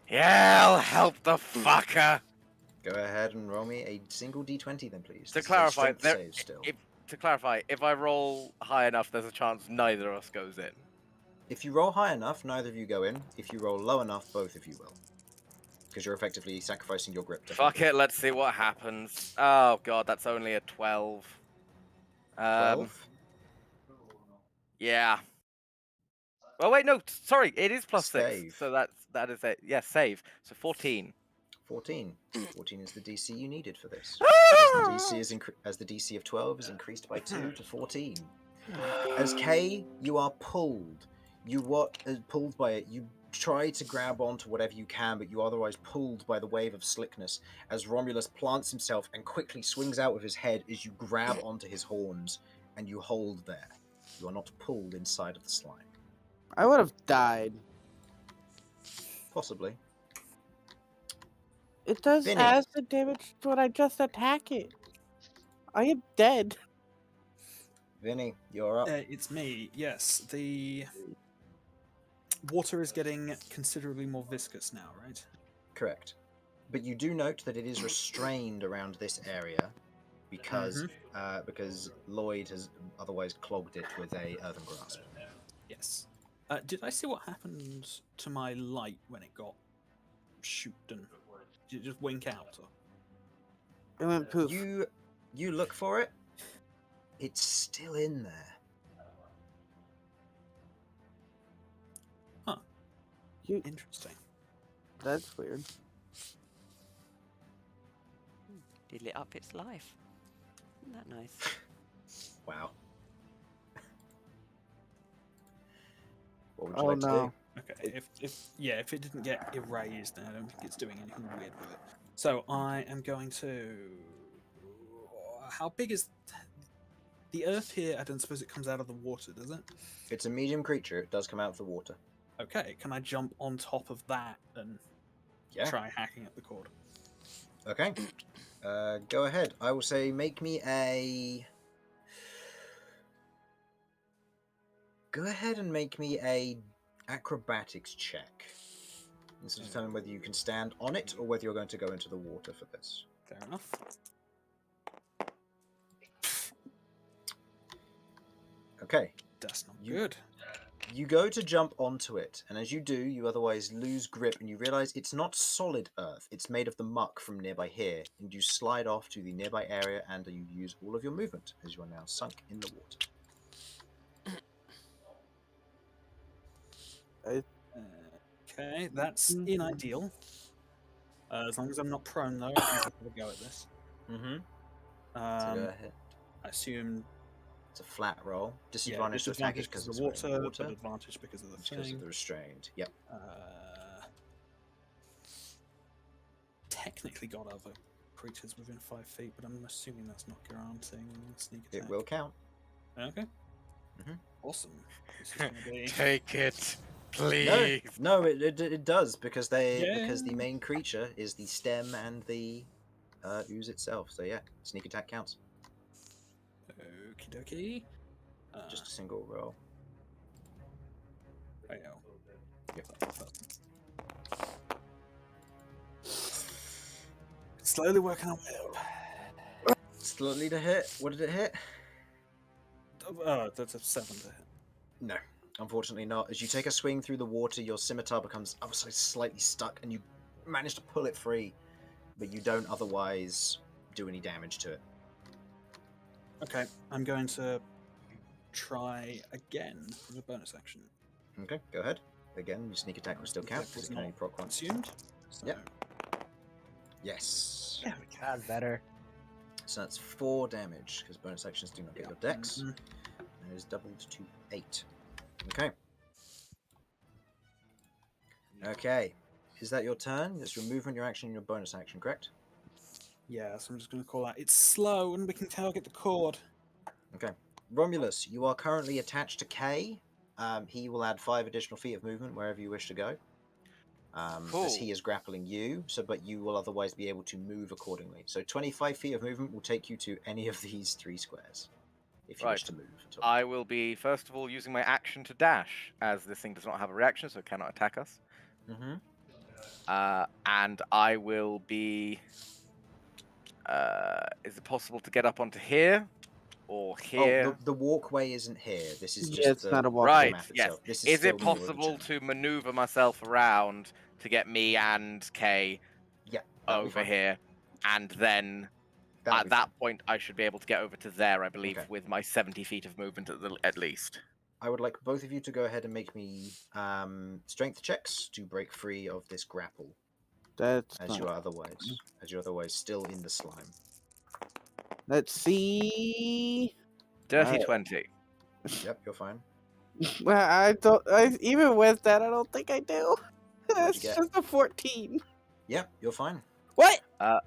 Yeah, I'll help the fucker. Go ahead and roll me a single d20 then, please. To This is a clarify, strength save still. if I roll high enough, there's a chance neither of us goes in. If you roll high enough, neither of you go in. If you roll low enough, both of you will. Because you're effectively sacrificing your grip to Fuck it, let's see what happens. Oh god, that's only a 12. 12. Yeah. Oh wait, no, sorry, it is plus Save. 6. So that is it. Yeah, save. So 14. 14. 14 is the DC you needed for this. As the DC of 12 is increased by 2 to 14. As K, you are pulled. Pulled by it. You try to grab onto whatever you can, but you are otherwise pulled by the wave of slickness as Romulus plants himself and quickly swings out with his head as you grab onto his horns and you hold there. You are not pulled inside of the slime. I would have died. Possibly. It does Vinny. acid damage when I just attack it. I am dead. Vinny, you're up. It's me. Yes, the water is getting considerably more viscous now, right? Correct. But you do note that it is restrained around this area because Lloyd has otherwise clogged it with a earthen grasp. Yes. Did I see what happened to my light when it got shoot and did it just wink out? Or? It went poof. You look for it. It's still in there. Interesting. That's weird. It lit up its life. Isn't that nice? Wow. What would you Oh like to no. do? Okay, if it didn't get erased, then I don't think it's doing anything weird with it. So I am going to. How big is the Earth here? I don't suppose it comes out of the water, does it? It's a medium creature. It does come out of the water. Okay, can I jump on top of that and try hacking at the cord? Okay. Go ahead. I will say make me a... Go ahead and make me a acrobatics check. This is determine whether you can stand on it or whether you're going to go into the water for this. Fair enough. Okay. That's not good. You go to jump onto it, and as you do, you otherwise lose grip, and you realize it's not solid earth. It's made of the muck from nearby here, and you slide off to the nearby area, and you use all of your movement, as you are now sunk in the water. Okay, that's ideal. As long as I'm not prone, though, I can have a go at this. Mm-hmm. So go ahead. I assume it's a flat roll. Disadvantage to attack is because of it's the water, water. but advantage because of the thing. Because of the restrained. Yep. Technically got other creatures within 5 feet, but I'm assuming that's not granting sneak attack. It will count. Okay. Mm-hmm. Awesome. This is gonna be... Take it, please. No, it does because because the main creature is the stem and the ooze itself. So yeah, sneak attack counts. Okie dokie. Just a single roll. I know. Yep. Slowly working our way up. Slowly to hit. What did it hit? Oh, that's a 7 to hit. No, unfortunately not. As you take a swing through the water, your scimitar becomes obviously slightly stuck, and you manage to pull it free, but you don't otherwise do any damage to it. Okay, I'm going to try again with a bonus action. Okay, go ahead. Again, your sneak attack will still count because it can only proc once. Consumed. So... Yep. Yes. Yeah, That's better. So that's 4 damage because bonus actions do not get your dex. And it is doubled to 8. Okay. Okay. Is that your turn? That's your movement, your action, and your bonus action, correct? Yeah, so I'm just going to call out. It's slow and we can target the cord. Okay. Romulus, you are currently attached to K. He will add 5 additional feet of movement wherever you wish to go. As he is grappling you, but you will otherwise be able to move accordingly. So 25 feet of movement will take you to any of these 3 squares, if you wish to move at all. I will be, first of all, using my action to dash, as this thing does not have a reaction, so it cannot attack us. And I will be... is it possible to get up onto here? Or here? Oh, the walkway isn't here. This is just it's the, not a walkway. Right, map yes. itself. This Is still it possible to maneuver myself around to get me and Kay over here? And then at that point, I should be able to get over to there, I believe, with my 70 feet of movement at least. I would like both of you to go ahead and make me strength checks to break free of this grapple. As you're otherwise still in the slime. Let's see. Dirty 20. Yep, you're fine. Well, even with that, I don't think I do. That's get? just a 14. Yep, you're fine. What? I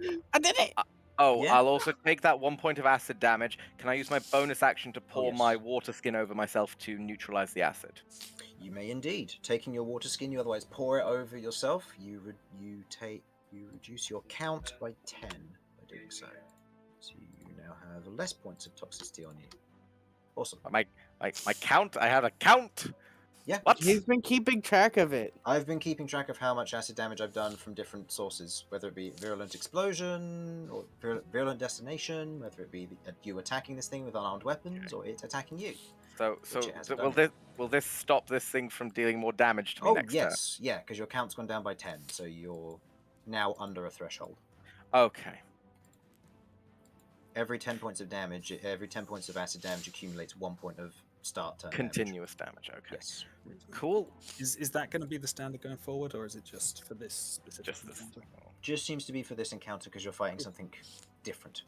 did it. I'll also take that 1 point of acid damage. Can I use my bonus action to pour my water skin over myself to neutralize the acid? You may indeed. Taking your water skin, you otherwise pour it over yourself. You reduce your count by 10 by doing so. So you now have less points of toxicity on you. Awesome. My count? I have a count? Yeah. What? He's been keeping track of it. I've been keeping track of how much acid damage I've done from different sources, whether it be virulent explosion or virulent destination, whether it be you attacking this thing with unarmed weapons or it attacking you. So will this stop this thing from dealing more damage to me next turn? Yeah, because your count's gone down by 10, so you're now under a threshold. Okay. every 10 points of damage, every 10 points of acid damage accumulates 1 point of start turn damage. Continuous damage. Okay. Yes. Cool. Is that going to be the standard going forward, or is it just for this specific Just this. encounter? Just seems to be for this encounter because you're fighting something different.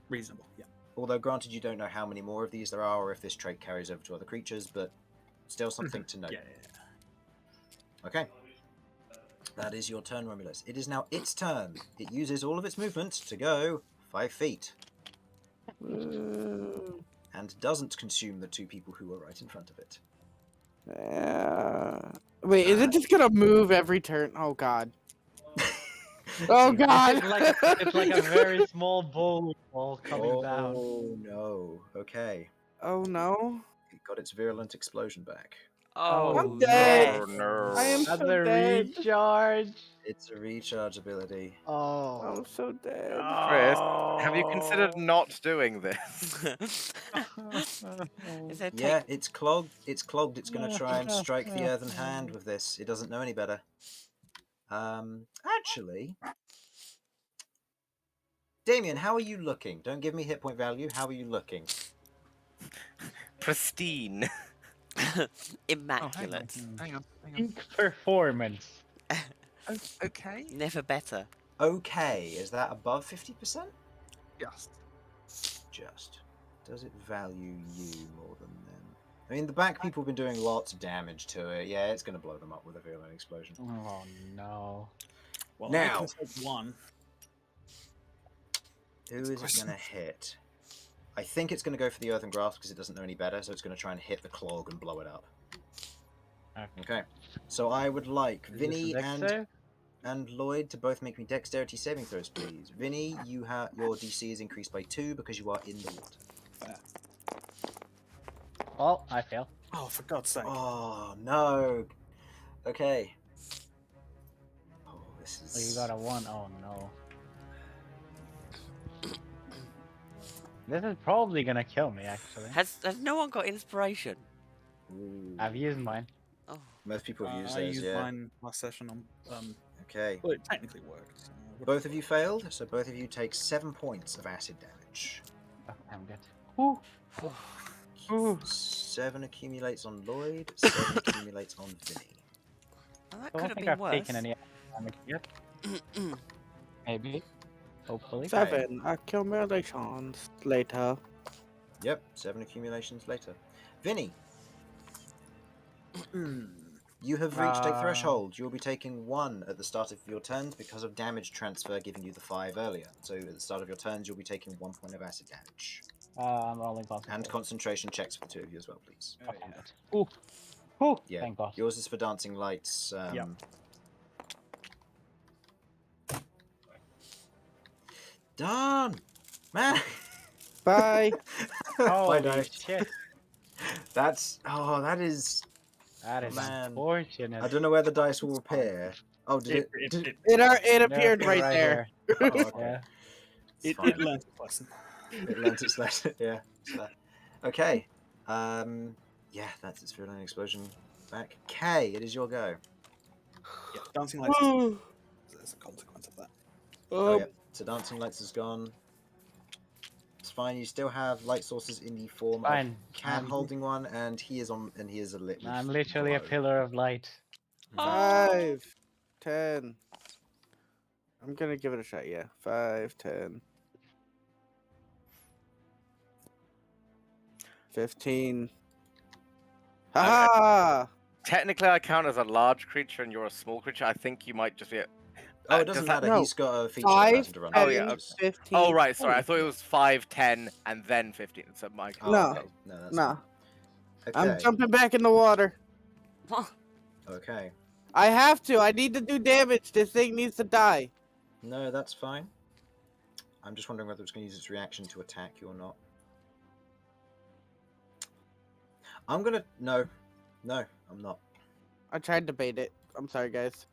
Reasonable, yeah. Although, granted, you don't know how many more of these there are or if this trait carries over to other creatures, but still something to note. Yeah. Okay. That is your turn, Romulus. It is now its turn. It uses all of its movement to go 5 feet. And doesn't consume the 2 people who are right in front of it. Wait, is it just gonna move every turn? Oh god. Oh god! It's like a very small ball coming down. Oh no. Okay. Oh no. It got its virulent explosion back. Oh, I'm dead. Oh no. I am That's so a dead. recharge. It's a recharge ability. Oh. I'm so dead. Chris, have you considered not doing this? Is there Yeah, it's clogged. It's clogged. It's going to try and strike the earthen hand with this. It doesn't know any better. Actually, Damien, how are you looking? Don't give me hit point value. How are you looking? Pristine. immaculate? Hang on. Peak performance. Okay. Never better. Okay, is that above 50%? Yes. Just. Does it value you more than them? I mean, the back people have been doing lots of damage to it. Yeah, it's going to blow them up with a virulent explosion. Oh no. Well, Now. I can take one. Who is it going to hit? I think it's going to go for the earthen grasp because it doesn't know any better, so it's going to try and hit the clog and blow it up. Okay. So I would like Vinny and Lloyd to both make me dexterity saving throws, please. Vinny, your DC is increased by 2 because you are in the water. Oh, I fail. Oh, for God's sake. Oh no. Okay. Oh, this is. Oh, you got a 1. Oh no. This is probably gonna kill me, actually. Has no one got inspiration? Ooh. I've used mine. Oh, Most people have used I theirs, used yeah. mine last session on. Okay. Well, it technically worked. So I would- Both of you failed, so both of you take 7 points of acid damage. Oh, I'm good. Ooh. Ooh. 7 accumulates on Lloyd, 7 accumulates on Vinny. well, that I could don't have think been I've worse. taken any damage yet. Maybe. Hopefully. 7 accumulations later. Yep, 7 accumulations later. Vinny, you have reached a threshold. You'll be taking 1 at the start of your turns because of damage transfer giving you the 5 earlier. So at the start of your turns, you'll be taking 1 point of acid damage. I'm rolling concentration. And concentration checks for the 2 of you as well, please. Oh, Okay, yeah. good. Ooh. Ooh. Yeah, Thank God. yours is for dancing lights. Yep. Done! Man! Bye. Bye, Holy dice. shit. That is... That is Man. unfortunate. I don't know where the dice will appear. Oh, did it? It appeared Yeah, right there. Oh, okay. Yeah. It's It fine. learned its lesson. It learnt its lesson. Yeah. it's that. Okay. Yeah, that's its virulent explosion back. Kay, it is your go. Yeah, dancing lights. Oh, There's a consequence of that. Oh, yeah. So dancing lights is gone. It's fine. You still have light sources in the form of Fine. Cat I'm- holding one, and he is a lit. I'm literally a pillar of light. 5, 10. I'm gonna give it a shot. Yeah, 5, 10, 15. Ha! Technically, I count as a large creature and you're a small creature. I think you might just be. Oh, it does doesn't that- matter. No. He's got a feature 5, that to run. Oh, yeah, 10, okay. 15. Oh, right. Sorry. I thought it was 5, 10, and then 15. So my. Oh, No. okay. No, that's Nah, fine. I'm Okay. jumping back in the water. Okay. I have to. I need to do damage. This thing needs to die. No, that's fine. I'm just wondering whether it's going to use its reaction to attack you or not. I'm gonna... No. No, I'm not. I tried to bait it. I'm sorry, guys.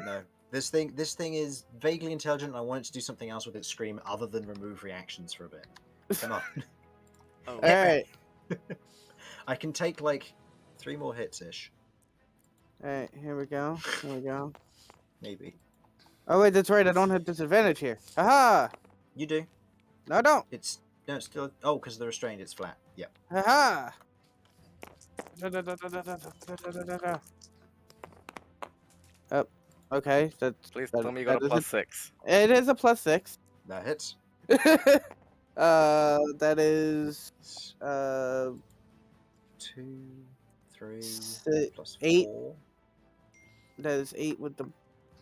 No. This thing is vaguely intelligent, and I want it to do something else with its scream other than remove reactions for a bit. Come on. Oh, All right. I can take, like, 3 more hits-ish. All right. Here we go. Here we go. Maybe. Oh wait, that's right. I don't have disadvantage here. Haha! You do. No, don't. It's no, it's still. Oh, because they're restrained. It's flat. Yep. Haha. Da, da, da, da, da, da, da, da, da, da, da. Oh, okay. Please tell me you got a that is plus 6. It is a +6. That hits. That is 2, 3, plus 8. 4. That is 8 with the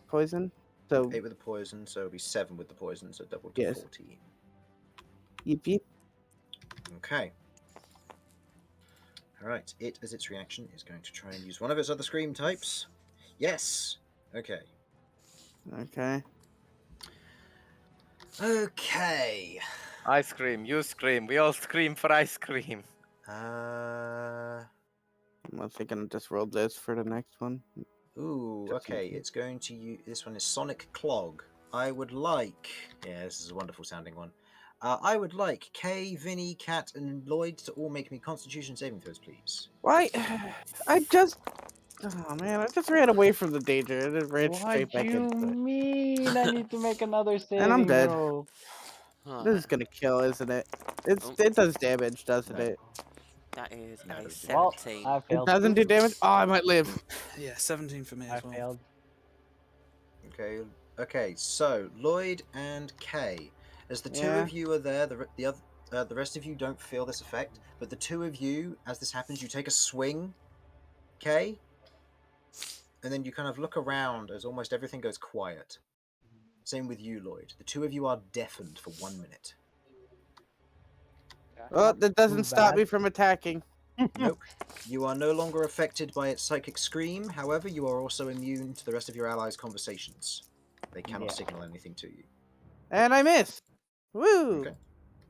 poison. So 8 with the poison, so it'll be 7 with the poison, so double to Yes. 14. yip yip. Okay. Alright, it, as its reaction, is going to try and use one of its other scream types. Yes! Okay. Okay. Okay. Ice cream, you scream. We all scream for ice cream. Uh. I'm thinking of just roll this for the next one. Ooh, Just okay. thinking. It's going to use. This one is Sonic Clog. I would like. Yeah, this is a wonderful sounding one. I would like Kay, Vinny, Cat, and Lloyd to all make me Constitution saving throws, please. Why? I just. Oh man, I just ran away from the danger and then ran What straight back you into it. mean? I need to make another saving And I'm dead. throw. This is gonna kill, isn't it? Oh. It does damage, doesn't No. it? That is No, a it doesn't. Well, 17. I It failed. doesn't do damage. Oh, I might live. Yeah, 17 for me I as well. failed. Okay. Okay. So Lloyd and Kay, as the two Yeah. of you are there, the rest of you don't feel this effect, but the two of you, as this happens, you take a swing, Kay, and then you kind of look around as almost everything goes quiet. Same with you, Lloyd. The two of you are deafened for 1 minute. Oh, that doesn't Too stop bad. me from attacking. Nope. You are no longer affected by its psychic scream. However, you are also immune to the rest of your allies' conversations. They cannot Yeah. signal anything to you. And I miss. Woo. Okay.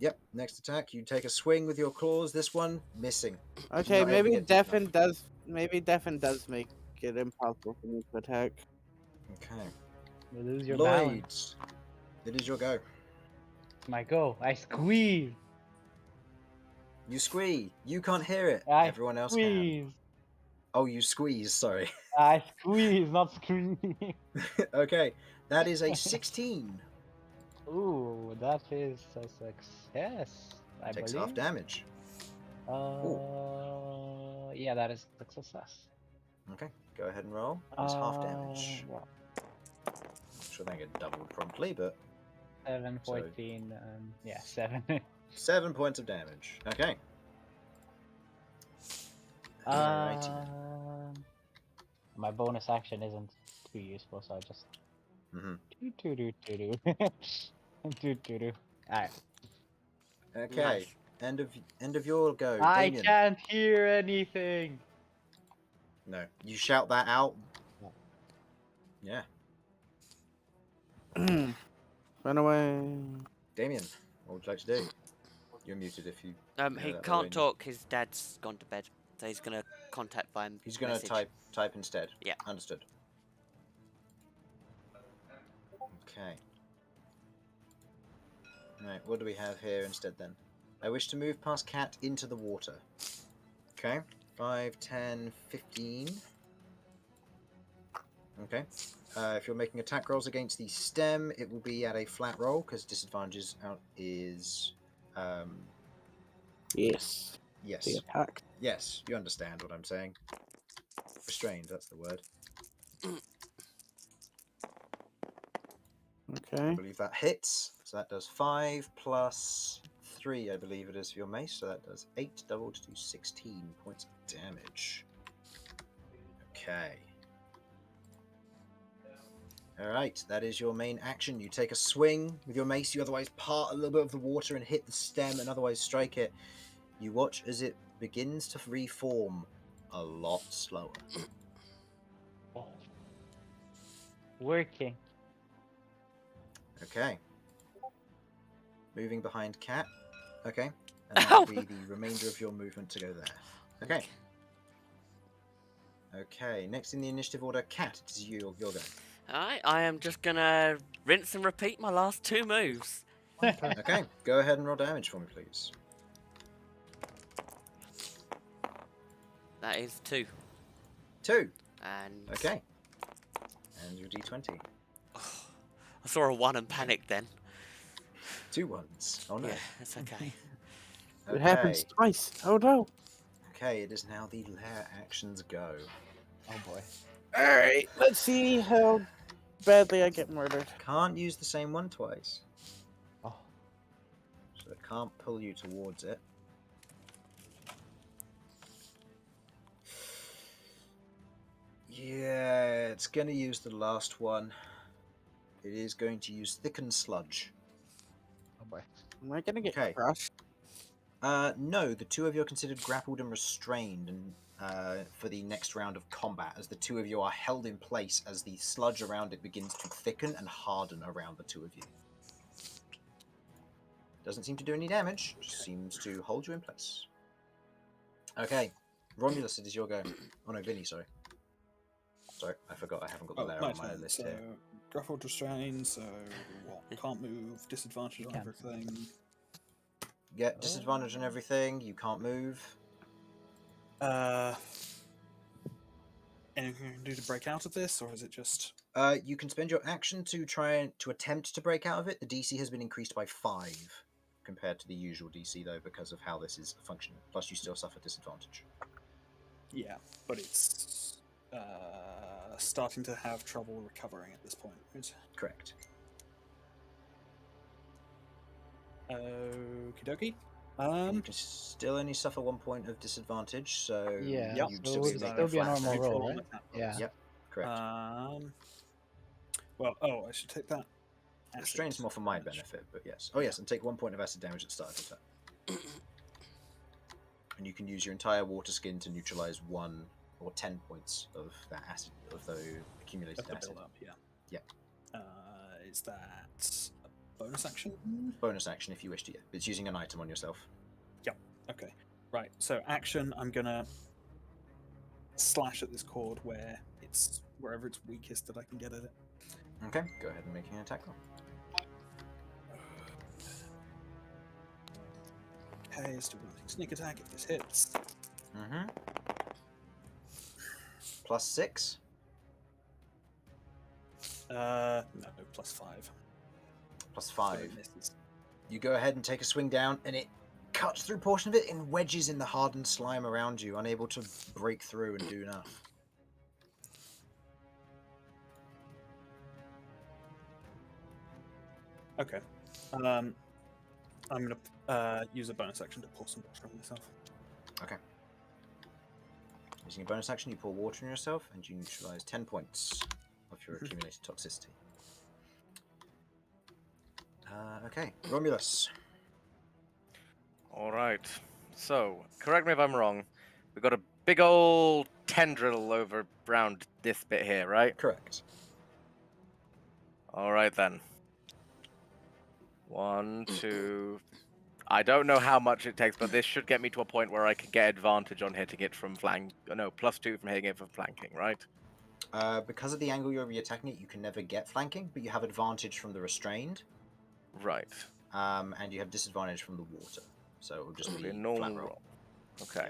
Yep. Next attack, you take a swing with your claws. This one missing. Okay, Not able to maybe get deep deafen enough. does. Maybe deafen does make it impossible for me to attack. Okay. You lose your Lloyd, balance. it is your go. My go. I squeeze. You squeeze. You can't hear it. I Everyone else can. squeeze. Oh, you squeeze. Sorry. I squeeze, not scream. Okay. That is a 16. Ooh, that is a success. I Takes believe. half damage. Yeah, that is a success. Okay. Go ahead and roll. It's half damage. Yeah. I'm sure they get doubled promptly, but 7, So- 14, yeah, 7. 7 points of damage. Okay. Alrighty. My bonus action isn't too useful, so I just Mm-hmm. do. Alright. Okay. Nice. End of your go. I Damien. can't hear anything. No. You shout that out. Yeah. Yeah. Run away. Damien, what would you like to do? You're muted if you. He Yeah, that way. can't talk. His dad's gone to bed, so he's gonna contact by He's gonna message. type instead. Yeah. Understood. Okay. Right, what do we have here instead then? I wish to move past Cat into the water. Okay. 5, 10, 15. Okay. If you're making attack rolls against the stem, it will be at a flat roll because disadvantage out is Yes. yes. The attack. Yes, you understand what I'm saying. Restrained, that's the word. I Okay. believe that hits. So that does 5 plus 3, I believe it is for your mace. So that does 8 doubled to 16 points of damage. Okay. Alright, that is your main action. You take a swing with your mace, you otherwise part a little bit of the water and hit the stem and otherwise strike it. You watch as it begins to reform a lot slower. Working. Okay. Moving behind Cat. Okay. And that will be the remainder of your movement to go there. Okay. Okay, next in the initiative order, Cat, it is you, your go. Alright, I am just gonna rinse and repeat my last 2 moves. Okay, go ahead and roll damage for me, please. That is 2. 2. And Okay. And your d20. I saw a 1 and panicked then. 2 ones. Oh no. Yeah, that's okay. It happens Okay. twice. Oh no. Okay, it is now the lair actions go. Oh boy. Alright, let's see how badly I get murdered. Can't use the same one twice. Oh. So it can't pull you towards it. Yeah, it's going to use the last one. It is going to use Thicken Sludge. Oh boy. Am I gonna get Okay. crushed? No, the 2 of you are considered grappled and restrained and for the next round of combat, as the 2 of you are held in place as the sludge around it begins to thicken and harden around the 2 of you. Doesn't seem to do any damage, just seems to hold you in place. Okay, Romulus, it is your go. Oh no, Vinny, sorry. Sorry, I forgot I haven't got the layer on my turn. list So, here. grappled restrained, so what? Can't move, disadvantage on can't. everything. Get disadvantage on everything, you can't move. Anything you can do to break out of this, or is it just... You can spend your action to try to attempt to break out of it. The DC has been increased by 5 compared to the usual DC, though, because of how this is functioning. Plus, you still suffer disadvantage. Yeah, but it's starting to have trouble recovering at this point. Right? Correct. Okie dokie. You can still only suffer 1 point of disadvantage, so Yeah, you'd so still it be would making still a be a flat normal attack. roll, right? Yeah. Yep, correct. Well, I should take that. Restrain's more for my benefit, but yes. Oh yes, and take 1 point of acid damage at the start of the attack. And you can use your entire water skin to neutralize 1 or 10 points of that acid, of the accumulated Of the acid. build-up, yeah. Yep. Is that a bonus action? Bonus action if you wish to, yeah. It's using an item on yourself. Okay. Right, so action, I'm gonna slash at this cord wherever it's weakest that I can get at it. Okay, go ahead and make an attack roll. Okay, still running sneak attack if this hits. Mm-hmm. Plus 6. No, +5. Plus So 5. it misses. You go ahead and take a swing down, and it cuts through a portion of it and wedges in the hardened slime around you, unable to break through and do enough. Okay. I'm gonna use a bonus action to pull some water on myself. Okay. Using a bonus action, you pour water on yourself, and you neutralize 10 points of your accumulated toxicity. Okay, Romulus. Alright. So, correct me if I'm wrong. We've got a big old tendril over around this bit here, right? Correct. Alright then. 1, 2... I don't know how much it takes, but this should get me to a point where I can get advantage on hitting it from flank. No, +2 from hitting it from flanking, right? Because of the angle you'll be attacking it, you can never get flanking, but you have advantage from the restrained. Right. And you have disadvantage from the water. So it will just be A flat normal roll. roll. Okay.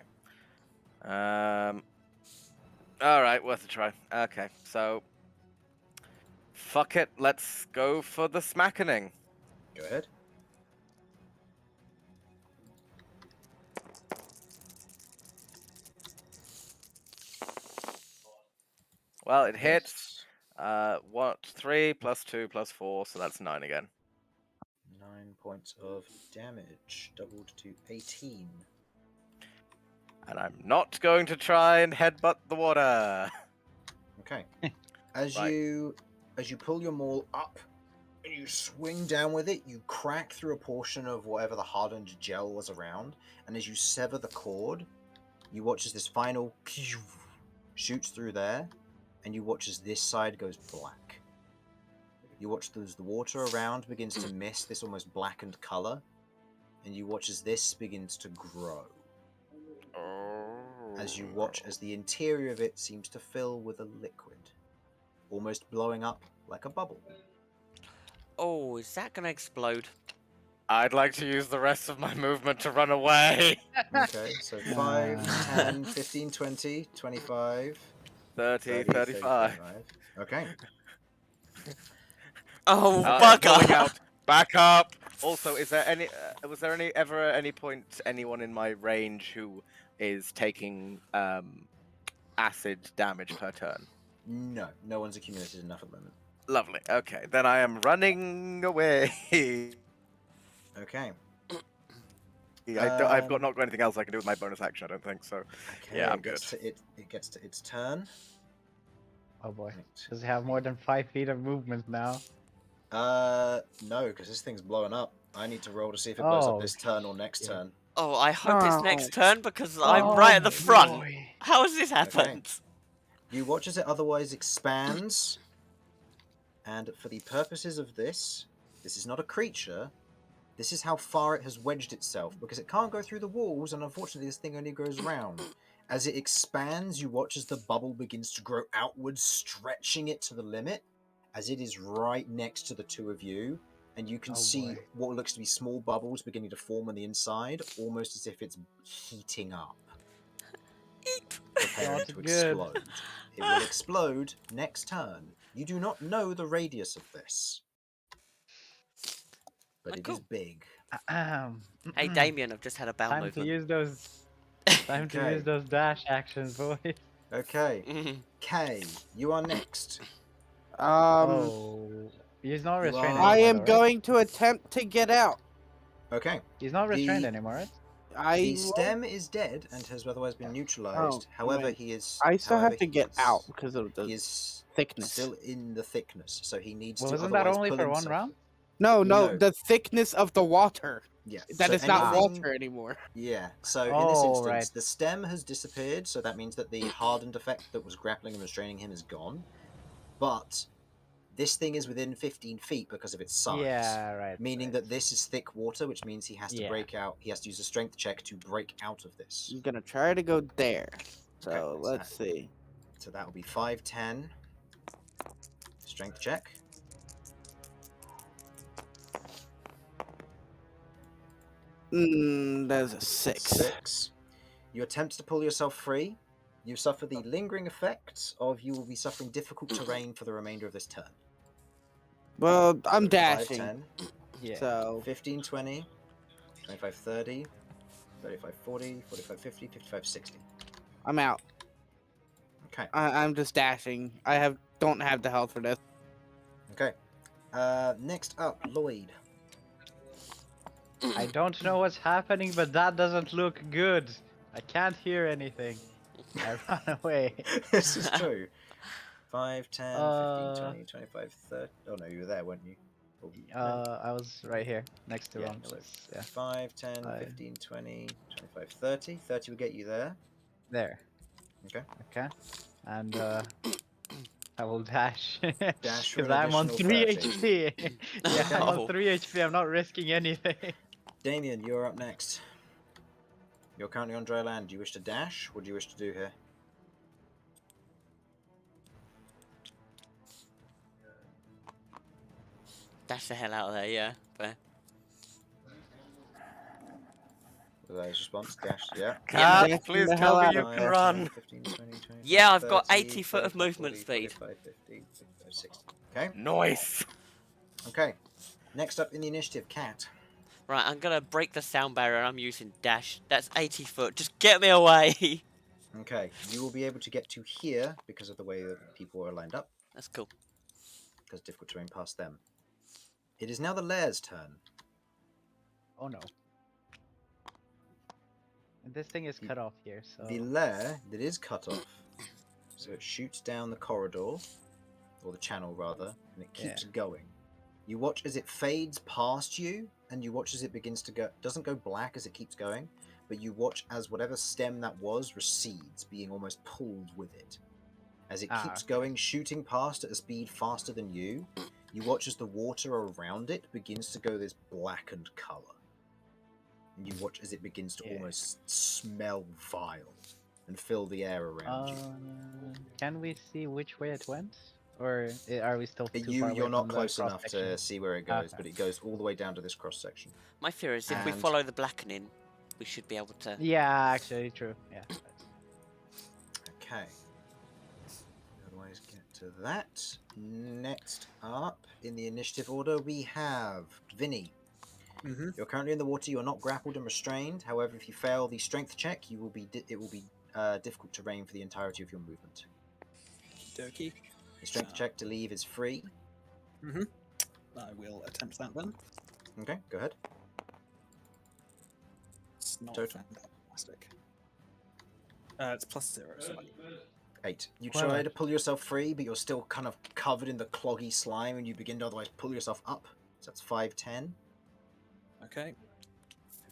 Alright, worth a try. Okay, so... Fuck it, let's go for the smackening. Go ahead. Well, it hits. 3 + 2 + 4, so that's 9 again. 9 points of damage, doubled to 18. And I'm not going to try and headbutt the water. Okay. As Right. you pull your maul up and you swing down with it, you crack through a portion of whatever the hardened gel was around, and as you sever the cord, you watch as this final pew shoots through there, and you watch as this side goes black. You watch as the water around begins to mist this almost blackened color, and you watch as this begins to grow. As you watch as the interior of it seems to fill with a liquid, almost blowing up like a bubble. Oh, is that gonna explode? I'd like to use the rest of my movement to run away. Okay, so 5, 10, 15, 20, 25, 30, 30, 35. 35. Okay. Oh, Pulling bugger! out Back up. Also, is there any? Was there ever at any point anyone in my range who is taking acid damage per turn? No, no one's accumulated enough at the moment. Lovely. Okay, then I am running away. Okay. I've not got anything else I can do with my bonus action. I don't think so. Okay, Yeah, I'm it gets good. It gets to its turn. Oh boy. Right. Does it have more than 5 feet of movement now? No, because this thing's blowing up. I need to roll to see if it blows up Oh, this turn or next shit. turn. Oh, I hope it's next Oh. turn because I'm right at the front. boy. How has this happened? You watch as it otherwise expands, and for the purposes of this is not a creature. This is how far it has wedged itself, because it can't go through the walls, and unfortunately this thing only goes round. As it expands, you watch as the bubble begins to grow outwards, stretching it to the limit, as it is right next to the two of you, and you can see boy. what looks to be small bubbles beginning to form on the inside, almost as if it's heating up, preparing Not to good. explode. It will explode next turn. You do not know the radius of this, but it is Cool. big. Hey, Damien, I've just had a bowel Time to movement. use those. Time to Okay. use those dash actions, boys. Okay, Kay, you are next. Oh, he's not You restrained are- I anymore. am though, right? going to attempt to get out. Okay, He's not restrained the- anymore, right? the stem is dead and has otherwise been neutralized. Oh, However, man. he is. I still however, have to he get is- out because of He the is thickness. still in the thickness, so he needs Well, to. isn't that otherwise only pull for one himself- round? No, No. the thickness of the water. Yeah, That so it's not anything- water anymore. Yeah, so in this Oh, instance, right. the stem has disappeared, so that means that the hardened effect that was grappling and restraining him is gone. But this thing is within 15 feet because of its size. Yeah, right. Meaning right. that this is thick water, which means he has to Yeah. break out. He has to use a strength check to break out of this. I'm gonna try to go there. So Okay, let's see. So that will be 5, 10. Strength check. There's a 6. You attempt to pull yourself free. You suffer the lingering effects of you will be suffering difficult terrain for the remainder of this turn. Well, I'm So 5, dashing. 10, Yeah. So 15, 20, 25, 30, 35, 40, 45, 50, 55, 60. I'm out. Okay. I'm just dashing. Don't have the health for this. Okay. Next up, Lloyd. I don't know what's happening, but that doesn't look good. I can't hear anything. I run away. This is true. 5, 10, 15, Uh, 20, 25, 30. Oh no, you were there, weren't you? Oh, no. I was right here, next to Yeah, Romulus. Yeah, 5, 10, Five. 15, 20, 25, 30. 30 will get you there. there. Okay. Okay. And I will dash. Dash for Because an I'm on additional 3 30. HP. Yeah, I'm No. on 3 HP. I'm not risking anything. Damien, you're up next. You're currently on dry land. Do you wish to dash? What do you wish to do here? Dash the hell out of there, yeah. Fair. Was that his response? Dash, yeah. Cat, dashing please the tell hell me out you of can 5, run. 10, 15, 20, 25, Yeah, I've got 30, 80 foot of 35, movement 40, speed. 45, 50, 55, 60. Okay. Nice. Okay. Next up in the initiative, Cat. Right, I'm gonna break the sound barrier. I'm using dash. That's 80 foot. Just get me away. Okay. You will be able to get to here because of the way that people are lined up, That's cool. because it's difficult terrain past them. It is now the Lair's turn. Oh no. And this thing is cut off here, so. The lair that is cut off, so it shoots down the corridor, or the channel rather, and it keeps going. You watch as it fades past you, and you watch as it begins to go. Doesn't go black as it keeps going, but you watch as whatever stem that was recedes, being almost pulled with it. As it keeps going, shooting past at a speed faster than you, you watch as the water around it begins to go this blackened color. And you watch as it begins to almost smell vile and fill the air around you. Can we see which way it went? Or are we still too far away You're not from the close enough to cross-section? see where it goes, Okay. but it goes all the way down to this cross section. My fear is if we And- follow the blackening, we should be able to. Yeah, actually, true. Yeah. Okay. Otherwise, get to that. Next up in the initiative order, we have Vinny. Mm-hmm. You're currently in the water. You are not grappled and restrained. However, if you fail the strength check, you will be it will be difficult terrain for the entirety of your movement. Dokie. The strength check to leave is free. Mm-hmm. I will attempt that then. Okay, go ahead. It's not Total? fantastic. It's +0, so 8. You Well, try to pull yourself free, but you're still kind of covered in the cloggy slime, and you begin to otherwise pull yourself up. So that's 5, 10, okay.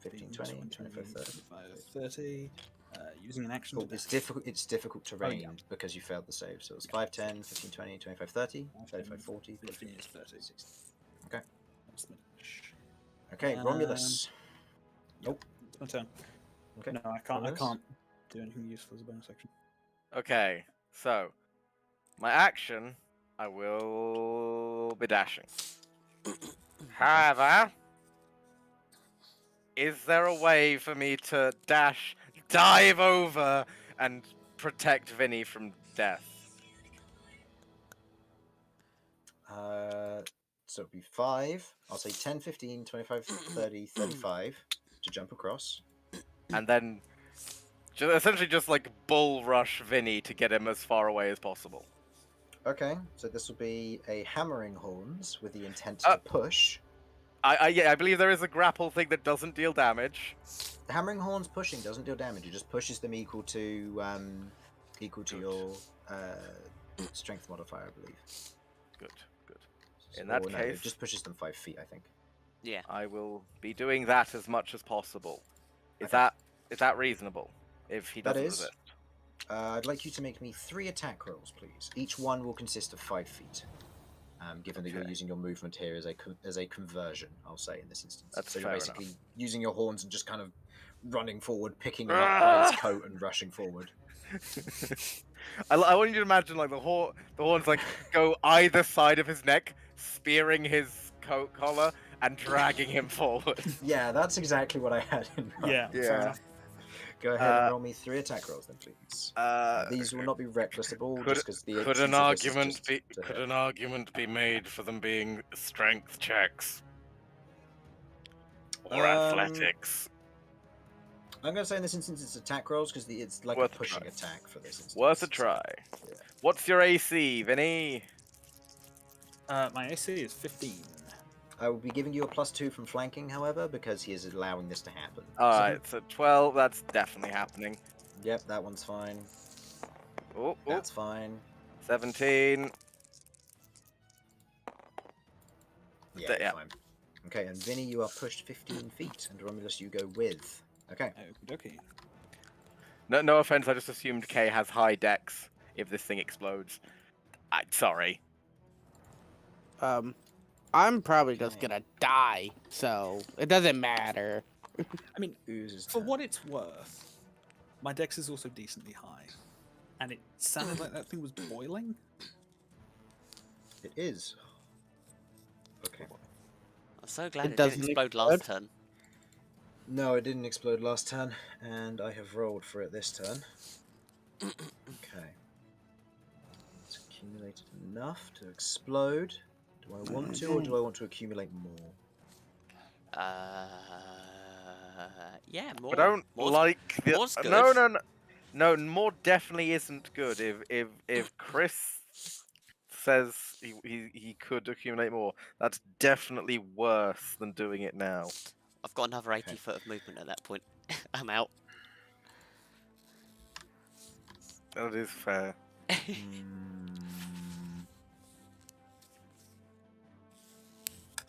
15, 20, 25, 30. 25, 30. Using an action. Oh, to it's dash. difficult. It's difficult terrain yeah. because you failed the save. So it's 5, 10, 15, 20, 25, 30, 35, 40, 15 50, is 30. 60. Okay. That's my dash. Okay, Romulus. Nope. It's my turn. Okay. No, I can't. Romulus? I can't do anything useful as a bonus action. Okay, so my action, I will be dashing. However, is there a way for me to dash, dive over, and protect Vinny from death? So it'd be 5. I'll say 10, 15, 25, 30, 35 to jump across. And then essentially just like bull rush Vinny to get him as far away as possible. Okay, so this will be a hammering horns with the intent Uh, to push. I believe there is a grapple thing that doesn't deal damage. The hammering horns pushing doesn't deal damage. It just pushes them equal to your strength modifier, I believe. Good, good. In that No, case, it just pushes them 5 feet, I think. Yeah. I will be doing that as much as possible. Is Okay. that reasonable? If he That doesn't is. resist. I'd like you to make me 3 attack rolls, please. Each one will consist of 5 feet. Given that you're Okay. using your movement here as a conversion, I'll say in this instance. That's so you're fair basically enough. using your horns and just kind of running forward, picking him up by his coat and rushing forward. I want you to imagine like the horns like go either side of his neck, spearing his coat collar and dragging him forward. Yeah, that's exactly what I had in mind. Yeah. Fair enough. Go ahead and roll me 3 attack rolls then, please. These will not be recklessable, Could, just because the could essence an of this is argument just be to could hit. an argument be made for them being strength checks or athletics? I'm going to say in this instance it's attack rolls because it's like Worth a a pushing try. attack for this instance. Worth a try. Yeah. What's your AC, Vinny? My AC is 15. I will be giving you a +2 from flanking, however, because he is allowing this to happen. Alright, so 12, that's definitely happening. Yep, that one's fine. Oh, That's fine. 17. Yeah, Yeah. fine. Okay, and Vinny, you are pushed 15 feet, and Romulus, you go with. Okay. Okie No offense, I just assumed K has high dex if this thing explodes. Sorry. I'm probably just Okay. gonna die, so it doesn't matter. I mean, Ooze's for turn. what it's worth, my dex is also decently high. And it sounded like that thing was boiling. It is. Okay. I'm so glad It it, didn't doesn't explode last explode? turn. No, it didn't explode last turn, and I have rolled for it this turn. Okay. It's accumulated enough to explode. Do I want to, or do I want to accumulate more? Yeah, more. I don't more's- like the more's no, good. more definitely isn't good. If Chris says he could accumulate more, that's definitely worse than doing it now. I've got another 80 Okay. foot of movement at that point. I'm out. That is fair.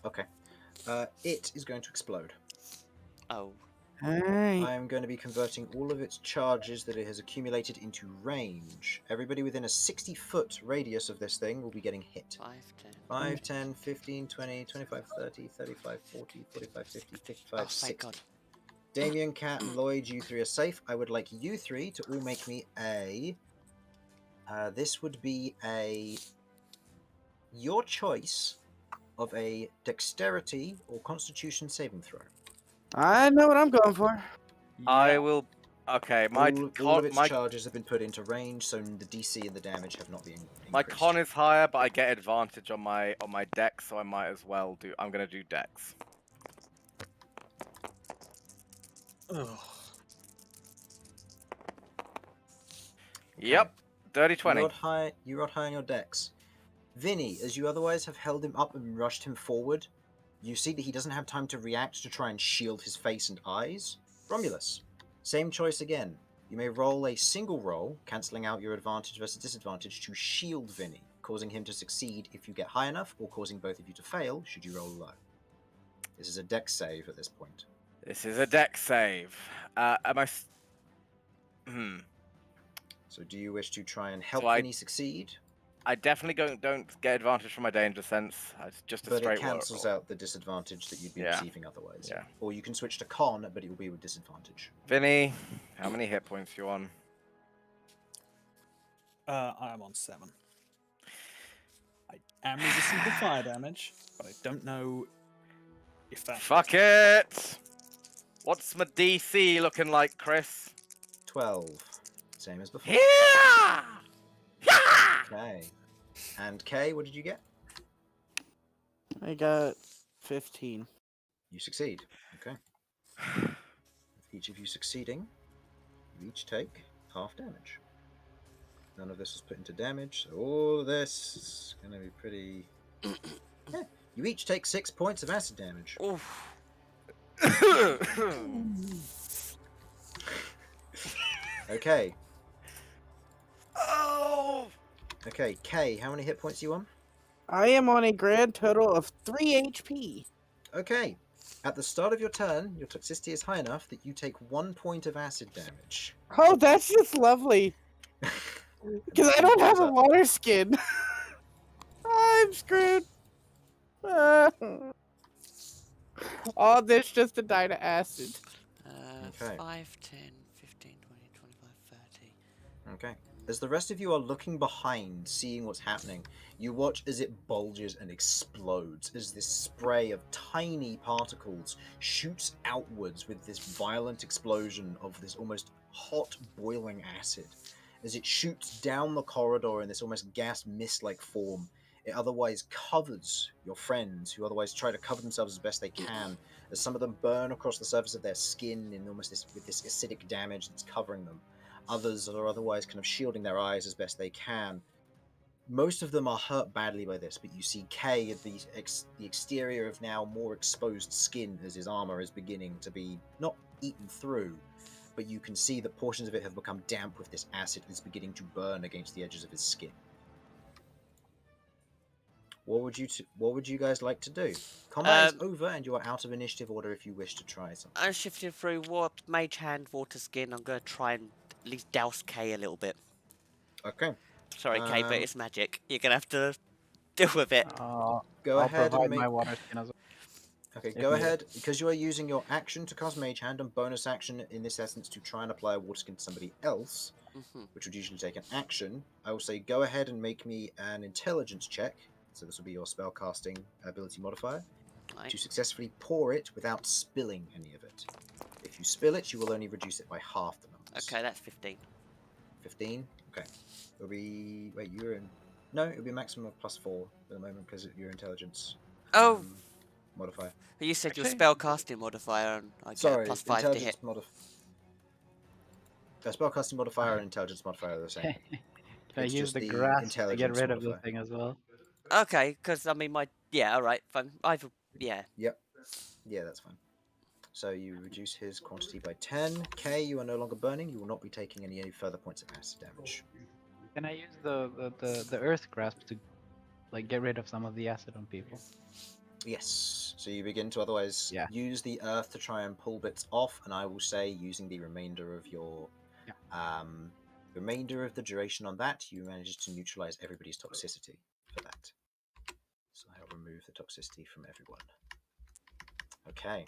Okay. It is going to explode. Oh. Alright. I am going to be converting all of its charges that it has accumulated into range. Everybody within a 60-foot radius of this thing will be getting hit. 5, 10. 5, 10, 15, 20, 25, 30, 35, 40, 45, 50, 55, Oh, thank 60. God. Damien, Cat, and Lloyd, you three are safe. I would like you three to all make me a... this would be a... your choice of a dexterity or constitution saving throw. I know what I'm going for. I will Okay, all of its charges have been put into range, so the DC and the damage have not been increased. my con is higher, but I get advantage on my dex, so I might as well do. I'm gonna do dex. Ugh. Yep, dirty 20. You rod high on your dex. Vinny, as you otherwise have held him up and rushed him forward, you see that he doesn't have time to react to try and shield his face and eyes. Romulus, same choice again. You may roll a single roll, cancelling out your advantage versus disadvantage to shield Vinny, causing him to succeed if you get high enough, or causing both of you to fail should you roll low. This is a dex save at this point. This is a dex save. Am I? So do you wish to try and help So Vinny succeed? I definitely don't get advantage from my danger sense. It's just a But straight it cancels roll. out the disadvantage that you'd be Yeah. receiving otherwise. Yeah. Or you can switch to con, but it will be with disadvantage. Vinny, how many hit points you on? I am on 7. I am resistant to fire damage, but I don't know if that. Fuck it! What's my DC looking like, Chris? 12. Same as before. Yeah! Okay. And Kay, what did you get? I got 15. You succeed. Okay. With each of you succeeding, you each take half damage. None of this was put into damage, so all of this is going to be pretty... Yeah. You each take 6 points of acid damage. Oof. Okay. Oh! Okay, Kay, how many hit points are you on? I am on a grand total of 3 HP. Okay. At the start of your turn, your toxicity is high enough that you take 1 point of acid damage. Oh, that's just lovely. Because I don't have a water skin. I'm screwed. All this just to die to acid. Okay. 5, 10, 15, 20, 25, 30. Okay. As the rest of you are looking behind, seeing what's happening, you watch as it bulges and explodes, as this spray of tiny particles shoots outwards with this violent explosion of this almost hot, boiling acid. As it shoots down the corridor in this almost gas mist-like form, it otherwise covers your friends, who otherwise try to cover themselves as best they can, as some of them burn across the surface of their skin in almost with this acidic damage that's covering them. Others are otherwise kind of shielding their eyes as best they can. Most of them are hurt badly by this, but you see Kay at the exterior of now more exposed skin as his armor is beginning to be not eaten through, but you can see that portions of it have become damp with this acid and is beginning to burn against the edges of his skin. What would you guys like to do? Combat is over, and you are out of initiative order if you wish to try something. I'm shifting through Mage Hand, Water Skin. I'm going to try and at least douse Kay a little bit. Okay. Sorry, Kay, but it's magic. You're going to have to deal with it. Go I'll ahead provide and make... my water skin as well. Okay, if go needed. ahead, because you are using your action to cast Mage Hand and bonus action in this essence to try and apply a water skin to somebody else, which would usually take an action. I will say go ahead and make me an intelligence check, so this will be your spellcasting ability modifier, to successfully pour it without spilling any of it. If you spill it, you will only reduce it by half the numbers. Okay, that's 15. 15? Okay. It'll be... Wait, you're in... No, it'll be a maximum of +4 at the moment because of your intelligence modifier. You said your Okay. spellcasting modifier, and I get a +5 to hit. Spellcasting modifier and intelligence modifier are the same. Can I It's use just the the grass to get intelligence rid of the modifier. thing as well? Okay, because I mean, alright, fine. Yeah. Yep. Yeah, that's fine. So you reduce his quantity by 10. K, you are no longer burning. You will not be taking any further points of acid damage. Can I use the earth grasp to like get rid of some of the acid on people? Yes. So you begin to otherwise use the earth to try and pull bits off, and I will say using the remainder of your remainder of the duration on that, you manage to neutralize everybody's toxicity for that. So I'll remove the toxicity from everyone. Okay.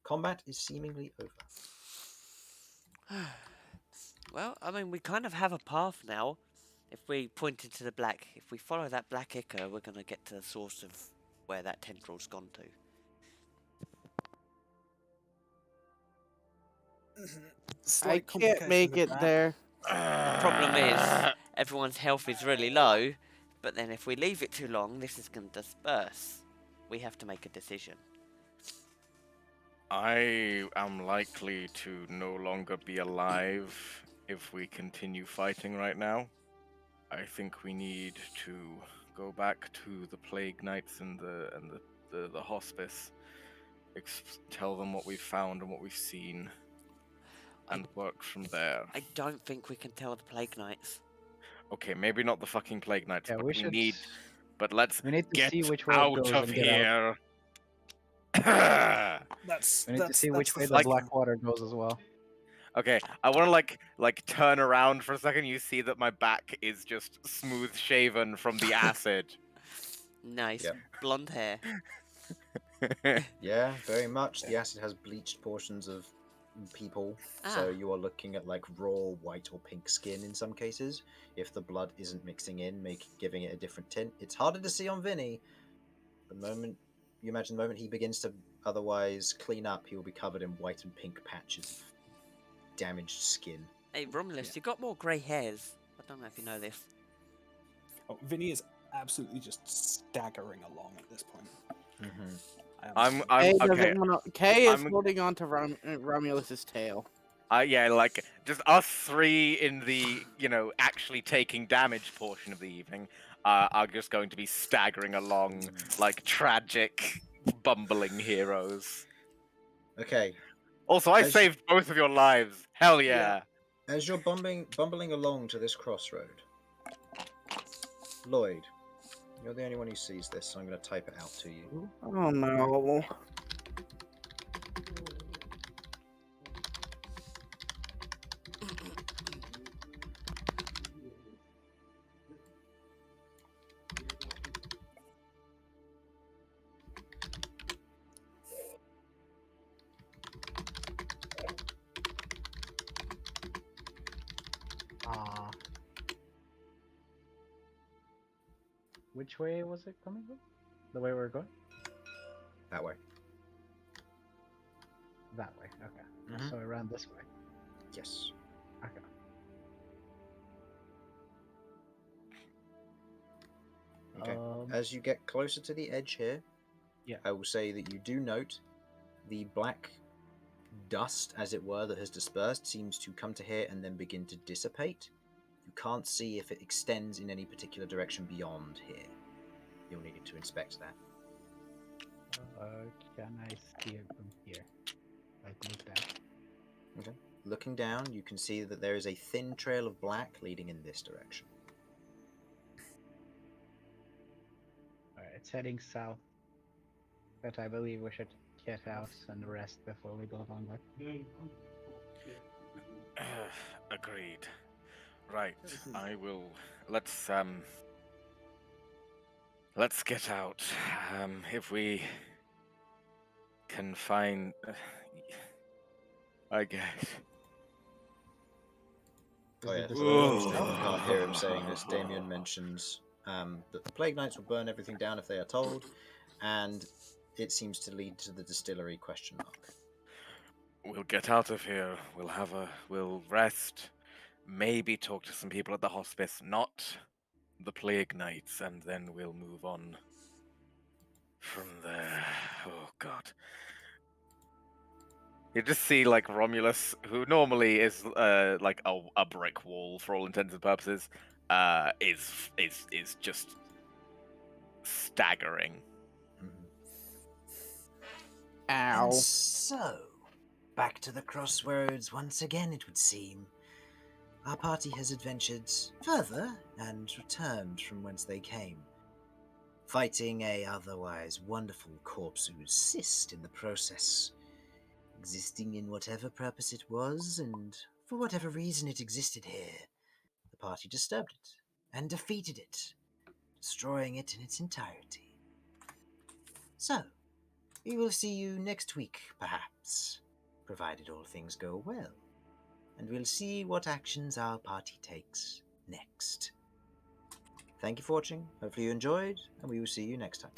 Combat is seemingly over. Well, I mean, we kind of have a path now. If we point into the black, if we follow that black ichor, we're going to get to the source of where that tendril's gone to. Slight can't make complication it with that. there. Problem is, everyone's health is really low, but then if we leave it too long, this is going to disperse. We have to make a decision. I am likely to no longer be alive if we continue fighting right now. I think we need to go back to the Plague Knights and the hospice. Tell them what we've found and what we've seen, and work from there. I don't think we can tell the Plague Knights. Okay, maybe not the fucking Plague Knights, Yeah, but we we should. need. But let's We need to get see which way it out goes of and get out. here. That's We need to see which the way the first black one. water goes as well. Okay, I want to like turn around for a second. You see that my back is just smooth shaven from the acid. Nice Yep. blonde hair. Yeah, very much. The acid has bleached portions of people, so Ah. you are looking at like raw white or pink skin in some cases. If the blood isn't mixing in, giving it a different tint. It's harder to see on Vinny. The moment he begins to otherwise clean up, he will be covered in white and pink patches of damaged skin. Hey, Romulus, you got more grey hairs. I don't know if you know this. Oh, Vinny is absolutely just staggering along at this point. Mm-hmm. I'm Kay okay. doesn't wanna. Kay is I'm- holding on to Romulus's tail. Yeah, like just us three in the actually taking damage portion of the evening are just going to be staggering along like tragic, bumbling heroes. Okay. Also, I As- saved both of your lives. Hell yeah! As you're bumbling along to this crossroad, Lloyd, you're the only one who sees this, so I'm going to type it out to you. Oh no. Which way was it coming from? The way we're going? That way. That way, okay. Mhm. So I ran this way. Yes. Okay. Okay. As you get closer to the edge here, Yeah. I will say that you do note the black dust, as it were, that has dispersed seems to come to here and then begin to dissipate. You can't see if it extends in any particular direction beyond here. You'll need to inspect that. Can I see it from here? Like look down. Okay. Looking down, you can see that there is a thin trail of black leading in this direction. Alright, it's heading south. But I believe we should get out and rest before we go longer. Agreed. Right, I will. Let's get out. If we can find, I guess. Oh yeah, Is it for the those same who road? can't hear him saying this, Damien mentions that the Plague Knights will burn everything down if they are told, and it seems to lead to the distillery ? We'll get out of here. We'll rest. Maybe talk to some people at the hospice, not the Plague Knights, and then we'll move on from there. Oh God. You just see like Romulus, who normally is like a brick wall for all intents and purposes, is just staggering. Ow. And so, back to the crossroads once again, it would seem. Our party has adventured further and returned from whence they came, fighting a otherwise wonderful corpse who assist in the process, existing in whatever purpose it was, and for whatever reason it existed here. The party disturbed it and defeated it, destroying it in its entirety. So, we will see you next week, perhaps, provided all things go well, and we'll see what actions our party takes next. Thank you for watching, hopefully you enjoyed, and we will see you next time.